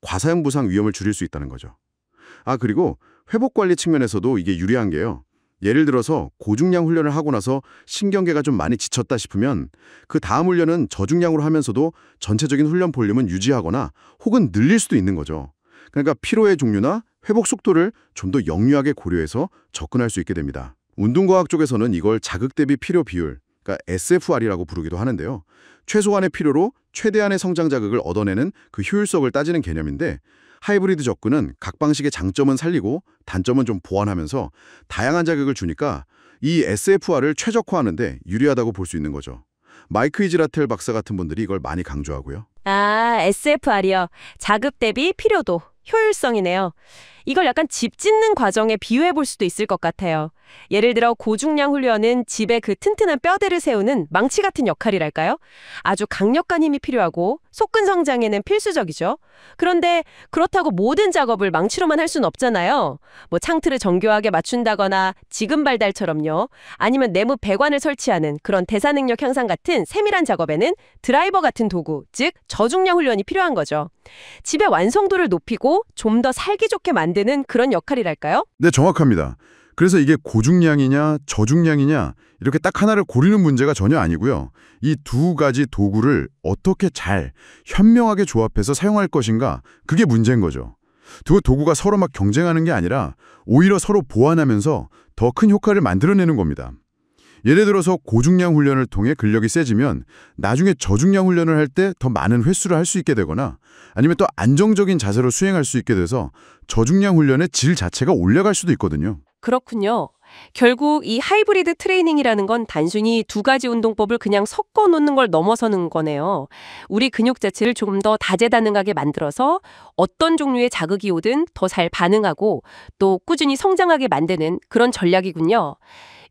[SPEAKER 8] 과사형 부상 위험을 줄일 수 있다는 거죠. 그리고 회복 관리 측면에서도 이게 유리한 게요. 예를 들어서 고중량 훈련을 하고 나서 신경계가 좀 많이 지쳤다 싶으면 그 다음 훈련은 저중량으로 하면서도 전체적인 훈련 볼륨은 유지하거나 혹은 늘릴 수도 있는 거죠. 그러니까 피로의 종류나 회복 속도를 좀 더 영유하게 고려해서 접근할 수 있게 됩니다. 운동과학 쪽에서는 이걸 자극 대비 필요 비율, 그러니까 SFR이라고 부르기도 하는데요. 최소한의 필요로 최대한의 성장 자극을 얻어내는 그 효율성을 따지는 개념인데 하이브리드 접근은 각 방식의 장점은 살리고 단점은 좀 보완하면서 다양한 자극을 주니까 이 SFR을 최적화하는 데 유리하다고 볼 수 있는 거죠. 마이크 이즈라텔 박사 같은 분들이 이걸 많이 강조하고요.
[SPEAKER 4] SFR이요. 자극 대비 필요도, 효율성이네요. 이걸 약간 집 짓는 과정에 비유해 볼 수도 있을 것 같아요. 예를 들어 고중량 훈련은 집에 그 튼튼한 뼈대를 세우는 망치 같은 역할이랄까요? 아주 강력한 힘이 필요하고 속근 성장에는 필수적이죠. 그런데 그렇다고 모든 작업을 망치로만 할 수는 없잖아요. 뭐 창틀을 정교하게 맞춘다거나 지금 발달처럼요. 아니면 내부 배관을 설치하는 그런 대사 능력 향상 같은 세밀한 작업에는 드라이버 같은 도구, 즉 저중량 훈련이 필요한 거죠. 집의 완성도를 높이고 좀 더 살기 좋게 만드는 그런 역할이랄까요?
[SPEAKER 1] 네, 정확합니다. 그래서 이게 고중량이냐 저중량이냐 이렇게 딱 하나를 고르는 문제가 전혀 아니고요. 이 두 가지 도구를 어떻게 잘 현명하게 조합해서 사용할 것인가, 그게 문제인 거죠. 두 도구가 서로 막 경쟁하는 게 아니라 오히려 서로 보완하면서 더 큰 효과를 만들어내는 겁니다. 예를 들어서 고중량 훈련을 통해 근력이 세지면 나중에 저중량 훈련을 할 때 더 많은 횟수를 할 수 있게 되거나 아니면 또 안정적인 자세로 수행할 수 있게 돼서 저중량 훈련의 질 자체가 올라갈 수도 있거든요.
[SPEAKER 2] 그렇군요. 결국 이 하이브리드 트레이닝이라는 건 단순히 두 가지 운동법을 그냥 섞어 놓는 걸 넘어서는 거네요. 우리 근육 자체를 조금 더 다재다능하게 만들어서 어떤 종류의 자극이 오든 더 잘 반응하고 또 꾸준히 성장하게 만드는 그런 전략이군요.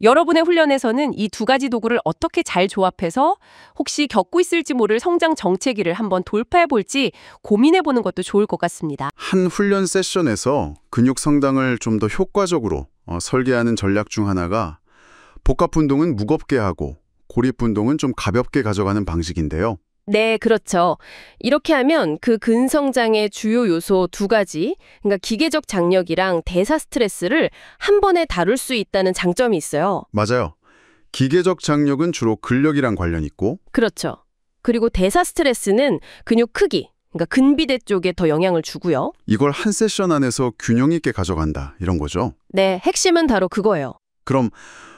[SPEAKER 2] 여러분의 훈련에서는 이 두 가지 도구를 어떻게 잘 조합해서 혹시 겪고 있을지 모를 성장 정체기를 한번 돌파해 볼지 고민해 보는 것도 좋을 것 같습니다.
[SPEAKER 1] 한 훈련 세션에서 근육 성장을 좀 더 효과적으로 설계하는 전략 중 하나가 복합 운동은 무겁게 하고 고립 운동은 좀 가볍게 가져가는 방식인데요.
[SPEAKER 4] 네, 그렇죠. 이렇게 하면 그 근성장의 주요 요소 두 가지, 그러니까 기계적 장력이랑 대사 스트레스를 한 번에 다룰 수 있다는 장점이 있어요.
[SPEAKER 1] 맞아요. 기계적 장력은 주로 근력이랑 관련 있고
[SPEAKER 4] 그렇죠. 그리고 대사 스트레스는 근육 크기, 그러니까 근비대 쪽에 더 영향을 주고요.
[SPEAKER 1] 이걸 한 세션 안에서 균형 있게 가져간다 이런 거죠.
[SPEAKER 4] 네, 핵심은 바로 그거예요.
[SPEAKER 1] 그럼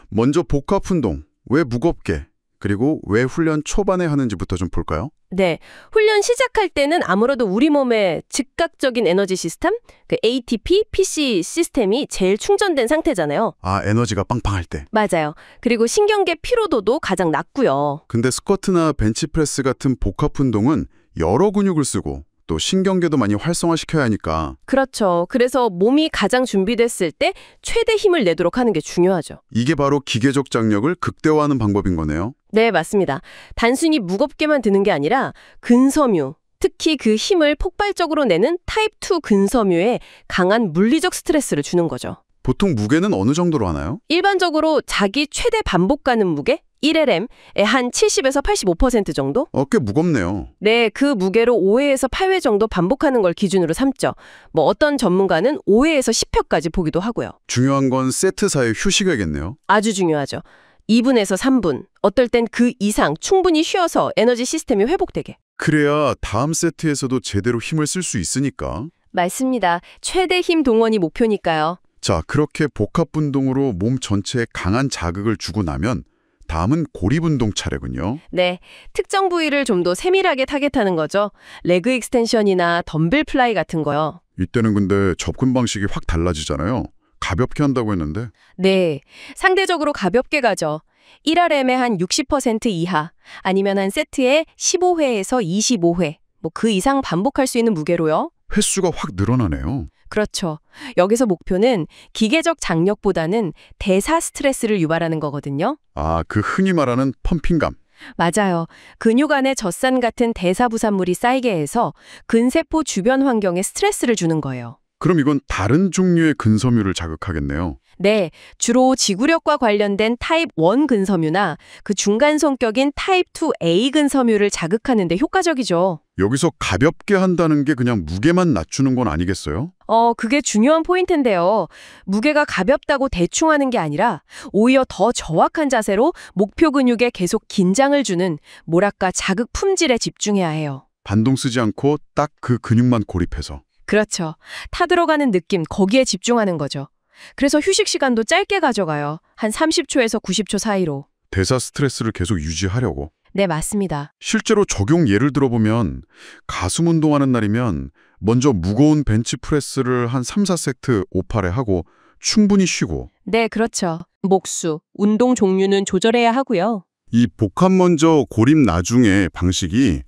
[SPEAKER 1] 먼저 복합 운동, 왜 무겁게 그리고 왜 훈련 초반에 하는지부터 좀 볼까요?
[SPEAKER 4] 네, 훈련 시작할 때는 아무래도 우리 몸의 즉각적인 에너지 시스템, 그 ATP, PC 시스템이 제일 충전된 상태잖아요.
[SPEAKER 1] 에너지가 빵빵할 때.
[SPEAKER 4] 맞아요. 그리고 신경계 피로도도 가장 낮고요.
[SPEAKER 1] 근데 스쿼트나 벤치프레스 같은 복합 운동은 여러 근육을 쓰고 또 신경계도 많이 활성화시켜야 하니까.
[SPEAKER 4] 그렇죠. 그래서 몸이 가장 준비됐을 때 최대 힘을 내도록 하는 게 중요하죠.
[SPEAKER 1] 이게 바로 기계적 장력을 극대화하는 방법인 거네요.
[SPEAKER 4] 네, 맞습니다. 단순히 무겁게만 드는 게 아니라 근섬유, 특히 그 힘을 폭발적으로 내는 타입 2 근섬유에 강한 물리적 스트레스를 주는 거죠.
[SPEAKER 1] 보통 무게는 어느 정도로 하나요?
[SPEAKER 4] 일반적으로 자기 최대 반복 가는 무게 1LM의 한 70에서 85% 정도?
[SPEAKER 1] 꽤 무겁네요.
[SPEAKER 4] 네, 그 무게로 5회에서 8회 정도 반복하는 걸 기준으로 삼죠. 뭐 어떤 전문가는 5회에서 10회까지 보기도 하고요.
[SPEAKER 1] 중요한 건 세트 사이 휴식이겠네요.
[SPEAKER 4] 아주 중요하죠. 2분에서 3분, 어떨 땐 그 이상 충분히 쉬어서 에너지 시스템이 회복되게.
[SPEAKER 1] 그래야 다음 세트에서도 제대로 힘을 쓸 수 있으니까.
[SPEAKER 4] 맞습니다. 최대 힘 동원이 목표니까요.
[SPEAKER 1] 자, 그렇게 복합 운동으로 몸 전체에 강한 자극을 주고 나면 다음은 고립운동 차례군요.
[SPEAKER 4] 네, 특정 부위를 좀 더 세밀하게 타겟하는 거죠. 레그 익스텐션이나 덤벨 플라이 같은 거요.
[SPEAKER 1] 이때는 근데 접근 방식이 확 달라지잖아요. 가볍게 한다고 했는데
[SPEAKER 4] 네, 상대적으로 가볍게 가죠. 1RM의 한 60% 이하, 아니면 한 세트에 15회에서 25회, 뭐 그 이상 반복할 수 있는 무게로요.
[SPEAKER 1] 횟수가 확 늘어나네요.
[SPEAKER 4] 그렇죠. 여기서 목표는 기계적 장력보다는 대사 스트레스를 유발하는 거거든요.
[SPEAKER 1] 아, 그 흔히 말하는 펌핑감.
[SPEAKER 4] 맞아요. 근육 안에 젖산 같은 대사 부산물이 쌓이게 해서 근세포 주변 환경에 스트레스를 주는 거예요.
[SPEAKER 1] 그럼 이건 다른 종류의 근섬유를 자극하겠네요.
[SPEAKER 4] 네, 주로 지구력과 관련된 타입 1 근섬유나 그 중간 성격인 타입 2A 근섬유를 자극하는 데 효과적이죠.
[SPEAKER 1] 여기서 가볍게 한다는 게 그냥 무게만 낮추는 건 아니겠어요?
[SPEAKER 4] 그게 중요한 포인트인데요. 무게가 가볍다고 대충 하는 게 아니라 오히려 더 정확한 자세로 목표 근육에 계속 긴장을 주는 뭐랄까 자극 품질에 집중해야 해요.
[SPEAKER 1] 반동 쓰지 않고 딱 그 근육만 고립해서.
[SPEAKER 4] 그렇죠. 타들어가는 느낌, 거기에 집중하는 거죠. 그래서 휴식 시간도 짧게 가져가요. 한 30초에서 90초 사이로.
[SPEAKER 1] 대사 스트레스를 계속 유지하려고.
[SPEAKER 4] 네, 맞습니다.
[SPEAKER 1] 실제로 적용 예를 들어보면 가슴 운동하는 날이면 먼저 무거운 벤치프레스를 한 3, 4세트 5팔에 하고 충분히 쉬고
[SPEAKER 4] 네, 그렇죠.
[SPEAKER 2] 목수, 운동 종류는 조절해야 하고요.
[SPEAKER 1] 이 복합 먼저 고립 나중에 방식이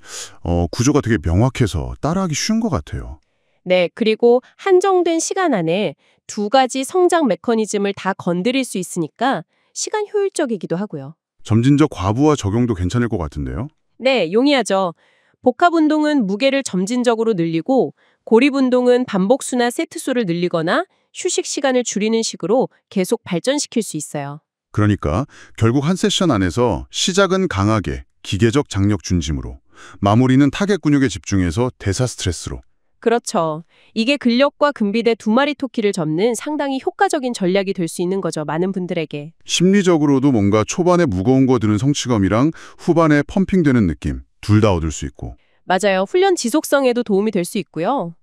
[SPEAKER 1] 구조가 되게 명확해서 따라하기 쉬운 것 같아요.
[SPEAKER 2] 네, 그리고 한정된 시간 안에 두 가지 성장 메커니즘을 다 건드릴 수 있으니까 시간 효율적이기도 하고요.
[SPEAKER 1] 점진적 과부하 적용도 괜찮을 것 같은데요.
[SPEAKER 2] 네, 용이하죠. 복합 운동은 무게를 점진적으로 늘리고 고립 운동은 반복수나 세트수를 늘리거나 휴식 시간을 줄이는 식으로 계속 발전시킬 수 있어요.
[SPEAKER 1] 그러니까 결국 한 세션 안에서 시작은 강하게 기계적 장력 중심으로, 마무리는 타겟 근육에 집중해서 대사 스트레스로.
[SPEAKER 2] 그렇죠. 이게 근력과 근비대 두 마리 토끼를 접는 상당히 효과적인 전략이 될 수 있는 거죠. 많은 분들에게.
[SPEAKER 1] 심리적으로도 뭔가 초반에 무거운 거 드는 성취감이랑 후반에 펌핑되는 느낌 둘 다 얻을 수 있고.
[SPEAKER 2] 맞아요. 훈련 지속성에도 도움이 될 수 있고요.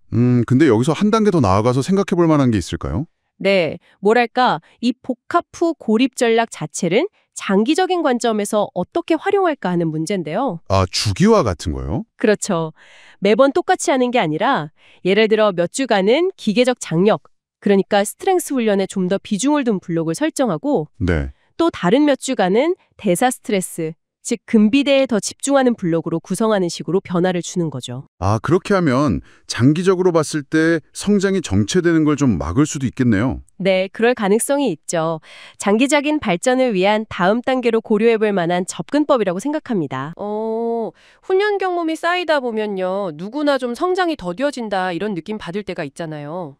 [SPEAKER 1] 근데 여기서 한 단계 더 나아가서 생각해 볼 만한 게 있을까요?
[SPEAKER 2] 네, 뭐랄까, 이 복합 후 고립 전략 자체를 장기적인 관점에서 어떻게 활용할까 하는 문제인데요.
[SPEAKER 1] 아, 주기화 같은 거요?
[SPEAKER 2] 그렇죠. 매번 똑같이 하는 게 아니라 예를 들어 몇 주간은 기계적 장력, 그러니까 스트렝스 훈련에 좀 더 비중을 둔 블록을 설정하고
[SPEAKER 1] 네.
[SPEAKER 2] 또 다른 몇 주간은 대사 스트레스, 즉 근비대에 더 집중하는 블록으로 구성하는 식으로 변화를 주는 거죠.
[SPEAKER 1] 아, 그렇게 하면 장기적으로 봤을 때 성장이 정체되는 걸 좀 막을 수도 있겠네요.
[SPEAKER 2] 네, 그럴 가능성이 있죠. 장기적인 발전을 위한 다음 단계로 고려해볼 만한 접근법이라고 생각합니다.
[SPEAKER 4] 훈련 경험이 쌓이다 보면요. 누구나 좀 성장이 더뎌진다 이런 느낌 받을 때가 있잖아요.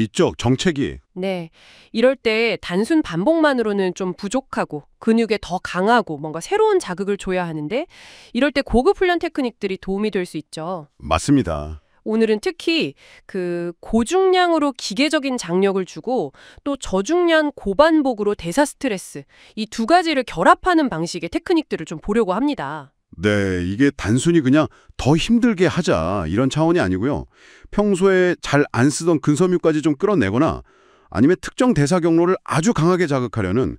[SPEAKER 8] 있죠. 정체기.
[SPEAKER 4] 네. 이럴 때 단순 반복만으로는 좀 부족하고 근육에 더 강하고 뭔가 새로운 자극을 줘야 하는데 이럴 때 고급 훈련 테크닉들이 도움이 될 수 있죠.
[SPEAKER 8] 맞습니다.
[SPEAKER 4] 오늘은 특히 그 고중량으로 기계적인 장력을 주고 또 저중량 고반복으로 대사 스트레스 이 두 가지를 결합하는 방식의 테크닉들을 좀 보려고 합니다.
[SPEAKER 8] 네, 이게 단순히 그냥 더 힘들게 하자 이런 차원이 아니고요. 평소에 잘 안 쓰던 근섬유까지 좀 끌어내거나 아니면 특정 대사 경로를 아주 강하게 자극하려는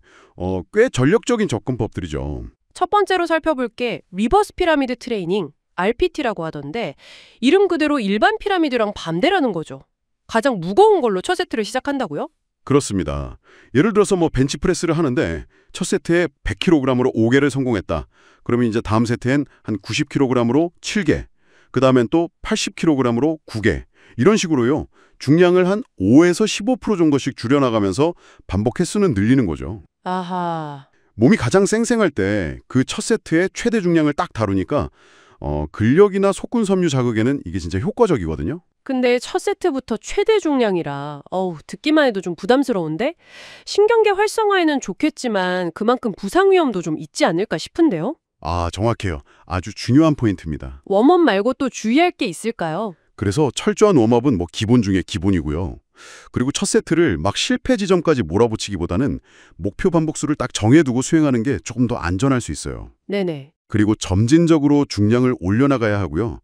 [SPEAKER 8] 꽤 전략적인 접근법들이죠.
[SPEAKER 4] 첫 번째로 살펴볼 게 리버스 피라미드 트레이닝, RPT라고 하던데 이름 그대로 일반 피라미드랑 반대라는 거죠. 가장 무거운 걸로 첫 세트를 시작한다고요?
[SPEAKER 8] 그렇습니다. 예를 들어서 벤치프레스를 하는데 첫 세트에 100kg으로 5개를 성공했다. 그러면 이제 다음 세트엔 한 90kg으로 7개, 그 다음엔 또 80kg으로 9개. 이런 식으로요. 중량을 한 5에서 15% 정도씩 줄여나가면서 반복 횟수는 늘리는 거죠.
[SPEAKER 4] 아하.
[SPEAKER 8] 몸이 가장 쌩쌩할 때 그 첫 세트의 최대 중량을 딱 다루니까 근력이나 속근섬유 자극에는 이게 진짜 효과적이거든요.
[SPEAKER 4] 근데 첫 세트부터 최대 중량이라 듣기만 해도 좀 부담스러운데 신경계 활성화에는 좋겠지만 그만큼 부상 위험도 좀 있지 않을까 싶은데요.
[SPEAKER 8] 아, 정확해요. 아주 중요한 포인트입니다.
[SPEAKER 4] 웜업 말고 또 주의할 게 있을까요?
[SPEAKER 8] 그래서 철저한 웜업은 기본 중에 기본이고요. 그리고 첫 세트를 막 실패 지점까지 몰아붙이기보다는 목표 반복수를 딱 정해두고 수행하는 게 조금 더 안전할 수 있어요.
[SPEAKER 4] 네네.
[SPEAKER 8] 그리고 점진적으로 중량을 올려나가야 하고요.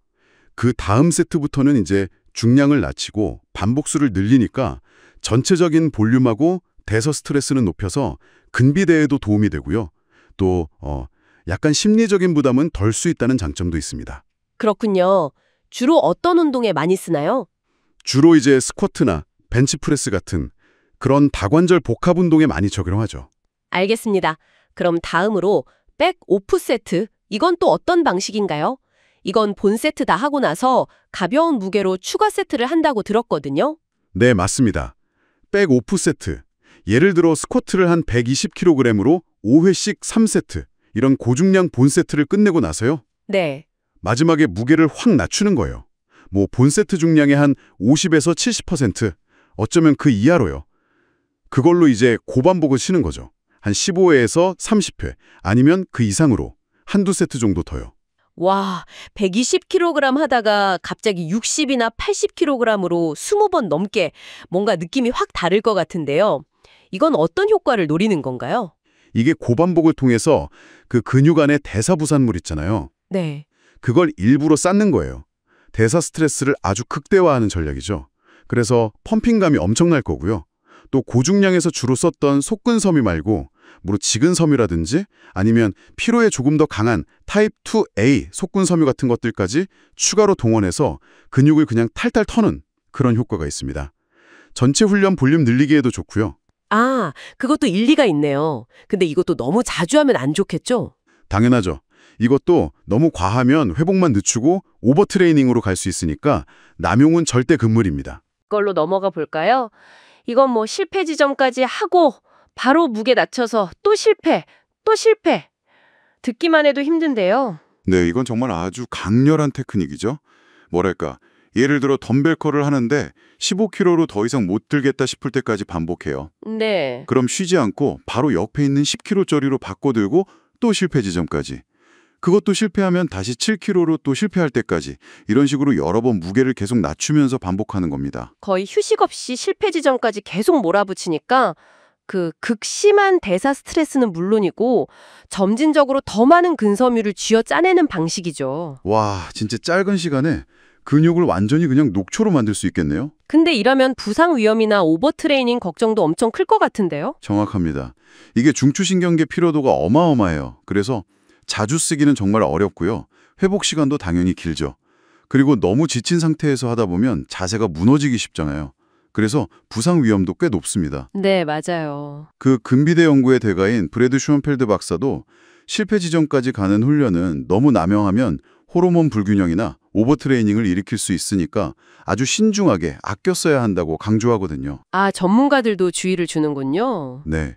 [SPEAKER 8] 그 다음 세트부터는 이제 중량을 낮추고 반복수를 늘리니까 전체적인 볼륨하고 대서 스트레스는 높여서 근비대에도 도움이 되고요.
[SPEAKER 7] 또 약간 심리적인 부담은 덜 수 있다는 장점도 있습니다.
[SPEAKER 4] 그렇군요. 주로 어떤 운동에 많이 쓰나요?
[SPEAKER 7] 주로 이제 스쿼트나 벤치프레스 같은 그런 다관절 복합 운동에 많이 적용하죠.
[SPEAKER 4] 알겠습니다. 그럼 다음으로 백 오프 세트. 이건 또 어떤 방식인가요? 이건 본 세트 다 하고 나서 가벼운 무게로 추가 세트를 한다고 들었거든요.
[SPEAKER 7] 네, 맞습니다. 백 오프 세트. 예를 들어 스쿼트를 한 120kg으로 5회씩 3세트. 이런 고중량 본 세트를 끝내고 나서요.
[SPEAKER 4] 네.
[SPEAKER 7] 마지막에 무게를 확 낮추는 거예요. 뭐 본 세트 중량의 한 50에서 70%, 어쩌면 그 이하로요. 그걸로 이제 고반복을 치는 거죠. 한 15회에서 30회, 아니면 그 이상으로 한두 세트 정도 더요.
[SPEAKER 4] 와, 120kg 하다가 갑자기 60이나 80kg으로 20번 넘게 뭔가 느낌이 확 다를 것 같은데요. 이건 어떤 효과를 노리는 건가요?
[SPEAKER 7] 이게 고반복을 통해서 그 근육 안에 대사부산물 있잖아요.
[SPEAKER 4] 네.
[SPEAKER 7] 그걸 일부러 쌓는 거예요. 대사 스트레스를 아주 극대화하는 전략이죠. 그래서 펌핑감이 엄청날 거고요. 또 고중량에서 주로 썼던 속근섬유 말고 뭐 지근섬유라든지 아니면 피로에 조금 더 강한 타입 2A 속근섬유 같은 것들까지 추가로 동원해서 근육을 그냥 탈탈 터는 그런 효과가 있습니다. 전체 훈련 볼륨 늘리기에도 좋고요.
[SPEAKER 4] 아, 그것도 일리가 있네요. 근데 이것도 너무 자주 하면 안 좋겠죠?
[SPEAKER 7] 당연하죠. 이것도 너무 과하면 회복만 늦추고 오버트레이닝으로 갈 수 있으니까 남용은 절대 금물입니다.
[SPEAKER 2] 걸로 넘어가 볼까요? 이건 뭐 실패 지점까지 하고 바로 무게 낮춰서 또 실패, 또 실패. 듣기만 해도 힘든데요.
[SPEAKER 1] 네, 이건 정말 아주 강렬한 테크닉이죠. 뭐랄까, 예를 들어 덤벨 컬을 하는데 15kg로 더 이상 못 들겠다 싶을 때까지 반복해요.
[SPEAKER 2] 네.
[SPEAKER 1] 그럼 쉬지 않고 바로 옆에 있는 10kg짜리로 바꿔 들고 또 실패 지점까지. 그것도 실패하면 다시 7kg로 또 실패할 때까지 이런 식으로 여러 번 무게를 계속 낮추면서 반복하는 겁니다.
[SPEAKER 2] 거의 휴식 없이 실패 지점까지 계속 몰아붙이니까 그 극심한 대사 스트레스는 물론이고 점진적으로 더 많은 근섬유를 쥐어 짜내는 방식이죠.
[SPEAKER 1] 와, 진짜 짧은 시간에 근육을 완전히 그냥 녹초로 만들 수 있겠네요.
[SPEAKER 2] 근데 이러면 부상 위험이나 오버트레이닝 걱정도 엄청 클 것 같은데요?
[SPEAKER 1] 정확합니다. 이게 중추신경계 피로도가 어마어마해요. 그래서 자주 쓰기는 정말 어렵고요. 회복 시간도 당연히 길죠. 그리고 너무 지친 상태에서 하다 보면 자세가 무너지기 쉽잖아요. 그래서 부상 위험도 꽤 높습니다.
[SPEAKER 2] 네, 맞아요.
[SPEAKER 1] 그 근비대 연구의 대가인 브래드 슈언펠드 박사도 실패 지점까지 가는 훈련은 너무 남용하면 호르몬 불균형이나 오버트레이닝을 일으킬 수 있으니까 아주 신중하게 아껴 써야 한다고 강조하거든요.
[SPEAKER 2] 아, 전문가들도 주의를 주는군요.
[SPEAKER 1] 네.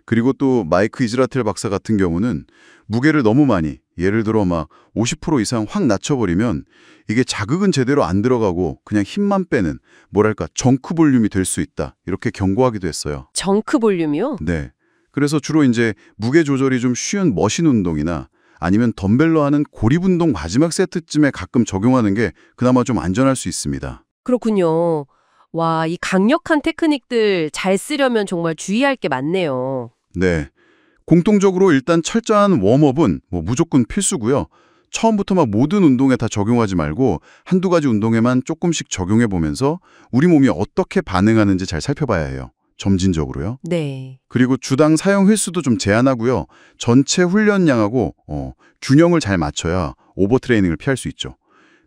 [SPEAKER 1] 그리고 또 마이크 이즈라텔 박사 같은 경우는 무게를 너무 많이, 예를 들어 막 50% 이상 확 낮춰버리면 이게 자극은 제대로 안 들어가고 그냥 힘만 빼는 뭐랄까 정크 볼륨이 될 수 있다. 이렇게 경고하기도 했어요.
[SPEAKER 2] 정크 볼륨이요?
[SPEAKER 1] 네. 그래서 주로 이제 무게 조절이 좀 쉬운 머신 운동이나 아니면 덤벨로 하는 고립 운동 마지막 세트쯤에 가끔 적용하는 게 그나마 좀 안전할 수 있습니다.
[SPEAKER 2] 그렇군요. 와, 이 강력한 테크닉들 잘 쓰려면 정말 주의할 게 많네요.
[SPEAKER 1] 네. 공통적으로 일단 철저한 웜업은 무조건 필수고요. 처음부터 막 모든 운동에 다 적용하지 말고 한두 가지 운동에만 조금씩 적용해 보면서 우리 몸이 어떻게 반응하는지 잘 살펴봐야 해요. 점진적으로요.
[SPEAKER 2] 네.
[SPEAKER 1] 그리고 주당 사용 횟수도 좀 제한하고요. 전체 훈련량하고 균형을 잘 맞춰야 오버트레이닝을 피할 수 있죠.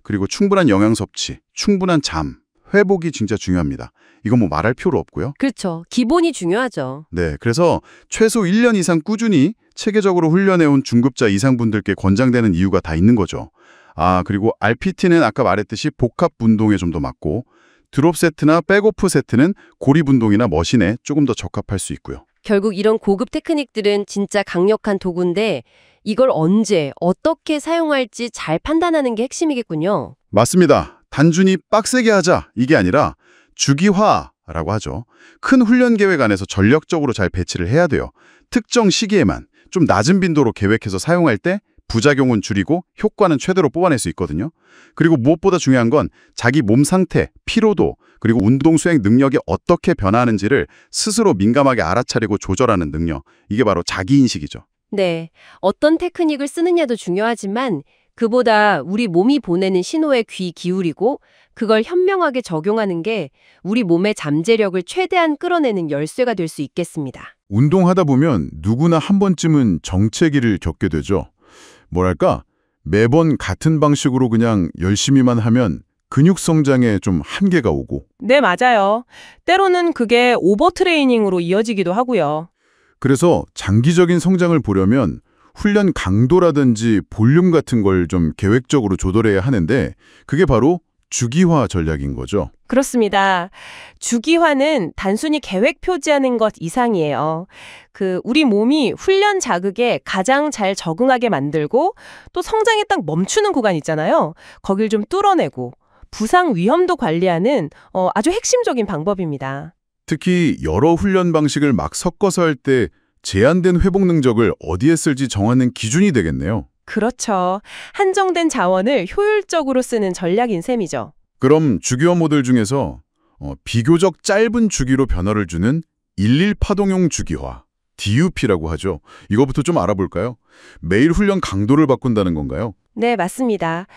[SPEAKER 1] 그리고 충분한 영양 섭취, 충분한 잠, 회복이 진짜 중요합니다. 이건 뭐 말할 필요 없고요.
[SPEAKER 2] 그렇죠. 기본이 중요하죠.
[SPEAKER 1] 네, 그래서 최소 1년 이상 꾸준히 체계적으로 훈련해온 중급자 이상 분들께 권장되는 이유가 다 있는 거죠. 아, 그리고 RPT는 아까 말했듯이 복합 운동에 좀 더 맞고 드롭 세트나 백오프 세트는 고립 운동이나 머신에 조금 더 적합할 수 있고요.
[SPEAKER 2] 결국 이런 고급 테크닉들은 진짜 강력한 도구인데 이걸 언제, 어떻게 사용할지 잘 판단하는 게 핵심이겠군요.
[SPEAKER 1] 맞습니다. 단순히 빡세게 하자 이게 아니라 주기화라고 하죠. 큰 훈련 계획 안에서 전략적으로 잘 배치를 해야 돼요. 특정 시기에만 좀 낮은 빈도로 계획해서 사용할 때 부작용은 줄이고 효과는 최대로 뽑아낼 수 있거든요. 그리고 무엇보다 중요한 건 자기 몸 상태, 피로도, 그리고 운동 수행 능력이 어떻게 변하는지를 스스로 민감하게 알아차리고 조절하는 능력. 이게 바로 자기인식이죠.
[SPEAKER 2] 네. 어떤 테크닉을 쓰느냐도 중요하지만 그보다 우리 몸이 보내는 신호에 귀 기울이고 그걸 현명하게 적용하는 게 우리 몸의 잠재력을 최대한 끌어내는 열쇠가 될 수 있겠습니다.
[SPEAKER 1] 운동하다 보면 누구나 한 번쯤은 정체기를 겪게 되죠. 뭐랄까, 매번 같은 방식으로 그냥 열심히만 하면 근육 성장에 좀 한계가 오고.
[SPEAKER 2] 네, 맞아요. 때로는 그게 오버트레이닝으로 이어지기도 하고요.
[SPEAKER 1] 그래서 장기적인 성장을 보려면 훈련 강도라든지 볼륨 같은 걸 좀 계획적으로 조절해야 하는데 그게 바로 주기화 전략인 거죠.
[SPEAKER 2] 그렇습니다. 주기화는 단순히 계획 표지하는 것 이상이에요. 우리 몸이 훈련 자극에 가장 잘 적응하게 만들고 또 성장에 딱 멈추는 구간 있잖아요. 거길 좀 뚫어내고 부상 위험도 관리하는 아주 핵심적인 방법입니다.
[SPEAKER 1] 특히 여러 훈련 방식을 막 섞어서 할 때 제한된 회복 능력을 어디에 쓸지 정하는 기준이 되겠네요.
[SPEAKER 2] 그렇죠. 한정된 자원을 효율적으로 쓰는 전략인 셈이죠.
[SPEAKER 1] 그럼 주기화 모델 중에서 비교적 짧은 주기로 변화를 주는 일일 파동용 주기화, DUP라고 하죠. 이거부터 좀 알아볼까요? 매일 훈련 강도를 바꾼다는 건가요?
[SPEAKER 2] 네, 맞습니다.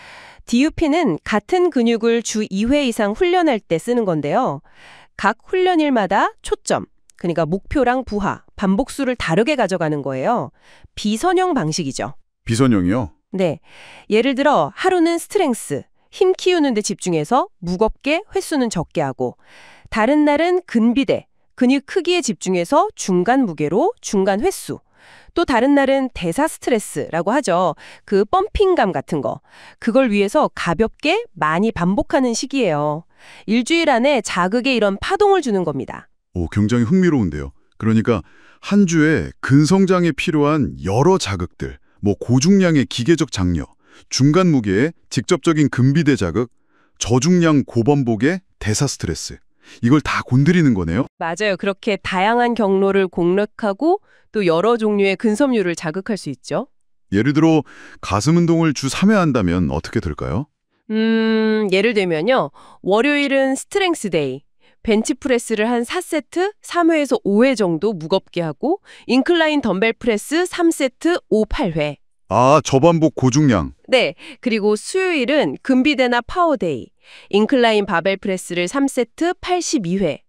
[SPEAKER 2] DUP는 같은 근육을 주 2회 이상 훈련할 때 쓰는 건데요. 각 훈련일마다 초점, 그러니까 목표랑 부하, 반복수를 다르게 가져가는 거예요. 비선형 방식이죠.
[SPEAKER 1] 비선형이요?
[SPEAKER 2] 네. 예를 들어 하루는 스트렝스, 힘 키우는 데 집중해서 무겁게 횟수는 적게 하고 다른 날은 근비대, 근육 크기에 집중해서 중간 무게로 중간 횟수. 또 다른 날은 대사 스트레스라고 하죠. 펌핑감 같은 거. 그걸 위해서 가볍게 많이 반복하는 식이에요. 일주일 안에 자극에 이런 파동을 주는 겁니다.
[SPEAKER 1] 굉장히 흥미로운데요. 그러니까 한 주에 근성장에 필요한 여러 자극들, 고중량의 기계적 장력, 중간 무게의 직접적인 근비대 자극, 저중량 고번복의 대사 스트레스. 이걸 다 곤드리는 거네요.
[SPEAKER 2] 맞아요. 그렇게 다양한 경로를 공략하고 또 여러 종류의 근섬유를 자극할 수 있죠.
[SPEAKER 1] 예를 들어 가슴 운동을 주 3회 한다면 어떻게 될까요?
[SPEAKER 2] 예를 들면요. 월요일은 스트렝스 데이. 벤치프레스를 한 4세트, 3회에서 5회 정도 무겁게 하고 인클라인 덤벨 프레스 3세트, 5, 8회.
[SPEAKER 1] 저반복 고중량.
[SPEAKER 2] 네, 그리고 수요일은 근비대나 파워데이. 인클라인 바벨 프레스를 3세트, 82회.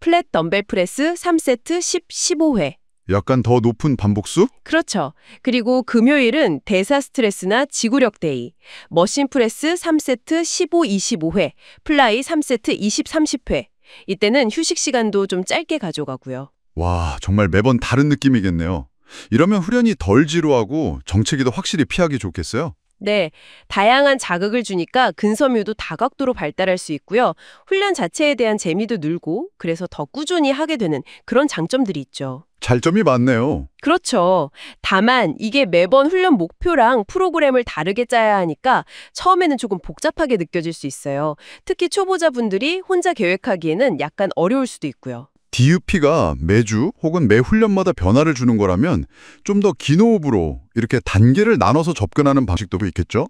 [SPEAKER 2] 플랫 덤벨 프레스 3세트, 10, 15회.
[SPEAKER 1] 약간 더 높은 반복수?
[SPEAKER 2] 그렇죠. 그리고 금요일은 대사 스트레스나 지구력 데이. 머신 프레스 3세트, 15, 25회. 플라이 3세트, 20, 30회. 이때는 휴식 시간도 좀 짧게 가져가고요.
[SPEAKER 1] 와, 정말 매번 다른 느낌이겠네요. 이러면 훈련이 덜 지루하고 정체기도 확실히 피하기 좋겠어요?
[SPEAKER 2] 네, 다양한 자극을 주니까 근섬유도 다각도로 발달할 수 있고요. 훈련 자체에 대한 재미도 늘고 그래서 더 꾸준히 하게 되는 그런 장점들이 있죠.
[SPEAKER 1] 장점이 많네요.
[SPEAKER 2] 그렇죠. 다만 이게 매번 훈련 목표랑 프로그램을 다르게 짜야 하니까 처음에는 조금 복잡하게 느껴질 수 있어요. 특히 초보자분들이 혼자 계획하기에는 약간 어려울 수도 있고요.
[SPEAKER 1] DUP가 매주 혹은 매 훈련마다 변화를 주는 거라면 좀 더 긴 호흡으로 이렇게 단계를 나눠서 접근하는 방식도 있겠죠?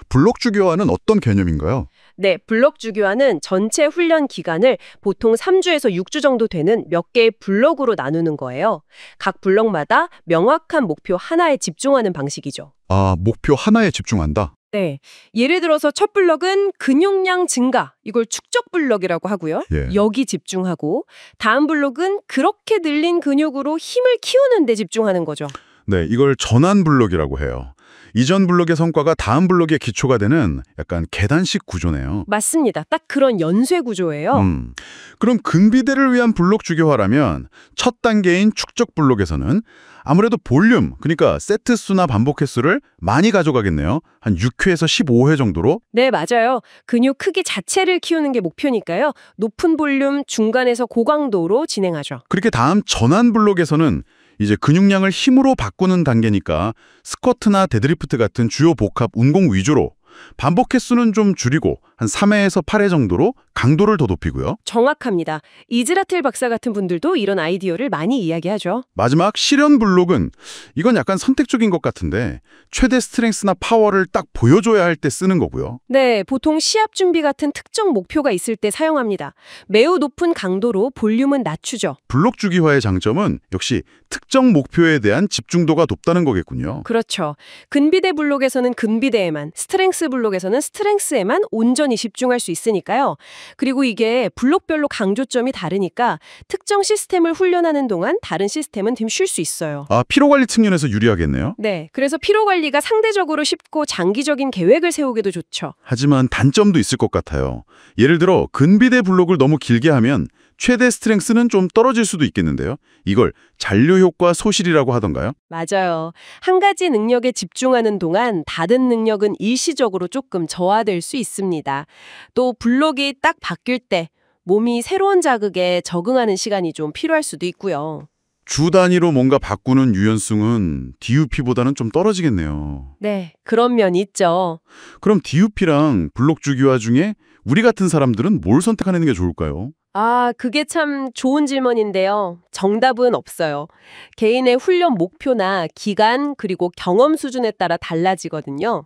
[SPEAKER 1] 블록 주기화는 어떤 개념인가요?
[SPEAKER 2] 네, 블록 주기화는 전체 훈련 기간을 보통 3주에서 6주 정도 되는 몇 개의 블록으로 나누는 거예요. 각 블록마다 명확한 목표 하나에 집중하는 방식이죠.
[SPEAKER 1] 목표 하나에 집중한다.
[SPEAKER 2] 네. 예를 들어서 첫 블럭은 근육량 증가, 이걸 축적 블럭이라고 하고요.
[SPEAKER 1] 예.
[SPEAKER 2] 여기 집중하고 다음 블럭은 그렇게 늘린 근육으로 힘을 키우는 데 집중하는 거죠.
[SPEAKER 1] 네, 이걸 전환 블록이라고 해요. 이전 블록의 성과가 다음 블록의 기초가 되는 약간 계단식 구조네요.
[SPEAKER 2] 맞습니다. 딱 그런 연쇄 구조예요.
[SPEAKER 1] 그럼 근비대를 위한 블록 주기화라면 첫 단계인 축적 블록에서는 아무래도 볼륨, 그러니까 세트 수나 반복 횟수를 많이 가져가겠네요. 한 6회에서 15회 정도로.
[SPEAKER 2] 네, 맞아요. 근육 크기 자체를 키우는 게 목표니까요. 높은 볼륨, 중간에서 고강도로 진행하죠.
[SPEAKER 1] 그렇게 다음 전환 블록에서는 이제 근육량을 힘으로 바꾸는 단계니까 스쿼트나 데드리프트 같은 주요 복합 운동 위주로 반복 횟수는 좀 줄이고 한 3회에서 8회 정도로 강도를 더 높이고요.
[SPEAKER 2] 정확합니다. 이즈라텔 박사 같은 분들도 이런 아이디어를 많이 이야기하죠.
[SPEAKER 1] 마지막 실현 블록은 이건 약간 선택적인 것 같은데 최대 스트렝스나 파워를 딱 보여줘야 할 때 쓰는 거고요.
[SPEAKER 2] 네, 보통 시합 준비 같은 특정 목표가 있을 때 사용합니다. 매우 높은 강도로 볼륨은 낮추죠.
[SPEAKER 1] 블록 주기화의 장점은 역시 특정 목표에 대한 집중도가 높다는 거겠군요.
[SPEAKER 2] 그렇죠. 근비대 블록에서는 근비대에만, 스트렝스 블록에서는 스트렝스에만 온전히
[SPEAKER 4] 충분히 집중할 수 있으니까요. 그리고 이게 블록별로 강조점이 다르니까 특정 시스템을 훈련하는 동안 다른 시스템은 좀 쉴 수 있어요.
[SPEAKER 1] 아, 피로관리 측면에서 유리하겠네요.
[SPEAKER 4] 네, 그래서 피로 관리가 상대적으로 쉽고 장기적인 계획을 세우기도 좋죠.
[SPEAKER 1] 하지만 단점도 있을 것 같아요. 예를 들어 근비대 블록을 너무 길게 하면 최대 스트렝스는 좀 떨어질 수도 있겠는데요. 이걸 잔류 효과 소실이라고 하던가요?
[SPEAKER 4] 맞아요. 한 가지 능력에 집중하는 동안 다른 능력은 일시적으로 조금 저하될 수 있습니다. 또 블록이 딱 바뀔 때 몸이 새로운 자극에 적응하는 시간이 좀 필요할 수도 있고요.
[SPEAKER 1] 주 단위로 뭔가 바꾸는 유연성은 DUP보다는 좀 떨어지겠네요.
[SPEAKER 4] 네, 그런 면이 있죠.
[SPEAKER 1] 그럼 DUP랑 블록 주기화 중에 우리 같은 사람들은 뭘 선택하는 게 좋을까요?
[SPEAKER 4] 아, 그게 참 좋은 질문인데요. 정답은 없어요. 개인의 훈련 목표나 기간 그리고 경험 수준에 따라 달라지거든요.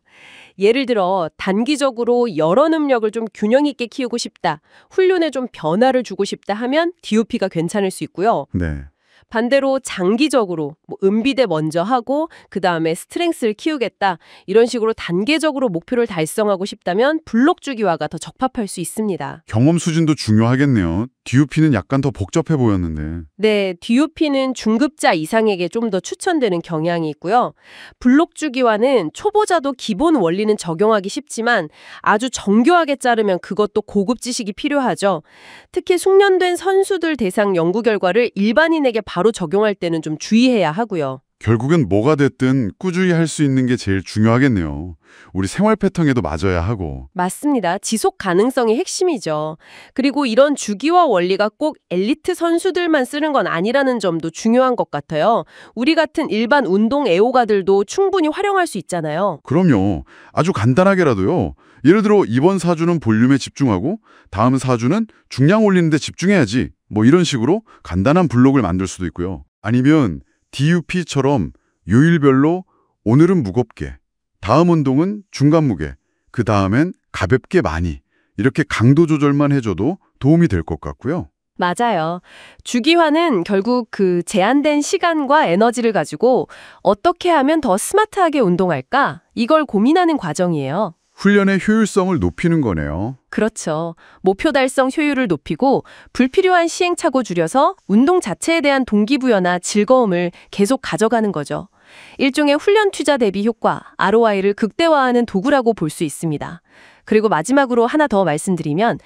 [SPEAKER 4] 예를 들어 단기적으로 여러 능력을 좀 균형 있게 키우고 싶다, 훈련에 좀 변화를 주고 싶다 하면 DUP가 괜찮을 수 있고요.
[SPEAKER 1] 네.
[SPEAKER 4] 반대로 장기적으로 은비대 먼저 하고 그다음에 스트렝스를 키우겠다, 이런 식으로 단계적으로 목표를 달성하고 싶다면 블록 주기화가 더 적합할 수 있습니다.
[SPEAKER 1] 경험 수준도 중요하겠네요. DUP는 약간 더 복잡해 보였는데.
[SPEAKER 4] 네, DUP는 중급자 이상에게 좀 더 추천되는 경향이 있고요. 블록 주기화는 초보자도 기본 원리는 적용하기 쉽지만 아주 정교하게 자르면 그것도 고급 지식이 필요하죠. 특히 숙련된 선수들 대상 연구 결과를 일반인에게 바로 적용할 때는 좀 주의해야 하고요.
[SPEAKER 1] 결국엔 뭐가 됐든 꾸준히 할 수 있는 게 제일 중요하겠네요. 우리 생활 패턴에도 맞아야 하고.
[SPEAKER 4] 맞습니다. 지속 가능성이 핵심이죠. 그리고 이런 주기화 원리가 꼭 엘리트 선수들만 쓰는 건 아니라는 점도 중요한 것 같아요. 우리 같은 일반 운동 애호가들도 충분히 활용할 수 있잖아요.
[SPEAKER 1] 그럼요. 아주 간단하게라도요. 예를 들어 이번 4주는 볼륨에 집중하고 다음 4주는 중량 올리는 데 집중해야지. 뭐 이런 식으로 간단한 블록을 만들 수도 있고요. 아니면 DUP처럼 요일별로 오늘은 무겁게, 다음 운동은 중간 무게, 그 다음엔 가볍게 많이, 이렇게 강도 조절만 해줘도 도움이 될 것 같고요.
[SPEAKER 4] 맞아요. 주기화는 결국 그 제한된 시간과 에너지를 가지고 어떻게 하면 더 스마트하게 운동할까? 이걸 고민하는 과정이에요.
[SPEAKER 1] 훈련의 효율성을 높이는 거네요.
[SPEAKER 4] 그렇죠. 목표 달성 효율을 높이고 불필요한 시행착오 줄여서 운동 자체에 대한 동기부여나 즐거움을 계속 가져가는 거죠. 일종의 훈련 투자 대비 효과, ROI를 극대화하는 도구라고 볼 수 있습니다. 그리고 마지막으로 하나 더 말씀드리면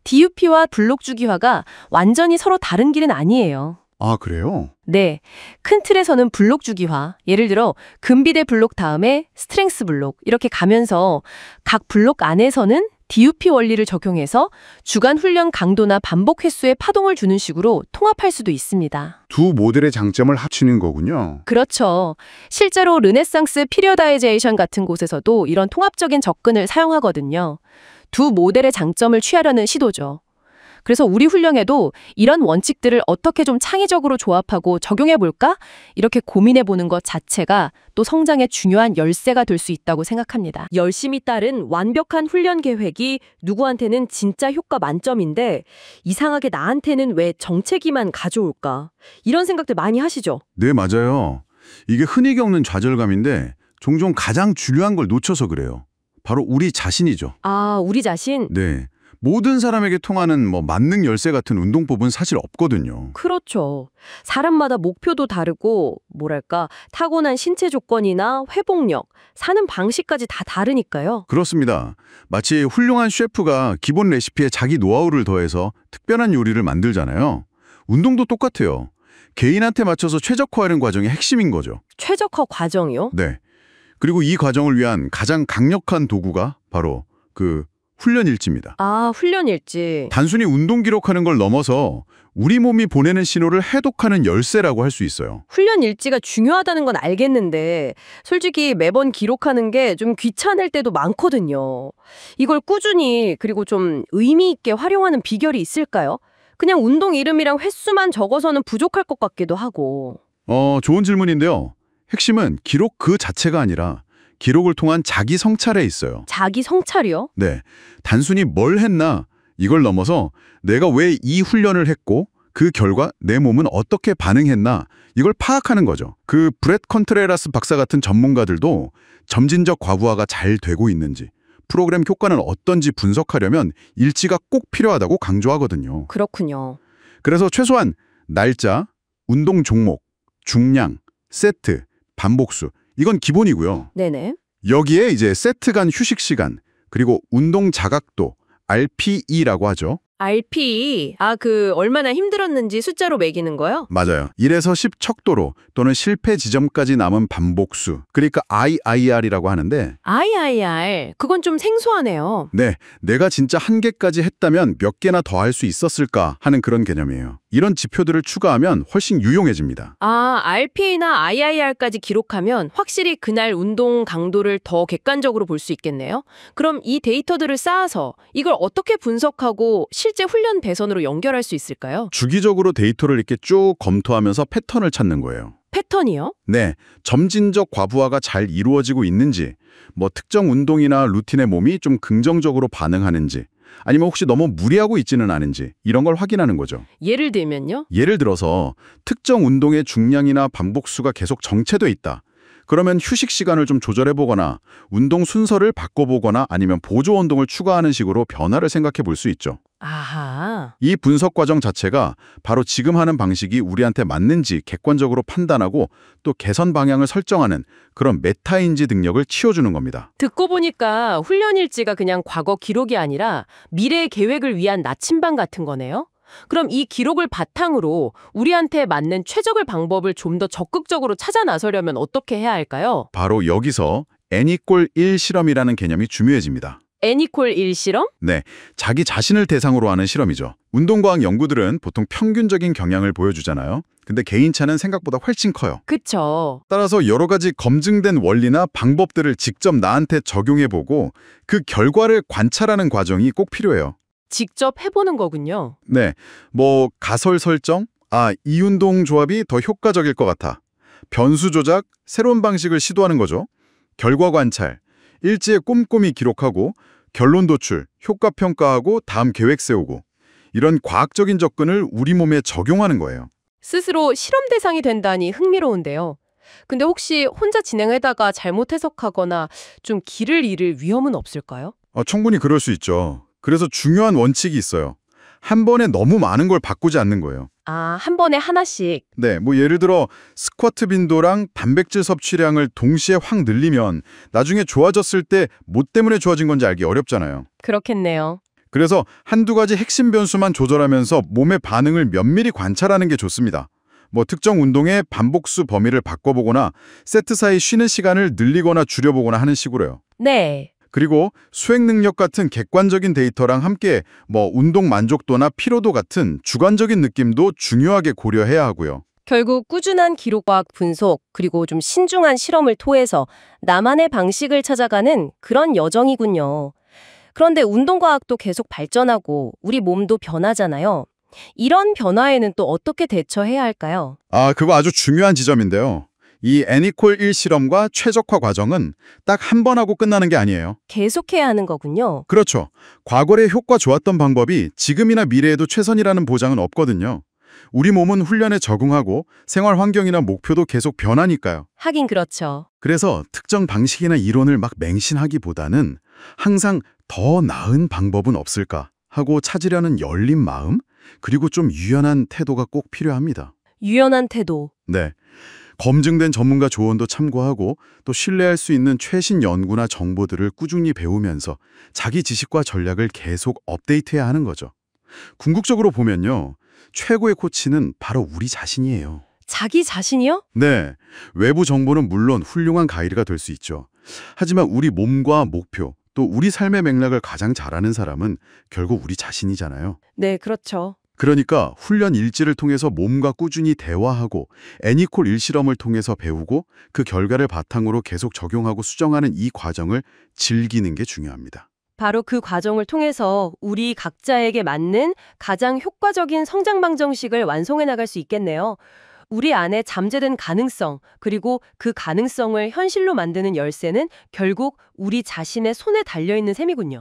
[SPEAKER 4] DUP와 블록 주기화가 완전히 서로 다른 길은 아니에요.
[SPEAKER 1] 아, 그래요?
[SPEAKER 4] 네, 큰 틀에서는 블록 주기화, 예를 들어 근비대 블록 다음에 스트렝스 블록, 이렇게 가면서 각 블록 안에서는 DUP 원리를 적용해서 주간 훈련 강도나 반복 횟수에 파동을 주는 식으로 통합할 수도 있습니다.
[SPEAKER 1] 두 모델의 장점을 합치는 거군요.
[SPEAKER 4] 그렇죠. 실제로 르네상스 피리어다이제이션 같은 곳에서도 이런 통합적인 접근을 사용하거든요. 두 모델의 장점을 취하려는 시도죠. 그래서 우리 훈련에도 이런 원칙들을 어떻게 좀 창의적으로 조합하고 적용해볼까? 이렇게 고민해보는 것 자체가 또 성장의 중요한 열쇠가 될 수 있다고 생각합니다. 열심히 따른 완벽한 훈련 계획이 누구한테는 진짜 효과 만점인데 이상하게 나한테는 왜 정체기만 가져올까? 이런 생각들 많이 하시죠?
[SPEAKER 1] 네, 맞아요. 이게 흔히 겪는 좌절감인데 종종 가장 중요한 걸 놓쳐서 그래요. 바로 우리 자신이죠.
[SPEAKER 4] 아, 우리 자신?
[SPEAKER 1] 네. 모든 사람에게 통하는 만능 열쇠 같은 운동법은 사실 없거든요.
[SPEAKER 4] 그렇죠. 사람마다 목표도 다르고 뭐랄까 타고난 신체 조건이나 회복력, 사는 방식까지 다 다르니까요.
[SPEAKER 1] 그렇습니다. 마치 훌륭한 셰프가 기본 레시피에 자기 노하우를 더해서 특별한 요리를 만들잖아요. 운동도 똑같아요. 개인한테 맞춰서 최적화하는 과정이 핵심인 거죠.
[SPEAKER 4] 최적화 과정이요?
[SPEAKER 1] 네. 그리고 이 과정을 위한 가장 강력한 도구가 바로 그 훈련 일지입니다.
[SPEAKER 4] 아, 훈련 일지.
[SPEAKER 1] 단순히 운동 기록하는 걸 넘어서 우리 몸이 보내는 신호를 해독하는 열쇠라고 할 수 있어요.
[SPEAKER 4] 훈련 일지가 중요하다는 건 알겠는데 솔직히 매번 기록하는 게 좀 귀찮을 때도 많거든요. 이걸 꾸준히 그리고 좀 의미 있게 활용하는 비결이 있을까요? 그냥 운동 이름이랑 횟수만 적어서는 부족할 것 같기도 하고.
[SPEAKER 1] 좋은 질문인데요. 핵심은 기록 그 자체가 아니라 기록을 통한 자기 성찰에 있어요.
[SPEAKER 4] 자기 성찰이요?
[SPEAKER 1] 네. 단순히 뭘 했나 이걸 넘어서 내가 왜 이 훈련을 했고 그 결과 내 몸은 어떻게 반응했나 이걸 파악하는 거죠. 그 브렛 컨트레라스 박사 같은 전문가들도 점진적 과부하가 잘 되고 있는지 프로그램 효과는 어떤지 분석하려면 일지가 꼭 필요하다고 강조하거든요.
[SPEAKER 4] 그렇군요.
[SPEAKER 1] 그래서 최소한 날짜, 운동 종목, 중량, 세트, 반복수 이건 기본이고요.
[SPEAKER 4] 네네.
[SPEAKER 1] 여기에 이제 세트 간 휴식 시간, 그리고 운동 자각도, RPE라고 하죠.
[SPEAKER 4] RPE, 얼마나 힘들었는지 숫자로 매기는 거요?
[SPEAKER 1] 맞아요. 1에서 10 척도로 또는 실패 지점까지 남은 반복수, 그러니까 IIR이라고 하는데
[SPEAKER 4] IIR, 그건 좀 생소하네요.
[SPEAKER 1] 네, 내가 진짜 한 개까지 했다면 몇 개나 더 할 수 있었을까 하는 그런 개념이에요. 이런 지표들을 추가하면 훨씬 유용해집니다.
[SPEAKER 4] RPE나 IIR까지 기록하면 확실히 그날 운동 강도를 더 객관적으로 볼 수 있겠네요. 그럼 이 데이터들을 쌓아서 이걸 어떻게 분석하고 실제 훈련 배선으로 연결할 수 있을까요?
[SPEAKER 1] 주기적으로 데이터를 이렇게 쭉 검토하면서 패턴을 찾는 거예요.
[SPEAKER 4] 패턴이요?
[SPEAKER 1] 네, 점진적 과부하가 잘 이루어지고 있는지, 특정 운동이나 루틴에 몸이 좀 긍정적으로 반응하는지, 아니면 혹시 너무 무리하고 있지는 않은지 이런 걸 확인하는 거죠.
[SPEAKER 4] 예를 들면요?
[SPEAKER 1] 예를 들어서 특정 운동의 중량이나 반복수가 계속 정체돼 있다. 그러면 휴식 시간을 좀 조절해보거나 운동 순서를 바꿔보거나 아니면 보조 운동을 추가하는 식으로 변화를 생각해 볼 수 있죠.
[SPEAKER 4] 아하.
[SPEAKER 1] 이 분석 과정 자체가 바로 지금 하는 방식이 우리한테 맞는지 객관적으로 판단하고 또 개선 방향을 설정하는 그런 메타인지 능력을 키워주는 겁니다.
[SPEAKER 4] 듣고 보니까 훈련 일지가 그냥 과거 기록이 아니라 미래의 계획을 위한 나침반 같은 거네요? 그럼 이 기록을 바탕으로 우리한테 맞는 최적의 방법을 좀 더 적극적으로 찾아 나서려면 어떻게 해야 할까요?
[SPEAKER 1] 바로 여기서 N=1 실험이라는 개념이 중요해집니다.
[SPEAKER 4] N=1 실험?
[SPEAKER 1] 네, 자기 자신을 대상으로 하는 실험이죠. 운동과학 연구들은 보통 평균적인 경향을 보여주잖아요. 근데 개인차는 생각보다 훨씬 커요.
[SPEAKER 4] 그쵸.
[SPEAKER 1] 따라서 여러 가지 검증된 원리나 방법들을 직접 나한테 적용해보고 그 결과를 관찰하는 과정이 꼭 필요해요.
[SPEAKER 4] 직접 해보는 거군요.
[SPEAKER 1] 네, 가설 설정? 이 운동 조합이 더 효과적일 것 같아. 변수 조작, 새로운 방식을 시도하는 거죠. 결과 관찰, 일지에 꼼꼼히 기록하고 결론 도출, 효과 평가하고 다음 계획 세우고 이런 과학적인 접근을 우리 몸에 적용하는 거예요.
[SPEAKER 2] 스스로 실험 대상이 된다니 흥미로운데요. 근데 혹시 혼자 진행하다가 잘못 해석하거나 좀 길을 잃을 위험은 없을까요?
[SPEAKER 1] 충분히 그럴 수 있죠. 그래서 중요한 원칙이 있어요. 한 번에 너무 많은 걸 바꾸지 않는 거예요.
[SPEAKER 2] 한 번에 하나씩.
[SPEAKER 1] 네, 예를 들어 스쿼트 빈도랑 단백질 섭취량을 동시에 확 늘리면 나중에 좋아졌을 때 뭐 때문에 좋아진 건지 알기 어렵잖아요.
[SPEAKER 2] 그렇겠네요.
[SPEAKER 1] 그래서 한두 가지 핵심 변수만 조절하면서 몸의 반응을 면밀히 관찰하는 게 좋습니다. 특정 운동의 반복수 범위를 바꿔보거나 세트 사이 쉬는 시간을 늘리거나 줄여보거나 하는 식으로요.
[SPEAKER 2] 네.
[SPEAKER 1] 그리고 수행 능력 같은 객관적인 데이터랑 함께 운동 만족도나 피로도 같은 주관적인 느낌도 중요하게 고려해야 하고요.
[SPEAKER 2] 결국 꾸준한 기록과 분석, 그리고 좀 신중한 실험을 통해서 나만의 방식을 찾아가는 그런 여정이군요. 그런데 운동과학도 계속 발전하고 우리 몸도 변하잖아요. 이런 변화에는 또 어떻게 대처해야 할까요?
[SPEAKER 1] 그거 아주 중요한 지점인데요. 이 N=1 실험과 최적화 과정은 딱 한 번 하고 끝나는 게 아니에요.
[SPEAKER 2] 계속해야 하는 거군요.
[SPEAKER 1] 그렇죠. 과거에 효과 좋았던 방법이 지금이나 미래에도 최선이라는 보장은 없거든요. 우리 몸은 훈련에 적응하고 생활 환경이나 목표도 계속 변하니까요.
[SPEAKER 2] 하긴 그렇죠.
[SPEAKER 1] 그래서 특정 방식이나 이론을 막 맹신하기보다는 항상 더 나은 방법은 없을까 하고 찾으려는 열린 마음, 그리고 좀 유연한 태도가 꼭 필요합니다.
[SPEAKER 2] 유연한 태도.
[SPEAKER 1] 네. 검증된 전문가 조언도 참고하고 또 신뢰할 수 있는 최신 연구나 정보들을 꾸준히 배우면서 자기 지식과 전략을 계속 업데이트해야 하는 거죠. 궁극적으로 보면요. 최고의 코치는 바로 우리 자신이에요.
[SPEAKER 2] 자기 자신이요?
[SPEAKER 1] 네. 외부 정보는 물론 훌륭한 가이드가 될 수 있죠. 하지만 우리 몸과 목표, 또 우리 삶의 맥락을 가장 잘 아는 사람은 결국 우리 자신이잖아요.
[SPEAKER 2] 네, 그렇죠.
[SPEAKER 1] 그러니까 훈련 일지를 통해서 몸과 꾸준히 대화하고 N=1 실험을 통해서 배우고 그 결과를 바탕으로 계속 적용하고 수정하는 이 과정을 즐기는 게 중요합니다.
[SPEAKER 2] 바로 그 과정을 통해서 우리 각자에게 맞는 가장 효과적인 성장 방정식을 완성해 나갈 수 있겠네요. 우리 안에 잠재된 가능성, 그리고 그 가능성을 현실로 만드는 열쇠는 결국 우리 자신의 손에 달려있는 셈이군요.